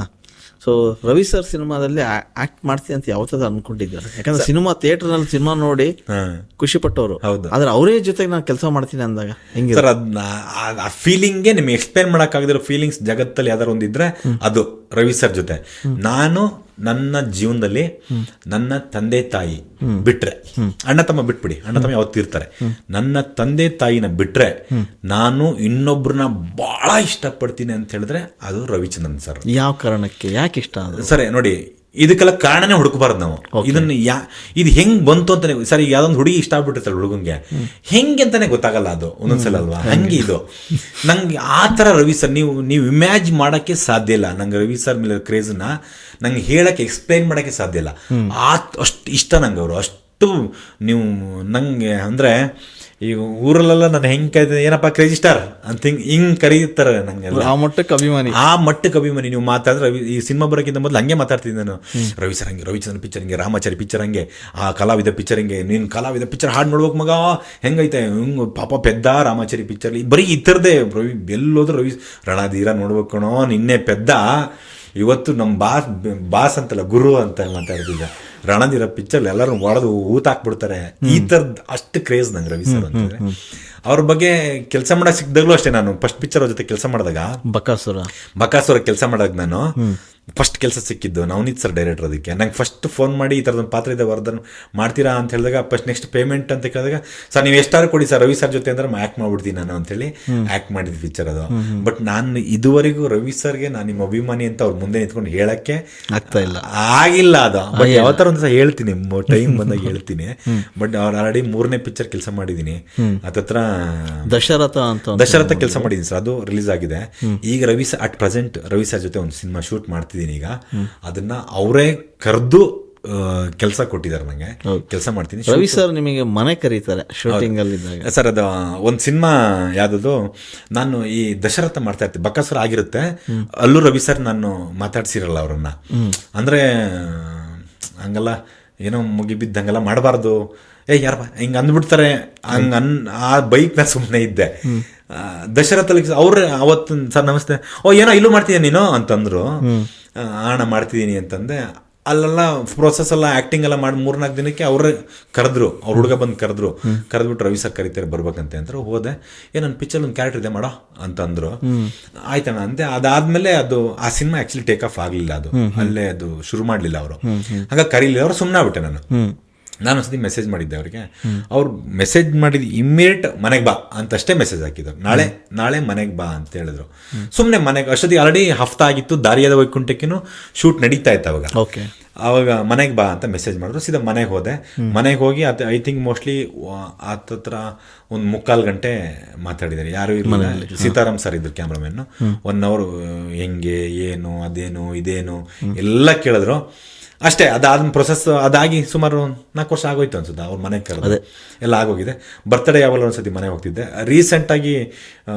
ಸೊ ರವಿ ಸರ್ ಸಿನಿಮಾದಲ್ಲಿ ಆಕ್ಟ್ ಮಾಡ್ತೀನಿ ಅಂತ ಯಾವತ್ತಾದ್ರೂ ಅನ್ಕೊಂಡಿದ್ದಾರೆ? ಯಾಕಂದ್ರೆ ಸಿನಿಮಾ ಥಿಯೇಟರ್ನಲ್ಲಿ ಸಿನಿಮಾ ನೋಡಿ ಖುಷಿ ಪಟ್ಟವರು, ಆದ್ರೆ ಅವರೇ ಜೊತೆಗೆ ನಾನು ಕೆಲಸ ಮಾಡ್ತೀನಿ ಅಂದಾಗ ಹೆಂಗೆ ಸರ್? ಅದನ್ನ ಆ ಫೀಲಿಂಗ್ಗೆ ನಿಮ್ಗೆ ಎಕ್ಸ್ಪ್ಲೇನ್ ಮಾಡೋಕ್ಕಾಗದಿರೋ ಫೀಲಿಂಗ್ಸ್ ಜಗತ್ತಲ್ಲಿ ಯಾವ್ದಾರು ಒಂದಿದ್ರೆ ಅದು ರವಿ ಸರ್ ಜೊತೆ. ನಾನು ನನ್ನ ಜೀವನದಲ್ಲಿ ನನ್ನ ತಂದೆ ತಾಯಿ ಬಿಟ್ರೆ, ಅಣ್ಣ ತಮ್ಮ ಬಿಟ್ಬಿಡಿ, ಅಣ್ಣ ತಮ್ಮ ಯಾವತ್ತಿರ್ತಾರೆ, ನನ್ನ ತಂದೆ ತಾಯಿನ ಬಿಟ್ರೆ ನಾನು ಇನ್ನೊಬ್ರನ್ನ ಬಹಳ ಇಷ್ಟಪಡ್ತೀನಿ ಅಂತ ಹೇಳಿದ್ರೆ ಅದು ರವಿಚಂದ್ರನ್ ಸರ್. ಯಾವ ಕಾರಣಕ್ಕೆ, ಯಾಕೆ ಇಷ್ಟ? ಸರಿ ನೋಡಿ, ಇದಕ್ಕೆಲ್ಲ ಕಾರಣನೇ ಹುಡುಕಬಾರ್ದು ನಾವು. ಇದನ್ನ ಇದು ಹೆಂಗ್ ಬಂತು ಅಂತಾನೆ. ಸರ್, ಈಗ ಯಾವ್ದೊಂದು ಹುಡುಗಿ ಇಷ್ಟ ಆಗ್ಬಿಟ್ಟಿರ್ತಾರೆ ಹುಡುಗಂಗೆ, ಹೆಂಗೆ ಅಂತಾನೆ ಗೊತ್ತಾಗಲ್ಲ ಅದು ಒಂದೊಂದ್ಸಲ ಅಲ್ವಾ? ಹಂಗೆ ಇದು ನಂಗೆ ಆ ಥರ ರವಿ ಸರ್ ನೀವು ಇಮ್ಯಾಜಿನ್ ಮಾಡೋಕ್ಕೆ ಸಾಧ್ಯ ಇಲ್ಲ. ನಂಗೆ ರವಿ ಸರ್ ಮೇಲೆ ಕ್ರೇಜ್ನ ನಂಗೆ ಹೇಳಕ್ಕೆ ಎಕ್ಸ್ಪ್ಲೈನ್ ಮಾಡೋಕ್ಕೆ ಸಾಧ್ಯ ಇಲ್ಲ. ಅಷ್ಟು ಇಷ್ಟ ನಂಗೆ ಅವರು, ಅಷ್ಟು ನೀವು ನಂಗೆ ಅಂದರೆ ಈಗ ಊರಲ್ಲೆಲ್ಲ ನಾನು ಹೆಂಗೆ ಕರೀತೀನಿ, ಏನಪ್ಪ ಕ್ರೇಜಿ ಸ್ಟಾರ್ ಅಂತ ಹಿಂಗೆ ಕರೀತಾರೆ ನಂಗೆಲ್ಲ. ಆ ಮಟ್ಟಕ್ಕೆ ಅಭಿಮಾನಿ. ನೀವು ಮಾತಾಡಿದ್ರೆ ಈ ಸಿನಿಮಾ ಬರೋಕ್ಕಿಂತ ಮೊದಲು ಹಂಗೆ ಮಾತಾಡ್ತಿದ್ದೆ ನಾನು. ರವಿ ಸರ್ ಹಂಗೆ, ರವಿಚಂದ್ರನ್ ಪಿಕ್ಚರ್ ಹಿಂಗೆ, ರಾಮಾಚಾರಿ ಪಿಕ್ಚರ್ ಹಂಗೆ, ಆ ಕಲಾವಿದ ಪಿಕ್ಚರ್ ಹಿಂಗೆ, ನೀನು ಕಲಾವಿದ ಪಿಕ್ಚರ್ ಹಾಡು ನೋಡ್ಬೇಕು ಮಗ ಹೆಂಗೈತೆ, ಹಿಂಗೆ ಪಾಪ ಪೆದ್ದ ರಾಮಾಚಾರಿ ಪಿಕ್ಚರ್ ಬರೀ ಈ ಥರದೇ. ರವಿ ಎಲ್ಲೋದ್ರು ರವಿ ರಣಧೀರ ನೋಡ್ಬೇಕು ಕಣೋ, ನಿನ್ನೆ ಪೆದ್ದ, ಇವತ್ತು ನಮ್ಮ ಬಾಸ್ ಅಂತಲ್ಲ ಗುರು ಅಂತ ಮಾತಾಡ್ತಿದ್ದೆ. ರಣಧೀರ ಪಿಕ್ಚರ್ ಎಲ್ಲರೂ ಒಡೆದು ಊತಾಕ್ಬಿಡ್ತಾರೆ. ಈ ಥರದ್ದು ಅಷ್ಟು ಕ್ರೇಜ್ ನಂಗೆ ರವಿ ಸರ್ ಅಂತಂದರೆ. ಅವ್ರ ಬಗ್ಗೆ ಕೆಲಸ ಮಾಡೋಕೆ ಸಿಕ್ಕಿದಾಗಲೂ ಅಷ್ಟೇ, ನಾನು ಫಸ್ಟ್ ಪಿಕ್ಚರ್ ಅವ್ರ ಜೊತೆ ಕೆಲಸ ಮಾಡಿದಾಗ, ಬಕಾಸುರ ಕೆಲಸ ಮಾಡಿದಾಗ ನಾನು ಫಸ್ಟ್ ಕೆಲಸ ಸಿಕ್ಕಿದ್ದು ನವನೀತ್ ಸರ್ ಡೈರೆಕ್ಟರ್. ಅದಕ್ಕೆ ನಂಗೆ ಫಸ್ಟ್ ಫೋನ್ ಮಾಡಿ ಈ ಥರದೊಂದು ಪಾತ್ರ ಇದೆ ವರ್ಧನ್ ಮಾಡ್ತೀರಾ ಅಂತ ಹೇಳಿದಾಗ, ಫಸ್ಟ್ ನೆಕ್ಸ್ಟ್ ಪೇಮೆಂಟ್ ಅಂತ ಕೇಳಿದಾಗ, ಸರ್ ನೀವು ಎಷ್ಟಾರು ಕೊಡಿ ಸರ್ ರವಿ ಸರ್ ಜೊತೆ ಅಂದ್ರೆ ಆ್ಯಕ್ಟ್ ಮಾಡ್ಬಿಡ್ತೀನಿ ನಾನು ಅಂತೇಳಿ ಆ್ಯಕ್ಟ್ ಮಾಡಿದ ಪಿಕ್ಚರ್ ಅದು. ಬಟ್ ನಾನು ಇದುವರೆಗೂ ರವಿ ಸರ್ಗೆ ನಾನು ನಿಮ್ಮ ಅಭಿಮಾನಿ ಅಂತ ಅವ್ರ ಮುಂದೆ ನಿಂತ್ಕೊಂಡು ಹೇಳಕ್ಕೆ ಆಗಿಲ್ಲ ಅದು. ಬಟ್ ಯಾವ ಥರ ಒಂದು ಹೇಳ್ತೀನಿ, ಟೈಮ್ ಬಂದಾಗ ಹೇಳ್ತೀನಿ. ಬಟ್ ಅವ್ರು ಆಲ್ರೆಡಿ 3ನೇ ಪಿಕ್ಚರ್ ಕೆಲಸ ಮಾಡಿದ್ದೀನಿ. ಹತ್ತತ್ರ ದಶರಥ ಕೆಲಸ ಮಾಡಿದ್ದೀನಿ ಸರ್, ಅದು ರಿಲೀಸ್ ಆಗಿದೆ. ಈಗ Ravi sir at present Ravi sir ಜೊತೆ ಒಂದು ಸಿನಿಮಾ ಶೂಟ್ ಮಾಡ್ತಿದ್ದೀನಿ ಈಗ. ಅದನ್ನ ಅವರೇ ಕರೆದು ಕೆಲಸ ಕೊಟ್ಟಿದ್ದಾರೆ ನಂಗೆ, ಕೆಲಸ ಮಾಡ್ತೀನಿ. ರವಿ ಸರ್ ನಿಮಗೆ ಮನೆ ಕರೀತಾರೆ ಶೂಟಿಂಗ್ ಅಲ್ಲಿ ಸರ್? ಅದು ಒಂದು ಸಿನಿಮಾ ಯಾವ್ದು, ನಾನು ಈ ದಶರಥ ಮಾಡ್ತಾ ಇರ್ತೀನಿ, ಬಕಾಸುರ ಆಗಿರುತ್ತೆ. ಅಲ್ಲೂ ರವಿ ಸರ್ ನಾನು ಮಾತಾಡ್ಸಿರಲ್ಲ ಅವ್ರನ್ನ. ಅಂದ್ರೆ ಹಂಗಲ್ಲ ಏನೋ ಮುಗಿಬಿದ್ದಂಗೆಲ್ಲ ಮಾಡಬಾರ್ದು, ಯಾರಪ್ಪ ಹಿಂಗೆ ಅಂದ್ಬಿಡ್ತಾರೆ ಆ ಬೈಕ್ ಸುಮ್ಮನೆ ಇದ್ದೆ. ದಶರಥಲ್ಲಿ ಅವ್ರು ಅವತ್ತು ಸರ್ ನಮಸ್ತೆ, ಏನೋ ಇಲ್ಲೂ ಮಾಡ್ತಿದ್ದೆ ನೀನು ಅಂತಂದ್ರು. ಅಣ್ಣ ಮಾಡ್ತಿದ್ದೀನಿ ಅಂತಂದೆ. ಅಲ್ಲೆಲ್ಲ ಪ್ರೋಸೆಸ್ ಎಲ್ಲ ಆ್ಯಕ್ಟಿಂಗ್ ಎಲ್ಲ ಮಾಡಿ 3-4 ದಿನಕ್ಕೆ ಅವ್ರೇ ಕರೆದ್ರು, ಅವ್ರ ಹುಡುಗ ಬಂದು ಕರೆದ್ಬಿಟ್ಟು ರವಿ ಸರ್ ಕರೀತಾರೆ ಬರ್ಬೇಕಂತೆ ಅಂತ ಹೋದೆ. ನನ್ನ ಪಿಕ್ಚರ್ ಒಂದು ಕ್ಯಾರೆಕ್ಟರ್ ಇದೆ ಮಾಡೋ ಅಂತಂದ್ರು. ಆಯ್ತಣ್ಣ ಅಂತೆ. ಅದಾದ್ಮೇಲೆ ಅದು ಆ ಸಿನಿಮಾ ಆ್ಯಕ್ಚುಲಿ ಟೇಕ್ ಆಫ್ ಆಗಲಿಲ್ಲ, ಅದು ಅಲ್ಲೇ ಅದು ಶುರು ಮಾಡಲಿಲ್ಲ ಅವರು. ಹಾಗಾಗಿ ಕರೀಲಿಲ್ಲ ಅವರು, ಸುಮ್ಮನೆ ಆಗ್ಬಿಟ್ಟೆ ನಾನು ಒಂದ್ಸತಿ ಮೆಸೇಜ್ ಮಾಡಿದ್ದೆ ಅವ್ರಿಗೆ. ಅವ್ರು ಮೆಸೇಜ್ ಮಾಡಿದ ಇಮ್ಮಿಡಿಯೇಟ್ ಮನೆಗೆ ಬಾ ಅಂತಷ್ಟೇ ಮೆಸೇಜ್ ಹಾಕಿದ್ರು. ನಾಳೆ ಮನೆಗೆ ಬಾ ಅಂತ ಹೇಳಿದ್ರು. ಸುಮ್ಮನೆ ಮನೆಗೆ ಅಷ್ಟೊತ್ತಿಗೆ ಆಲ್ರೆಡಿ ಹಫ್ತಾ ಆಗಿತ್ತು, ದಾರಿಯಾದ ವೈಕುಂಠಕ್ಕಿನೂ ಶೂಟ್ ನಡೀತಾ ಇತ್ತು ಅವಾಗ. ಅವಾಗ ಮನೆಗೆ ಬಾ ಅಂತ ಮೆಸೇಜ್ ಮಾಡಿದ್ರು. ಸೀದಾ ಮನೆಗೆ ಹೋದೆ. ಮನೆಗೆ ಹೋಗಿ ಐ ಥಿಂಕ್ ಮೋಸ್ಟ್ಲಿ ಹತ್ರ ಒಂದು 3/4 ಗಂಟೆ ಮಾತಾಡಿದ್ದಾರೆ. ಯಾರು ಇರಲಿಲ್ಲ, ಸೀತಾರಾಮ್ ಸರ್ ಇದ್ರು ಕ್ಯಾಮ್ರಾಮನ್ನು. 1 hour ಹೆಂಗೆ ಏನು ಅದೇನು ಇದೇನು ಎಲ್ಲ ಕೇಳಿದ್ರು ಅಷ್ಟೇ. ಅದಾದ ಪ್ರೊಸೆಸ್ ಅದಾಗಿ ಸುಮಾರು 4 ವರ್ಷ ಆಗೋಯ್ತು ಅನ್ಸುತ್ತೆ. ಅವ್ರ ಮನೆಗೆ ಕರೆದು ಎಲ್ಲ ಆಗೋಗಿದೆ. ಬರ್ತ್ಡೇ ಯಾವಾಗ ಒಂದ್ಸತಿ ಮನೆಗೆ ಹೋಗ್ತಿದ್ದೆ. ರೀಸೆಂಟಾಗಿ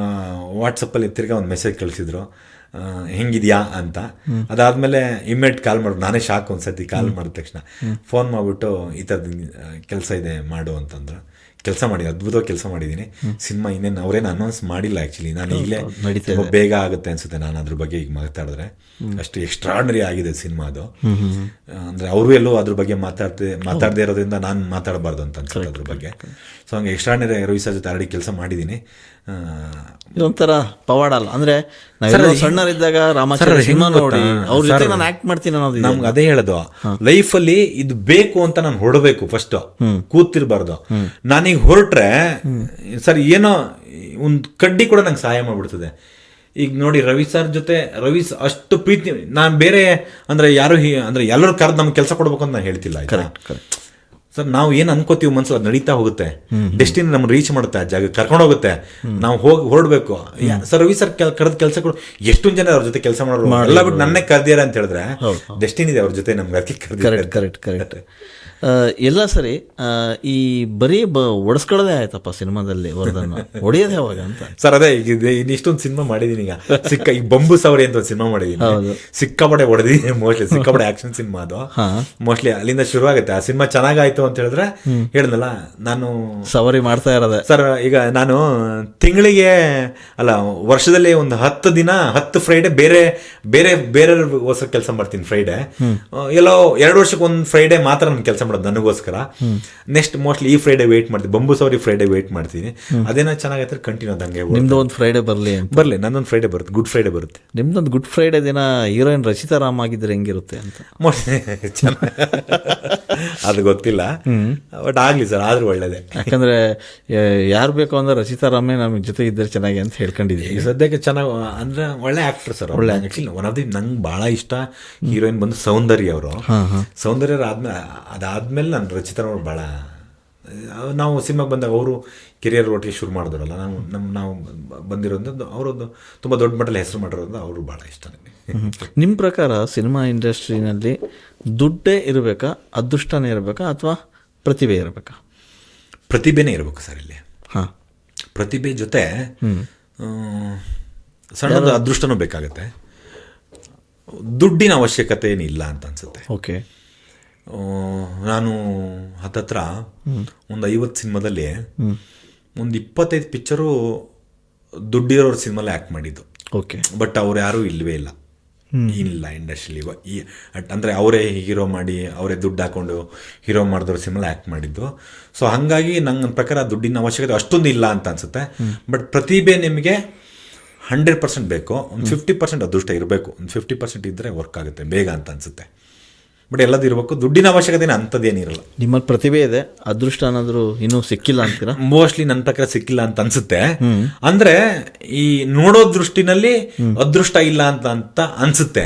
ವಾಟ್ಸಪ್ಪಲ್ಲಿ ತಿರ್ಗಾ ಒಂದು ಮೆಸೇಜ್ ಕಳಿಸಿದ್ರು, ಹೆಂಗಿದ್ಯಾ ಅಂತ. ಅದಾದಮೇಲೆ ಇಮ್ಮಿಡಿಯೇಟ್ ಕಾಲ್ ಮಾಡಿದ್ರು. ನಾನೇ ಶಾಕ್ ಒಂದ್ಸತಿ ಕಾಲ್ ಮಾಡಿದ ತಕ್ಷಣ ಫೋನ್ ಮಾಡಿಬಿಟ್ಟು ಈ ಥರದ್ದು ಕೆಲಸ ಇದೆ ಮಾಡು ಅಂತಂದ್ರು. ಕೆಲಸ ಮಾಡಿ ಅದ್ಭುತವಾಗಿ ಕೆಲಸ ಮಾಡಿದ್ದೀನಿ. ಸಿನಿಮಾ ಇನ್ನೇನು ಅವರೇನು ಅನೌನ್ಸ್ ಮಾಡಿಲ್ಲ ಆ್ಯಕ್ಚುಲಿ. ನಾನು ಈಗಲೇ ಬೇಗ ಆಗುತ್ತೆ ಅನ್ಸುತ್ತೆ ನಾನು ಅದ್ರ ಬಗ್ಗೆ ಈಗ ಮಾತಾಡಿದ್ರೆ. ಅಷ್ಟು ಎಕ್ಸ್ಟ್ರಾರ್ಡನರಿ ಆಗಿದೆ ಸಿನಿಮಾ ಅದು. ಅಂದರೆ ಅವರು ಎಲ್ಲೋ ಅದ್ರ ಬಗ್ಗೆ ಮಾತಾಡದೇ ಇರೋದ್ರಿಂದ ನಾನು ಮಾತಾಡಬಾರ್ದು ಅಂತ ಅನ್ಸುತ್ತೆ ಅದ್ರ ಬಗ್ಗೆ. ಸೊ ಹಂಗೆ ಎಕ್ಸ್ಟ್ರಾರ್ಡನರಿ ರವಿ ಸರ್ ಜೊತೆ ಆಲ್ರೆಡಿ ಕೆಲಸ ಮಾಡಿದ್ದೀನಿ. ಇದೊಂಥರ ಪವಾಡ ಅಲ್ಲ ಅಂದರೆ ಸಣ್ಣರಿದ್ದಾಗ ರಾಮಾಚಾರ್ಯ ಸಿನಿಮಾ ನೋಡಿ ಅವ್ರ ಜೊತೆ ನಾನು ಆಕ್ಟ್ ಮಾಡ್ತೀನಿ ಅನ್ನೋದು ನಮ್ಗೆ ಅದೇ ಹೇಳೋದು. ಲೈಫಲ್ಲಿ ಇದು ಬೇಕು ಅಂತ ನಾನು ಹೊರಡಬೇಕು, ಫಸ್ಟ್ ಕೂತಿರ್ಬಾರ್ದು. ನಾನೀಗ ಹೊರಟ್ರೆ ಸರ್ ಏನೋ ಒಂದು ಕಡ್ಡಿ ಕೂಡ ನಂಗೆ ಸಹಾಯ ಮಾಡ್ಬಿಡ್ತದೆ. ಈಗ ನೋಡಿ ರವಿ ಸರ್ ಜೊತೆ ಅಷ್ಟು ಪ್ರೀತಿ ನಾನು ಬೇರೆ ಅಂದರೆ ಯಾರು ಅಂದರೆ ಎಲ್ಲರೂ ಕರೆದು ನಮ್ಗೆ ಕೆಲಸ ಕೊಡ್ಬೇಕು ಅಂತ ನಾನು ಹೇಳ್ತಿಲ್ಲ. ಸರ್ ನಾವು ಏನು ಅನ್ಕೋತೀವಿ ಮನ್ಸಲ್ಲಿ ಅದು ನಡೀತಾ ಹೋಗುತ್ತೆ. ಡೆಸ್ಟಿನಿ ನಮ್ಗೆ ರೀಚ್ ಮಾಡುತ್ತೆ, ಆ ಜಾಗ ಕರ್ಕೊಂಡು ಹೋಗುತ್ತೆ. ನಾವು ಹೊರಡ್ಬೇಕು. ಸರ್ ರವಿ ಸರ್ ಕರೆದ ಕೆಲಸ ಕೊಡು. ಎಷ್ಟೊಂದು ಜನ ಅವ್ರ ಜೊತೆ ಕೆಲಸ ಮಾಡೋರು ಎಲ್ಲ ಬಿಟ್ಟು ನನ್ನೇ ಕರ್ದಿಯಾರ ಅಂತ ಹೇಳಿದ್ರೆ ಡೆಸ್ಟಿನಿ ಇದೆ ಅವ್ರ ಜೊತೆ ನಮ್ಗೆ ಅದಕ್ಕೆ ಕರೆದಿದ್ದಾರೆ. ಕರೆಕ್ಟ್ ಎಲ್ಲ ಸರಿ. ಈ ಬರೀ ಒಡಿಸ್ಕೊಳ್ಳೋದೇ ಆಯ್ತಪ್ಪ ಸಿನಿಮಾದಲ್ಲಿ, ವರ್ಧನ್ ಹೊಡೆಯೋದೇ ಯಾವಾಗ ಅಂತ. ಸರ್ ಅದೇ ಈಗ ಇಷ್ಟೊಂದು ಸಿನಿಮಾ ಮಾಡಿದೀನಿ. ಈಗ ಬಂಬು ಸವರಿ ಅಂತ ಒಂದು ಸಿನಿಮಾ ಮಾಡಿದೀನಿ. ಸಿಕ್ಕಾಪಡೆ ಹೊಡೆದಿದ್ದೀನಿ ಮೋಸ್ಟ್ಲಿ. ಸಿಕ್ಕಾಪಡೆ ಆಕ್ಷನ್ ಸಿನಿಮಾ ಅದು ಮೋಸ್ಟ್ಲಿ ಅಲ್ಲಿಂದ ಶುರು ಆಗುತ್ತೆ. ಆ ಸಿನಿಮಾ ಚೆನ್ನಾಗಾಯ್ತು ಅಂತ ಹೇಳಿದ್ರೆ ಹೇಳಿದ್ನಲ್ಲ ನಾನು ಸವರಿ ಮಾಡ್ತಾ ಇರೋದೆ. ಸರ್ ಈಗ ನಾನು ತಿಂಗಳಿಗೆ ಅಲ್ಲ ವರ್ಷದಲ್ಲಿ ಒಂದು 10 ದಿನ 10 ಫ್ರೈಡೆ ಬೇರೆಗೋಸ್ಕರ ಕೆಲಸ ಮಾಡ್ತೀನಿ. ಫ್ರೈಡೆ ಎಲ್ಲೋ 2 ವರ್ಷಕ್ಕೆ ಒಂದು ಫ್ರೈಡೆ ಮಾತ್ರ ನಾನು ಕೆಲಸ ನನಗೋಸ್ಕರ. ನೆಕ್ಸ್ಟ್ ಮೋಸ್ಟ್ಲಿ ಈ ಫ್ರೈಡೆ ವೇಟ್ ಮಾಡ್ತೀನಿ, ಬಂಬು ಸವರಿ ಫ್ರೈಡೆ ವೇಟ್ ಮಾಡ್ತೀನಿ. ಅದೇನೋ ಚೆನ್ನಾಗೈತೆ ಕಂಟಿನ್ಯೂ ಅದಂಗೆ. ನಿಮ್ದು ಒಂದು ಫ್ರೈಡೆ ಬರಲಿ ನನ್ನೊಂದು ಫ್ರೈಡೆ ಬರುತ್ತೆ, ಗುಡ್ ಫ್ರೈಡೆ ಬರುತ್ತೆ. ನಿಮ್ದೊಂದು ಗುಡ್ ಫ್ರೈಡೆ ದಿನ ಹೀರೋಯಿನ್ ರಚಿತಾ ರಾಮ್ ಆಗಿದ್ರೆ ಹೆಂಗಿರುತ್ತೆ ಅಂತ ಮೋಸ್ಟ್ಲಿ ಅದು ಗೊತ್ತಿಲ್ಲ, ಬಟ್ ಆಗ್ಲಿ ಸರ್, ಆದ್ರೂ ಒಳ್ಳೇದೇ. ಯಾಕಂದ್ರೆ ಯಾರು ಬೇಕು ಅಂದ್ರೆ ರಚಿತಾ ರಾಮೇ ನಮಗೆ ಜೊತೆ ಇದ್ದರೆ ಚೆನ್ನಾಗಿ ಅಂತ ಹೇಳ್ಕೊಂಡಿದ್ದೀವಿ. ಸದ್ಯಕ್ಕೆ ಚೆನ್ನಾಗಿ ಅಂದ್ರೆ ಒಳ್ಳೆ ಆಕ್ಟರ್ ಸರ್. ಒಳ್ಳೆ ಆಕ್ಚುಲಿ ಒನ್ ಆಫ್ ದಿ ನಂಗೆ ಭಾಳ ಇಷ್ಟ ಹೀರೋಯಿನ್ ಬಂದು ಸೌಂದರ್ಯ ಅವರು. ಸೌಂದರ್ಯ ಅದಾದ್ಮೇಲೆ ನಾನು ರಚಿತಾ ಅವ್ರು ಭಾಳ, ನಾವು ಸಿನಿಮಾಗೆ ಬಂದಾಗ ಅವರು ಕೆರಿಯರ್ ಒಟ್ಟಿಗೆ ಶುರು ಮಾಡಿದ್ರಲ್ಲ, ನಾವು ಬಂದಿರೋದು ಅವರದ್ದು ತುಂಬ ದೊಡ್ಡ ಮಟ್ಟದಲ್ಲಿ ಹೆಸರು ಮಾಡಿರೋದು ಅವರು ಭಾಳ ಇಷ್ಟ ನನಗೆ. ನಿಮ್ಮ ಪ್ರಕಾರ ಸಿನಿಮಾ ಇಂಡಸ್ಟ್ರಿನಲ್ಲಿ ದುಡ್ಡೇ ಇರಬೇಕಾ, ಅದೃಷ್ಟನೇ ಇರಬೇಕಾ, ಅಥವಾ ಪ್ರತಿಭೆ ಇರಬೇಕಾ? ಪ್ರತಿಭೆನೇ ಇರಬೇಕು ಸರ್ ಇಲ್ಲಿ. ಪ್ರತಿಭೆ ಜೊತೆ ಸಣ್ಣದು ಅದೃಷ್ಟನೂ ಬೇಕಾಗತ್ತೆ. ದುಡ್ಡಿನ ಅವಶ್ಯಕತೆ ಏನಿಲ್ಲ ಅಂತ ಅನ್ಸುತ್ತೆ. ಓಕೆ, ನಾನು ಹತ್ತತ್ರ ಒಂದು 50 ಸಿನಿಮಾದಲ್ಲಿ ಒಂದು 25 ಪಿಕ್ಚರು ದುಡ್ಡಿರೋರ ಸಿನಿಮಾಲಿ ಆ್ಯಕ್ಟ್ ಮಾಡಿದ್ದು. ಓಕೆ, ಬಟ್ ಅವ್ರು ಯಾರೂ ಇಲ್ಲವೇ ಇಲ್ಲ ಇಂಡಸ್ಟ್ರಿಲಿ. ಅಂದರೆ ಅವರೇ ಹೀರೋ ಮಾಡಿ ಅವರೇ ದುಡ್ಡು ಹಾಕೊಂಡು ಹೀರೋ ಮಾಡಿದವ್ರ ಸಿನಿಮಾಲಿ ಆ್ಯಕ್ಟ್ ಮಾಡಿದ್ದು. ಸೊ ಹಾಗಾಗಿ ನನ್ನ ಪ್ರಕಾರ ದುಡ್ಡಿನ ಅವಶ್ಯಕತೆ ಅಷ್ಟೊಂದು ಇಲ್ಲ ಅಂತ ಅನ್ಸುತ್ತೆ. ಬಟ್ ಪ್ರತಿಭೆ ನಿಮಗೆ 100% ಬೇಕು. ಒಂದು 50% ಅದೃಷ್ಟ ಇರಬೇಕು. ಒಂದು 50% ಇದ್ದರೆ ವರ್ಕ್ ಆಗುತ್ತೆ ಬೇಗ ಅಂತ ಅನ್ಸುತ್ತೆ. ಬಟ್ ಎಲ್ಲದು ಇರಬೇಕು. ದುಡ್ಡಿನ ಅವಶ್ಯಕತೆ ಅಂಥದ್ದೇನಿರಲ್ಲ. ನಿಮ್ಮಲ್ಲಿ ಪ್ರತಿಭೆ ಇದೆ, ಅದೃಷ್ಟ ಅನ್ನೋದ್ರು ಇನ್ನೂ ಸಿಕ್ಕಿಲ್ಲ ಅಂತೀರಾ? ಮೋಸ್ಟ್ಲಿ ನನ್ನ ಪ್ರಕಾರ ಸಿಕ್ಕಿಲ್ಲ ಅಂತ ಅನ್ಸುತ್ತೆ. ಅಂದ್ರೆ ಈ ನೋಡೋ ದೃಷ್ಟಿನಲ್ಲಿ ಅದೃಷ್ಟ ಇಲ್ಲ ಅಂತ ಅನ್ಸುತ್ತೆ.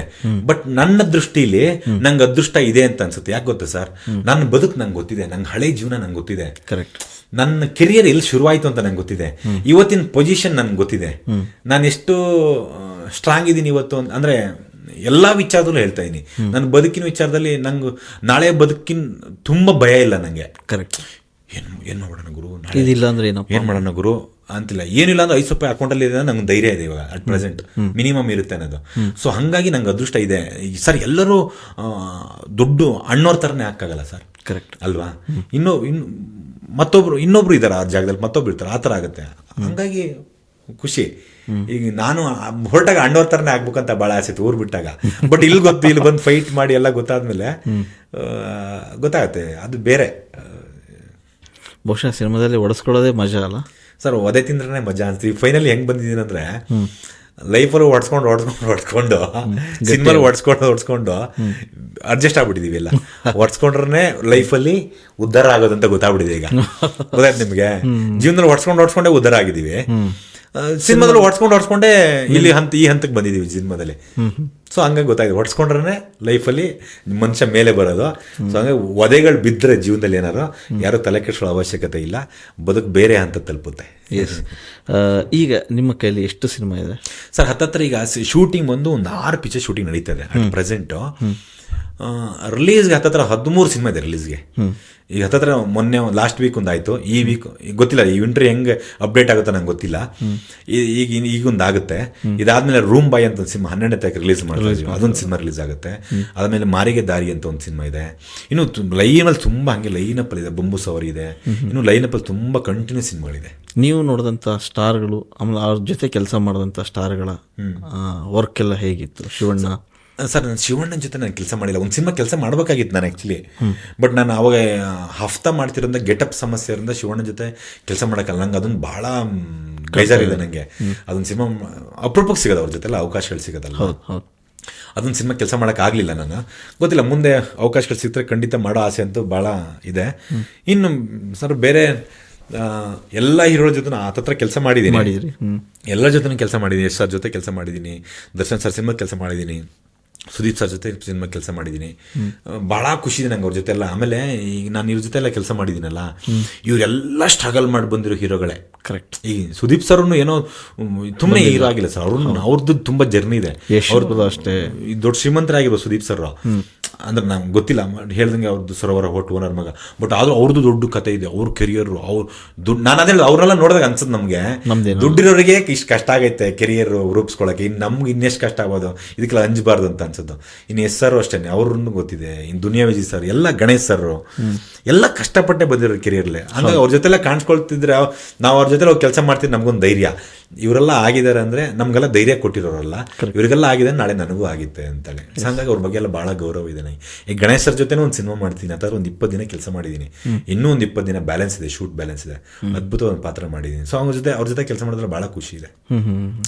ಬಟ್ ನನ್ನ ದೃಷ್ಟಿಲಿ ನಂಗೆ ಅದೃಷ್ಟ ಇದೆ ಅಂತ ಅನ್ಸುತ್ತೆ. ಯಾಕೆ ಗೊತ್ತಾ ಸರ್, ನನ್ನ ಬದುಕು ನಂಗೆ ಗೊತ್ತಿದೆ, ನಂಗೆ ಹಳೆ ಜೀವನ ನಂಗೆ ಗೊತ್ತಿದೆ. ಕರೆಕ್ಟ್. ನನ್ನ ಕೆರಿಯರ್ ಎಲ್ಲಿ ಶುರುವಾಯಿತು ಅಂತ ನಂಗೆ ಗೊತ್ತಿದೆ. ಇವತ್ತಿನ ಪೊಸಿಷನ್ ನನ್ಗೆ ಗೊತ್ತಿದೆ. ನಾನು ಎಷ್ಟು ಸ್ಟ್ರಾಂಗ್ ಇದ್ದೀನಿ ಇವತ್ತು ಅಂದರೆ ಎಲ್ಲ ವಿಚಾರದಲ್ಲೂ ಹೇಳ್ತಾ ಇದ್ದೀನಿ. ನನ್ನ ಬದುಕಿನ ವಿಚಾರದಲ್ಲಿ ನಂಗೆ ನಾಳೆ ಬದುಕಿನ ತುಂಬ ಭಯ ಇಲ್ಲ ನನಗೆ. ಕರೆಕ್ಟ್. ಏನು ಮಾಡೋಣ ಗುರು, ಇದಿಲ್ಲ ಅಂದ್ರೆ ಏನು ಮಾಡೋಣ ಗುರು ಅಂತಿಲ್ಲ. ಏನಿಲ್ಲ ಅಂದ್ರೆ 5 ರೂಪಾಯಿ ಅಕೌಂಟಲ್ಲಿ ಇದೆ, ನಂಗೆ ಧೈರ್ಯ ಇದೆ ಇವಾಗ ಅಟ್ ಪ್ರೆಸೆಂಟ್. ಮಿನಿಮಮ್ ಇರುತ್ತೆ ಅನ್ನೋದು. ಸೊ ಹಾಗಾಗಿ ನಂಗೆ ಅದೃಷ್ಟ ಇದೆ ಸರ್. ಎಲ್ಲರೂ ದುಡ್ಡು ಅಣ್ಣೋರ್ ಥರನೇ ಹಾಕಾಗಲ್ಲ ಸರ್. ಕರೆಕ್ಟ್ ಅಲ್ವಾ? ಇನ್ನೊಬ್ರು ಇದ್ದಾರೆ ಆ ಜಾಗದಲ್ಲಿ, ಮತ್ತೊಬ್ರು ಇರ್ತಾರೆ, ಆ ಥರ ಆಗುತ್ತೆ. ಹಂಗಾಗಿ ಖುಷಿ. ಈಗ ನಾನು ಹೊರಟಾಗ ಅಣ್ಣವ್ರ ಥರನೇ ಆಗ್ಬೇಕಂತ ಭಾಳ ಆಸೆ ಇತ್ತು ಊರು ಬಿಟ್ಟಾಗ. ಬಟ್ ಇಲ್ಲಿ ಬಂದು ಫೈಟ್ ಮಾಡಿ ಎಲ್ಲ ಗೊತ್ತಾದ್ಮೇಲೆ ಗೊತ್ತಾಗತ್ತೆ ಅದು ಬೇರೆ. ಬಹುಶಃ ಸಿನಿಮಾದಲ್ಲಿ ಹೊಡೆಸ್ಕೊಳ್ಳೋದೇ ಮಜಾ ಅಲ್ಲ ಸರ್, ಒದೆ ತಿಂದ್ರೆ ಮಜಾ ಅನ್ಸ್ತೀವಿ. ಫೈನಲಿ ಹೆಂಗೆ ಬಂದಿದ್ದೀನಿ ಅಂದರೆ ಲೈಫಲ್ಲಿ ಹೊಡ್ಸ್ಕೊಂಡು ಸಿನಿಮಾಲಿ ಹೊಡ್ಸ್ಕೊಂಡು ಅಡ್ಜಸ್ಟ್ ಆಗ್ಬಿಟ್ಟಿದೀವಿ ಎಲ್ಲ. ಹೊಡ್ಸ್ಕೊಂಡ್ರೆ ಲೈಫಲ್ಲಿ ಉದ್ಧಾರ ಆಗೋದಂತ ಗೊತ್ತಾಗ್ಬಿಟ್ಟಿದೆ ಈಗ. ಗೊತ್ತಾಯ್ತು ನಿಮಗೆ? ಜೀವನದಲ್ಲಿ ಹೊಡ್ಸ್ಕೊಂಡೇ ಉದ್ಧಾರ ಆಗಿದ್ದೀವಿ. ಸಿನಿಮಾದಲ್ಲಿ ಹೊಡ್ಸ್ಕೊಂಡೇ ಇಲ್ಲಿ ಈ ಹಂತಕ್ಕೆ ಬಂದಿದ್ದೀವಿ ಸಿನಿಮಾದಲ್ಲಿ. ಸೊ ಹಂಗಾಗಿ ಗೊತ್ತಾಗಿದೆ, ಹೊಡ್ಸ್ಕೊಂಡ್ರೆ ಲೈಫಲ್ಲಿ ಮನುಷ್ಯ ಮೇಲೆ ಬರೋದು. ಸೊ ಹಂಗಾಗಿ ಒದೆಗಳು ಬಿದ್ದರೆ ಜೀವನದಲ್ಲಿ ಏನಾರು ಯಾರು ತಲೆ ಕೆಡಿಸೋ ಅವಶ್ಯಕತೆ ಇಲ್ಲ, ಬದುಕು ಬೇರೆ ಹಂತ ತಲುಪುತ್ತೆ. ಎಸ್. ಈಗ ನಿಮ್ಮ ಕೈಲಿ ಎಷ್ಟು ಸಿನಿಮಾ ಇದೆ ಸರ್? ಹತ್ತತ್ರ ಈಗ ಶೂಟಿಂಗ್ ಒಂದು 6 ಪಿಕ್ಚರ್ ಶೂಟಿಂಗ್ ನಡೀತಾ ಇದೆ ಪ್ರೆಸೆಂಟು. ರಿಲೀಸ್ಗೆ ಹತ್ತತ್ರ 13 ಸಿನಿಮಾ ಇದೆ ರಿಲೀಸ್ಗೆ. ಈಗ ಹತ್ತತ್ರ ಮೊನ್ನೆ ಲಾಸ್ಟ್ ವೀಕ್ ಒಂದಾಯಿತು, ಈ ವೀಕ್ ಗೊತ್ತಿಲ್ಲ, ಈ ವಿಂಟ್ರಿ ಹೆಂಗೆ ಅಪ್ಡೇಟ್ ಆಗುತ್ತೋ ನಂಗೆ ಗೊತ್ತಿಲ್ಲ. ಈಗೊಂದು ಆಗುತ್ತೆ. ಇದಾದ್ಮೇಲೆ ರೂಮ್ ಬಾಯ್ ಅಂತ ಒಂದು ಸಿನಿಮಾ 12ನೇ ತಾರೀಕು ರಿಲೀಸ್ ಮಾಡ್ತೀವಿ, ಅದೊಂದು ಸಿನಿಮಾ ರಿಲೀಸ್ ಆಗುತ್ತೆ. ಅದಾದ್ಮೇಲೆ ಮಾರಿಗೆ ದಾರಿ ಅಂತ ಒಂದು ಸಿನಿಮಾ ಇದೆ. ಇನ್ನು ಲೈನಲ್ಲಿ ತುಂಬ ಹಂಗೆ ಲೈನಪ್ಪಲ್ಲಿ ಇದೆ, ಬೊಂಬು ಸವಾರಿ ಇದೆ. ಇನ್ನು ಲೈನಪ್ಪಲ್ಲಿ ತುಂಬ ಕಂಟಿನ್ಯೂಸ್ ಸಿನಿಮಾಗಳಿದೆ. ನೀವು ನೋಡಿದಂಥ ಸ್ಟಾರ್ಗಳು, ಆಮೇಲೆ ಅವ್ರ ಜೊತೆ ಕೆಲಸ ಮಾಡಿದಂಥ ಸ್ಟಾರ್ಗಳ ವರ್ಕ್ ಎಲ್ಲ ಹೇಗಿತ್ತು? ಶಿವಣ್ಣ ಸರ್, ನಾನು ಶಿವಣ್ಣನ ಜೊತೆ ನಾನು ಕೆಲಸ ಮಾಡಿಲ್ಲ. ಒಂದು ಸಿನಿಮಾ ಕೆಲಸ ಮಾಡಬೇಕಾಗಿತ್ತು ನಾನು ಆ್ಯಕ್ಚುಲಿ. ಬಟ್ ನಾನು ಅವಾಗ ಹಫ್ತಾ ಮಾಡ್ತಿರೋದ್ರಿಂದ ಗೆಟಪ್ ಸಮಸ್ಯೆ ಇರೋದ್ರಿಂದ ಶಿವಣ್ಣನ ಜೊತೆ ಕೆಲಸ ಮಾಡೋಕ್ಕಲ್ಲ. ನಂಗೆ ಅದೊಂದು ಭಾಳ ಬೇಜಾರಿದೆ ನನಗೆ. ಅದೊಂದು ಸಿನಿಮಾ ಅಪರೂಪಕ್ಕೆ ಸಿಗೋದು, ಅವ್ರ ಜೊತೆಲ್ಲ ಅವಕಾಶಗಳು ಸಿಗೋದಲ್ಲ. ಅದೊಂದು ಸಿನಿಮಾ ಕೆಲಸ ಮಾಡೋಕ್ಕಾಗಲಿಲ್ಲ. ನಾನು ಗೊತ್ತಿಲ್ಲ, ಮುಂದೆ ಅವಕಾಶಗಳು ಸಿಗ್ತಾರೆ ಖಂಡಿತ ಮಾಡೋ ಆಸೆ ಅಂತೂ ಭಾಳ ಇದೆ. ಇನ್ನು ಸರ್ ಬೇರೆ ಎಲ್ಲ ಹೀರೋಗಳ ಜೊತೆ ಹತ್ತತ್ರ ಕೆಲಸ ಮಾಡಿದ್ದೀನಿ. ಎಲ್ಲರ ಜೊತೆ ಕೆಲಸ ಮಾಡಿದ್ದೀನಿ. ಯಶ್ ಸರ್ ಜೊತೆ ಕೆಲಸ ಮಾಡಿದ್ದೀನಿ, ದರ್ಶನ್ ಸರ್ ಸಿನಿಮಾ ಕೆಲಸ ಮಾಡಿದ್ದೀನಿ, ಸುದೀಪ್ ಸರ್ ಜೊತೆ ಸಿನಿಮಾ ಕೆಲಸ ಮಾಡಿದ್ದೀನಿ. ಭಾಳ ಖುಷಿ ಇದೆ ನಂಗೆ ಅವ್ರ ಜೊತೆ ಎಲ್ಲ. ಆಮೇಲೆ ಈಗ ನಾನು ಇವ್ರ ಜೊತೆ ಎಲ್ಲ ಕೆಲಸ ಮಾಡಿದ್ದೀನಲ್ಲ, ಇವರೆಲ್ಲ ಸ್ಟ್ರಗಲ್ ಮಾಡಿ ಬಂದಿರೋ ಹೀರೋಗಳೇ. ಕರೆಕ್ಟ್. ಈ ಸುದೀಪ್ ಸರ್ ಏನೋ ತುಂಬಾ ಹೀರೋ ಆಗಿಲ್ಲ ಸರ್, ಅವ್ರದ್ದು ತುಂಬ ಜರ್ನಿ ಇದೆ. ಅವ್ರದ್ದು ಅಷ್ಟೇ ದೊಡ್ಡ ಶ್ರೀಮಂತರಾಗಿರೋ ಸುದೀಪ್ ಸರ್ ಅಂದ್ರೆ ನಂಗೆ ಗೊತ್ತಿಲ್ಲ, ಹೇಳ್ದಂಗೆ ಅವ್ರದ್ದು ಸರೋವರ ಹೋಟ್ ಓನರ್ ಮಗ. ಬಟ್ ಆದ್ರೂ ಅವ್ರದ್ದು ದೊಡ್ಡ ಕತೆ ಇದೆ, ಅವ್ರ ಕೆರಿಯರ್, ಅವ್ರು ದುಡ್ಡು. ನಾನು ಅದೇ ಅವ್ರನ್ನೆಲ್ಲ ನೋಡಿದಾಗ ಅನ್ಸುತ್ತೆ ನಮಗೆ, ದುಡ್ಡಿರೋರಿಗೆ ಇಷ್ಟು ಕಷ್ಟ ಆಗೈತೆ ಕೆರಿಯರ್ ರೂಪಿಸ್ಕೊಳ್ಳೋಕೆ, ಇನ್ನು ನಮ್ಗೆ ಇನ್ನೆಷ್ಟು ಕಷ್ಟ ಆಗೋದು, ಇದಕ್ಕೆಲ್ಲ ಅಂಜಬಾರ್ದು ಅಂತ ಅನ್ಸುತ್ತೆ. ಇನ್ನು ಎಸ್ ಸರ್ ಅಷ್ಟೇ, ಅವ್ರನ್ನು ಗೊತ್ತಿದೆ. ಇನ್ನು ದುನಿಯಾ ವಿಜಯ್ ಸರ್, ಎಲ್ಲ ಗಣೇಶ್ ಸರ್ ಎಲ್ಲ ಕಷ್ಟಪಟ್ಟೆ ಬಂದಿರೋ ಕೆರಿಯರ್ಲೆ. ಹಂಗಾಗಿ ಅವ್ರ ಜೊತೆಲ್ಲ ಕಾಣಿಸ್ಕೊಳ್ತಿದ್ರೆ ನಾವು ಅವ್ರ ಜೊತೆ ಅವ್ರು ಕೆಲಸ ಮಾಡ್ತಿದ್ರೆ ನಮಗೊಂದು ಧೈರ್ಯ. ಇವರೆಲ್ಲ ಆಗಿದ್ದಾರೆ ಅಂದರೆ ನಮಗೆಲ್ಲ ಧೈರ್ಯ ಕೊಟ್ಟಿರೋರಲ್ಲ, ಇವರಿಗೆಲ್ಲ ಆಗಿದೆ ನಾಳೆ ನನಗೂ ಆಗುತ್ತೆ ಅಂತೇಳಿ. ಹಂಗಾಗಿ ಅವ್ರ ಬಗ್ಗೆ ಎಲ್ಲ ಭಾಳ ಗೌರವ ಇದೆ. ಈಗ ಗಣೇಶ್ ಸರ್ ಜೊತೆನೂ ಒಂದು ಸಿನಿಮಾ ಮಾಡ್ತೀನಿ, ಆ ಥರ ಒಂದು 20 ದಿನ ಕೆಲಸ ಮಾಡಿದ್ದೀನಿ. ಇನ್ನೂ ಒಂದು 20 ದಿನ ಬ್ಯಾಲೆನ್ಸ್ ಇದೆ, ಶೂಟ್ ಬ್ಯಾಲೆನ್ಸ್ ಇದೆ. ಅದ್ಭುತ ಒಂದು ಪಾತ್ರ ಮಾಡಿದ್ದೀನಿ. ಸೊ ಅವ್ರ ಜೊತೆ ಕೆಲಸ ಮಾಡಿದ್ರೆ ಭಾಳ ಖುಷಿ ಇದೆ.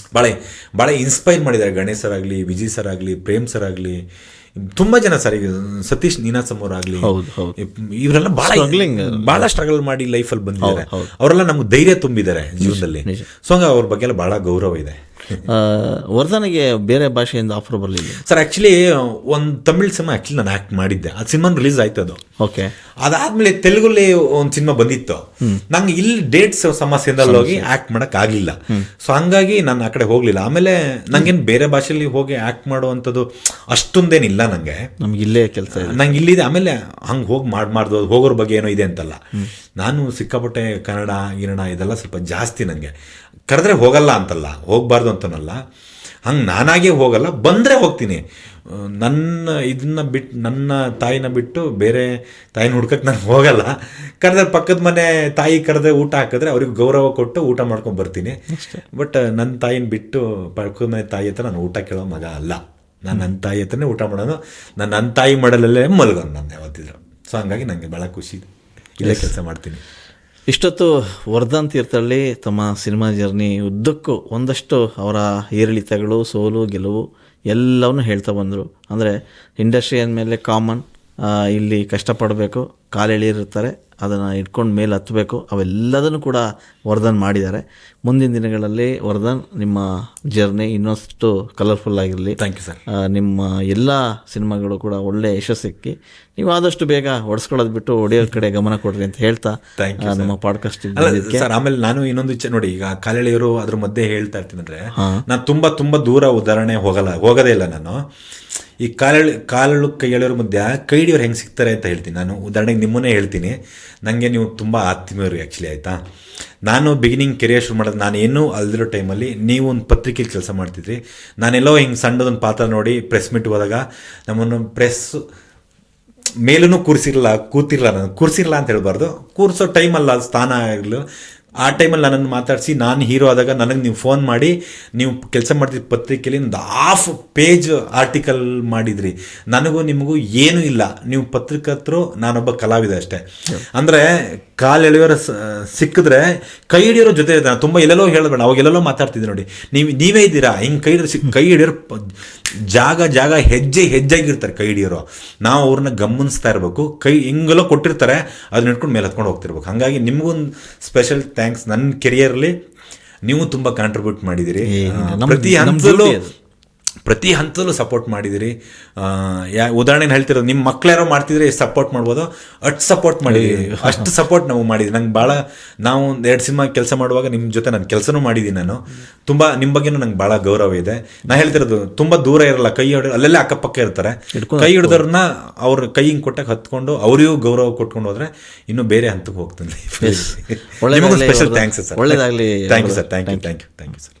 ಭಾಳ ಇನ್ಸ್ಪೈರ್ ಮಾಡಿದ್ದಾರೆ ಗಣೇಶ್ ಸರ್ ಆಗಲಿ, ವಿಜಯ್ ಸರ್ ಆಗಲಿ, ಪ್ರೇಮ್ ಸರ್ ಆಗಲಿ, ತುಂಬ ಜನ ಸರ್. ಈಗ ಸತೀಶ್ ನೀನಾಸಮ್ ಅವರಾಗಲಿ, ಇವರೆಲ್ಲ ಭಾಳ ಸ್ಟ್ರಗಲ್ ಮಾಡಿ ಲೈಫಲ್ಲಿ ಬಂದಿದ್ದಾರೆ. ಅವರೆಲ್ಲ ನಮ್ಗೆ ಧೈರ್ಯ ತುಂಬಿದ್ದಾರೆ ಜೀವನದಲ್ಲಿ. ಸೊ ಹಂಗೆ ಅವ್ರ ಬಗ್ಗೆ ಎಲ್ಲ ಭಾಳ ಗೌರವ ಇದೆ. ವರ್ಧನಿಗೆ ಬೇರೆ ಭಾಷೆಯಿಂದ ಆಫರ್ ಬರಲಿಲ್ಲ ಸರ್? ಆ್ಯಕ್ಚುಲಿ ಒಂದು ತಮಿಳ್ ಸಿನಿಮಾ ನಾನು ಆ್ಯಕ್ಟ್ ಮಾಡಿದ್ದೆ. ಅದು ಸಿನಿಮಾ ರಿಲೀಸ್ ಆಯ್ತು. ಅದು ಓಕೆ. ಅದಾದ್ಮೇಲೆ ತೆಲುಗಲ್ಲಿ ಒಂದು ಸಿನಿಮಾ ಬಂದಿತ್ತು. ನಂಗೆ ಇಲ್ಲಿ ಡೇಟ್ಸ್ ಸಮಸ್ಯೆಯಿಂದ ಹೋಗಿ ಆ್ಯಕ್ಟ್ ಮಾಡೋಕೆ ಆಗಲಿಲ್ಲ. ಸೊ ಹಂಗಾಗಿ ನಾನು ಆ ಕಡೆ ಹೋಗಲಿಲ್ಲ. ಆಮೇಲೆ ನಂಗೇನು ಬೇರೆ ಭಾಷೆಯಲ್ಲಿ ಹೋಗಿ ಆ್ಯಕ್ಟ್ ಮಾಡುವಂಥದ್ದು ಅಷ್ಟೊಂದೇನಿಲ್ಲ ನನಗೆ. ನಮ್ಗೆ ಇಲ್ಲೇ ಕೆಲಸ ನಂಗೆ ಇಲ್ಲಿದೆ. ಆಮೇಲೆ ಹಂಗೆ ಹೋಗಿ ಮಾಡ್ದು ಹೋಗೋರ ಬಗ್ಗೆ ಏನೋ ಇದೆ ಅಂತಲ್ಲ. ನಾನು ಸಿಕ್ಕಾಪಟ್ಟೆ ಕನ್ನಡ ಗಿರಣ ಇದೆಲ್ಲ ಸ್ವಲ್ಪ ಜಾಸ್ತಿ. ನನಗೆ ಕರೆದ್ರೆ ಹೋಗಲ್ಲ ಅಂತಲ್ಲ, ಹೋಗಬಾರ್ದು ಅಂತನಲ್ಲ, ಹಂಗೆ ನಾನಾಗೇ ಹೋಗಲ್ಲ. ಬಂದರೆ ಹೋಗ್ತೀನಿ. ನನ್ನ ತಾಯಿನ ಬಿಟ್ಟು ಬೇರೆ ತಾಯಿನ ಹುಡ್ಕಕ್ಕೆ ನಾನು ಹೋಗಲ್ಲ. ಕರೆದ್ರೆ ಪಕ್ಕದ ಮನೆ ತಾಯಿ ಕರೆದ್ರೆ ಊಟ ಹಾಕಿದ್ರೆ ಅವ್ರಿಗೆ ಗೌರವ ಕೊಟ್ಟು ಊಟ ಮಾಡ್ಕೊಂಡು ಬರ್ತೀನಿ. ಬಟ್ ನನ್ನ ತಾಯಿನ ಬಿಟ್ಟು ಪಕ್ಕದ ಮನೆ ತಾಯಿ ಹತ್ರ ನಾನು ಊಟ ಕೇಳೋ ಮಗ ಅಲ್ಲ. ನಾನು ನನ್ನ ತಾಯಿ ಹತ್ರನೇ ಊಟ ಮಾಡೋದು. ನನ್ನ ತಾಯಿ ಮಾಡಲಲ್ಲೇ ಮಲಗೋನು ನಾನು ಯಾವತ್ತಿದ್ರು. ಸೊ ಹಂಗಾಗಿ ನನಗೆ ಭಾಳ ಖುಷಿ, ಇಲ್ಲೇ ಕೆಲಸ ಮಾಡ್ತೀನಿ. ಇಷ್ಟೊತ್ತು ವರ್ಧನ್ ತೀರ್ಥಹಳ್ಳಿ ತಮ್ಮ ಸಿನಿಮಾ ಜರ್ನಿ ಉದ್ದಕ್ಕೂ ಒಂದಷ್ಟು ಅವರ ಏರಿಳಿತಗಳು, ಸೋಲು ಗೆಲುವು ಎಲ್ಲವನ್ನೂ ಹೇಳ್ತಾ ಬಂದರು. ಅಂದರೆ ಇಂಡಸ್ಟ್ರಿ ಅಂದಮೇಲೆ ಕಾಮನ್, ಇಲ್ಲಿ ಕಷ್ಟಪಡಬೇಕು, ಕಾಲೆಳೆಯಿರ್ತಾರೆ, ಅದನ್ನು ಇಟ್ಕೊಂಡು ಮೇಲೆ ಹತ್ತಬೇಕು, ಅವೆಲ್ಲದನ್ನು ಕೂಡ ವರ್ಧನ್ ಮಾಡಿದ್ದಾರೆ. ಮುಂದಿನ ದಿನಗಳಲ್ಲಿ ವರ್ಧನ್ ನಿಮ್ಮ ಜರ್ನಿ ಇನ್ನಷ್ಟು ಕಲರ್ಫುಲ್ ಆಗಿರಲಿ. Thank you sir. ನಿಮ್ಮ ಎಲ್ಲ ಸಿನಿಮಾಗಳು ಕೂಡ ಒಳ್ಳೆಯ ಯಶಸ್ಸಿಕ್ಕಿ ನೀವು ಆದಷ್ಟು ಬೇಗ ಹೊಡೆಸ್ಕೊಳ್ಳೋದು ಬಿಟ್ಟು ಹೊಡೆಯೋ ಕಡೆ ಗಮನ ಕೊಡ್ರಿ ಅಂತ ಹೇಳ್ತಾ ನಮ್ಮ ಪಾಡ್ಕಾಸ್ಟ್ ಸರ್. ಆಮೇಲೆ ನಾನು ಇನ್ನೊಂದು ಇಚ್ಛೆ ನೋಡಿ, ಈಗ ಕಾಲೆಳೆಯರು ಅದ್ರ ಮಧ್ಯೆ ಹೇಳ್ತಾ ಇರ್ತೀನಿ ಅಂದರೆ, ನಾನು ತುಂಬ ದೂರ ಉದಾಹರಣೆ ಹೋಗೋದೇ ಇಲ್ಲ. ನಾನು ಈ ಕಾಲು ಕೈ ಎಳೆಯೋರ ಮಧ್ಯೆ ಕೈ ಹಿಡಿಯೋರು ಹೆಂಗೆ ಸಿಗ್ತಾರೆ ಅಂತ ಹೇಳ್ತೀನಿ. ನಾನು ಉದಾಹರಣೆಗೆ ನಿಮ್ಮನ್ನೇ ಹೇಳ್ತೀನಿ. ನನಗೆ ನೀವು ತುಂಬ ಆತ್ಮೀಯರು ಆ್ಯಕ್ಚುಲಿ, ಆಯಿತಾ. ನಾನು ಬಿಗಿನಿಂಗ್ ಕೆರಿಯರ್ ಶುರು ಮಾಡೋದು ನಾನು ಏನೂ ಅಲ್ದಿರೋ ಟೈಮಲ್ಲಿ ನೀವು ಒಂದು ಪತ್ರಿಕೆಯಲ್ಲಿ ಕೆಲಸ ಮಾಡ್ತಿದ್ರಿ. ನಾನೆಲ್ಲೋ ಹಿಂಗೆ ಸಣ್ಣದೊಂದು ಪಾತ್ರ ನೋಡಿ ಪ್ರೆಸ್ ಮೀಟ್ ಹೋದಾಗ ನಮ್ಮನ್ನು ಪ್ರೆಸ್ ಮೇಲೂ ಕೂರಿಸಿರಲ್ಲ ನಾನು ಕೂರಿಸಿರಲ್ಲ ಅಂತ ಹೇಳ್ಬಾರ್ದು, ಕೂರಿಸೋ ಟೈಮಲ್ಲ, ಸ್ಥಾನ ಆಗಲು ಆ ಟೈಮಲ್ಲಿ ನನ್ನನ್ನು ಮಾತಾಡಿಸಿ ನಾನು ಹೀರೋ ಆದಾಗ ನನಗೆ ನೀವು ಫೋನ್ ಮಾಡಿ ನೀವು ಕೆಲಸ ಮಾಡ್ತಿದ್ದ ಪತ್ರಿಕೆಯಲ್ಲಿ ಒಂದು 1/2 ಪೇಜ್ ಆರ್ಟಿಕಲ್ ಮಾಡಿದ್ರಿ. ನನಗೂ ನಿಮಗೂ ಏನೂ ಇಲ್ಲ, ನೀವು ಪತ್ರಕರ್ತರು, ನಾನೊಬ್ಬ ಕಲಾವಿದ ಅಷ್ಟೇ. ಅಂದರೆ ಕಾಲು ಎಳೆಯೋರ ಸಿಕ್ಕಿದ್ರೆ ಕೈ ಹಿಡಿಯೋರ ಜೊತೆ ಇರ್ತಾನೆ. ತುಂಬ ಎಲ್ಲೆಲ್ಲೋ ಹೇಳಬೇಡ, ಅವಾಗ ಎಲ್ಲೆಲ್ಲೋ ಮಾತಾಡ್ತಿದ್ದೆ ನೋಡಿ, ನೀವೇ ಇದ್ದೀರಾ ಹಿಂಗೆ ಕೈ ಹಿಡಿಯೋರು ಜಾಗ ಹೆಜ್ಜೆಗಿರ್ತಾರೆ ಕೈ ಹಿಡಿಯೋರು. ನಾವು ಅವ್ರನ್ನ ಗಮನಿಸ್ತಾ ಇರಬೇಕು. ಕೈ ಹಿಂಗೆಲ್ಲೋ ಕೊಟ್ಟಿರ್ತಾರೆ, ಅದನ್ನ ಇಟ್ಕೊಂಡು ಮೇಲೆ ಹತ್ಕೊಂಡು ಹೋಗ್ತಿರ್ಬೇಕು. ಹಾಗಾಗಿ ನಿಮಗೊಂದು ಸ್ಪೆಷಲ್ ಥ್ಯಾಂಕ್ಸ್. ನನ್ನ ಕೆರಿಯರ್ಲಿ ನೀವು ತುಂಬ ಕಾಂಟ್ರಿಬ್ಯೂಟ್ ಮಾಡಿದ್ದೀರಿ. ಪ್ರತಿ ಹಂತದಲ್ಲೂ ಸಪೋರ್ಟ್ ಮಾಡಿದಿರಿ. ಉದಾಹರಣೆಗೆ ಹೇಳ್ತಿರೋದು, ನಿಮ್ಮ ಮಕ್ಳ್ಯಾರೋ ಮಾಡ್ತಿದ್ರೆ ಎಷ್ಟು ಸಪೋರ್ಟ್ ಮಾಡ್ಬೋದೋ ಅಷ್ಟು ಸಪೋರ್ಟ್ ಮಾಡಿದ್ದೀರಿ. ಅಷ್ಟು ಸಪೋರ್ಟ್ ನಾವು ಮಾಡಿದ್ವಿ. ನಂಗೆ ಭಾಳ, ನಾವು 2 ಸಿನಿಮಾ ಕೆಲಸ ಮಾಡುವಾಗ ನಿಮ್ಮ ಜೊತೆ ನಾನು ಕೆಲಸನೂ ಮಾಡಿದ್ದೀನಿ. ನಾನು ತುಂಬ ನಿಮ್ಮ ಬಗ್ಗೆನೂ ನಂಗೆ ಭಾಳ ಗೌರವ ಇದೆ. ನಾನು ಹೇಳ್ತಿರೋದು, ತುಂಬ ದೂರ ಇರಲ್ಲ, ಕೈ ಹಿಡಿದು ಅಲ್ಲೆಲ್ಲ ಅಕ್ಕಪಕ್ಕ ಇರ್ತಾರೆ. ಕೈ ಹಿಡಿದವ್ರನ್ನ ಅವ್ರ ಕೈ ಹಿಂಗೆ ಕೊಟ್ಟಾಗ ಹತ್ಕೊಂಡು ಅವರಿಗೂ ಗೌರವ ಕೊಟ್ಕೊಂಡು ಹೋದ್ರೆ ಇನ್ನೂ ಬೇರೆ ಹಂತಕ್ಕೆ ಹೋಗ್ತೀನಿ. Special thanks sir. ಒಳ್ಳೆಯದಾಗಲಿ. Thank you sir. Thank you sir.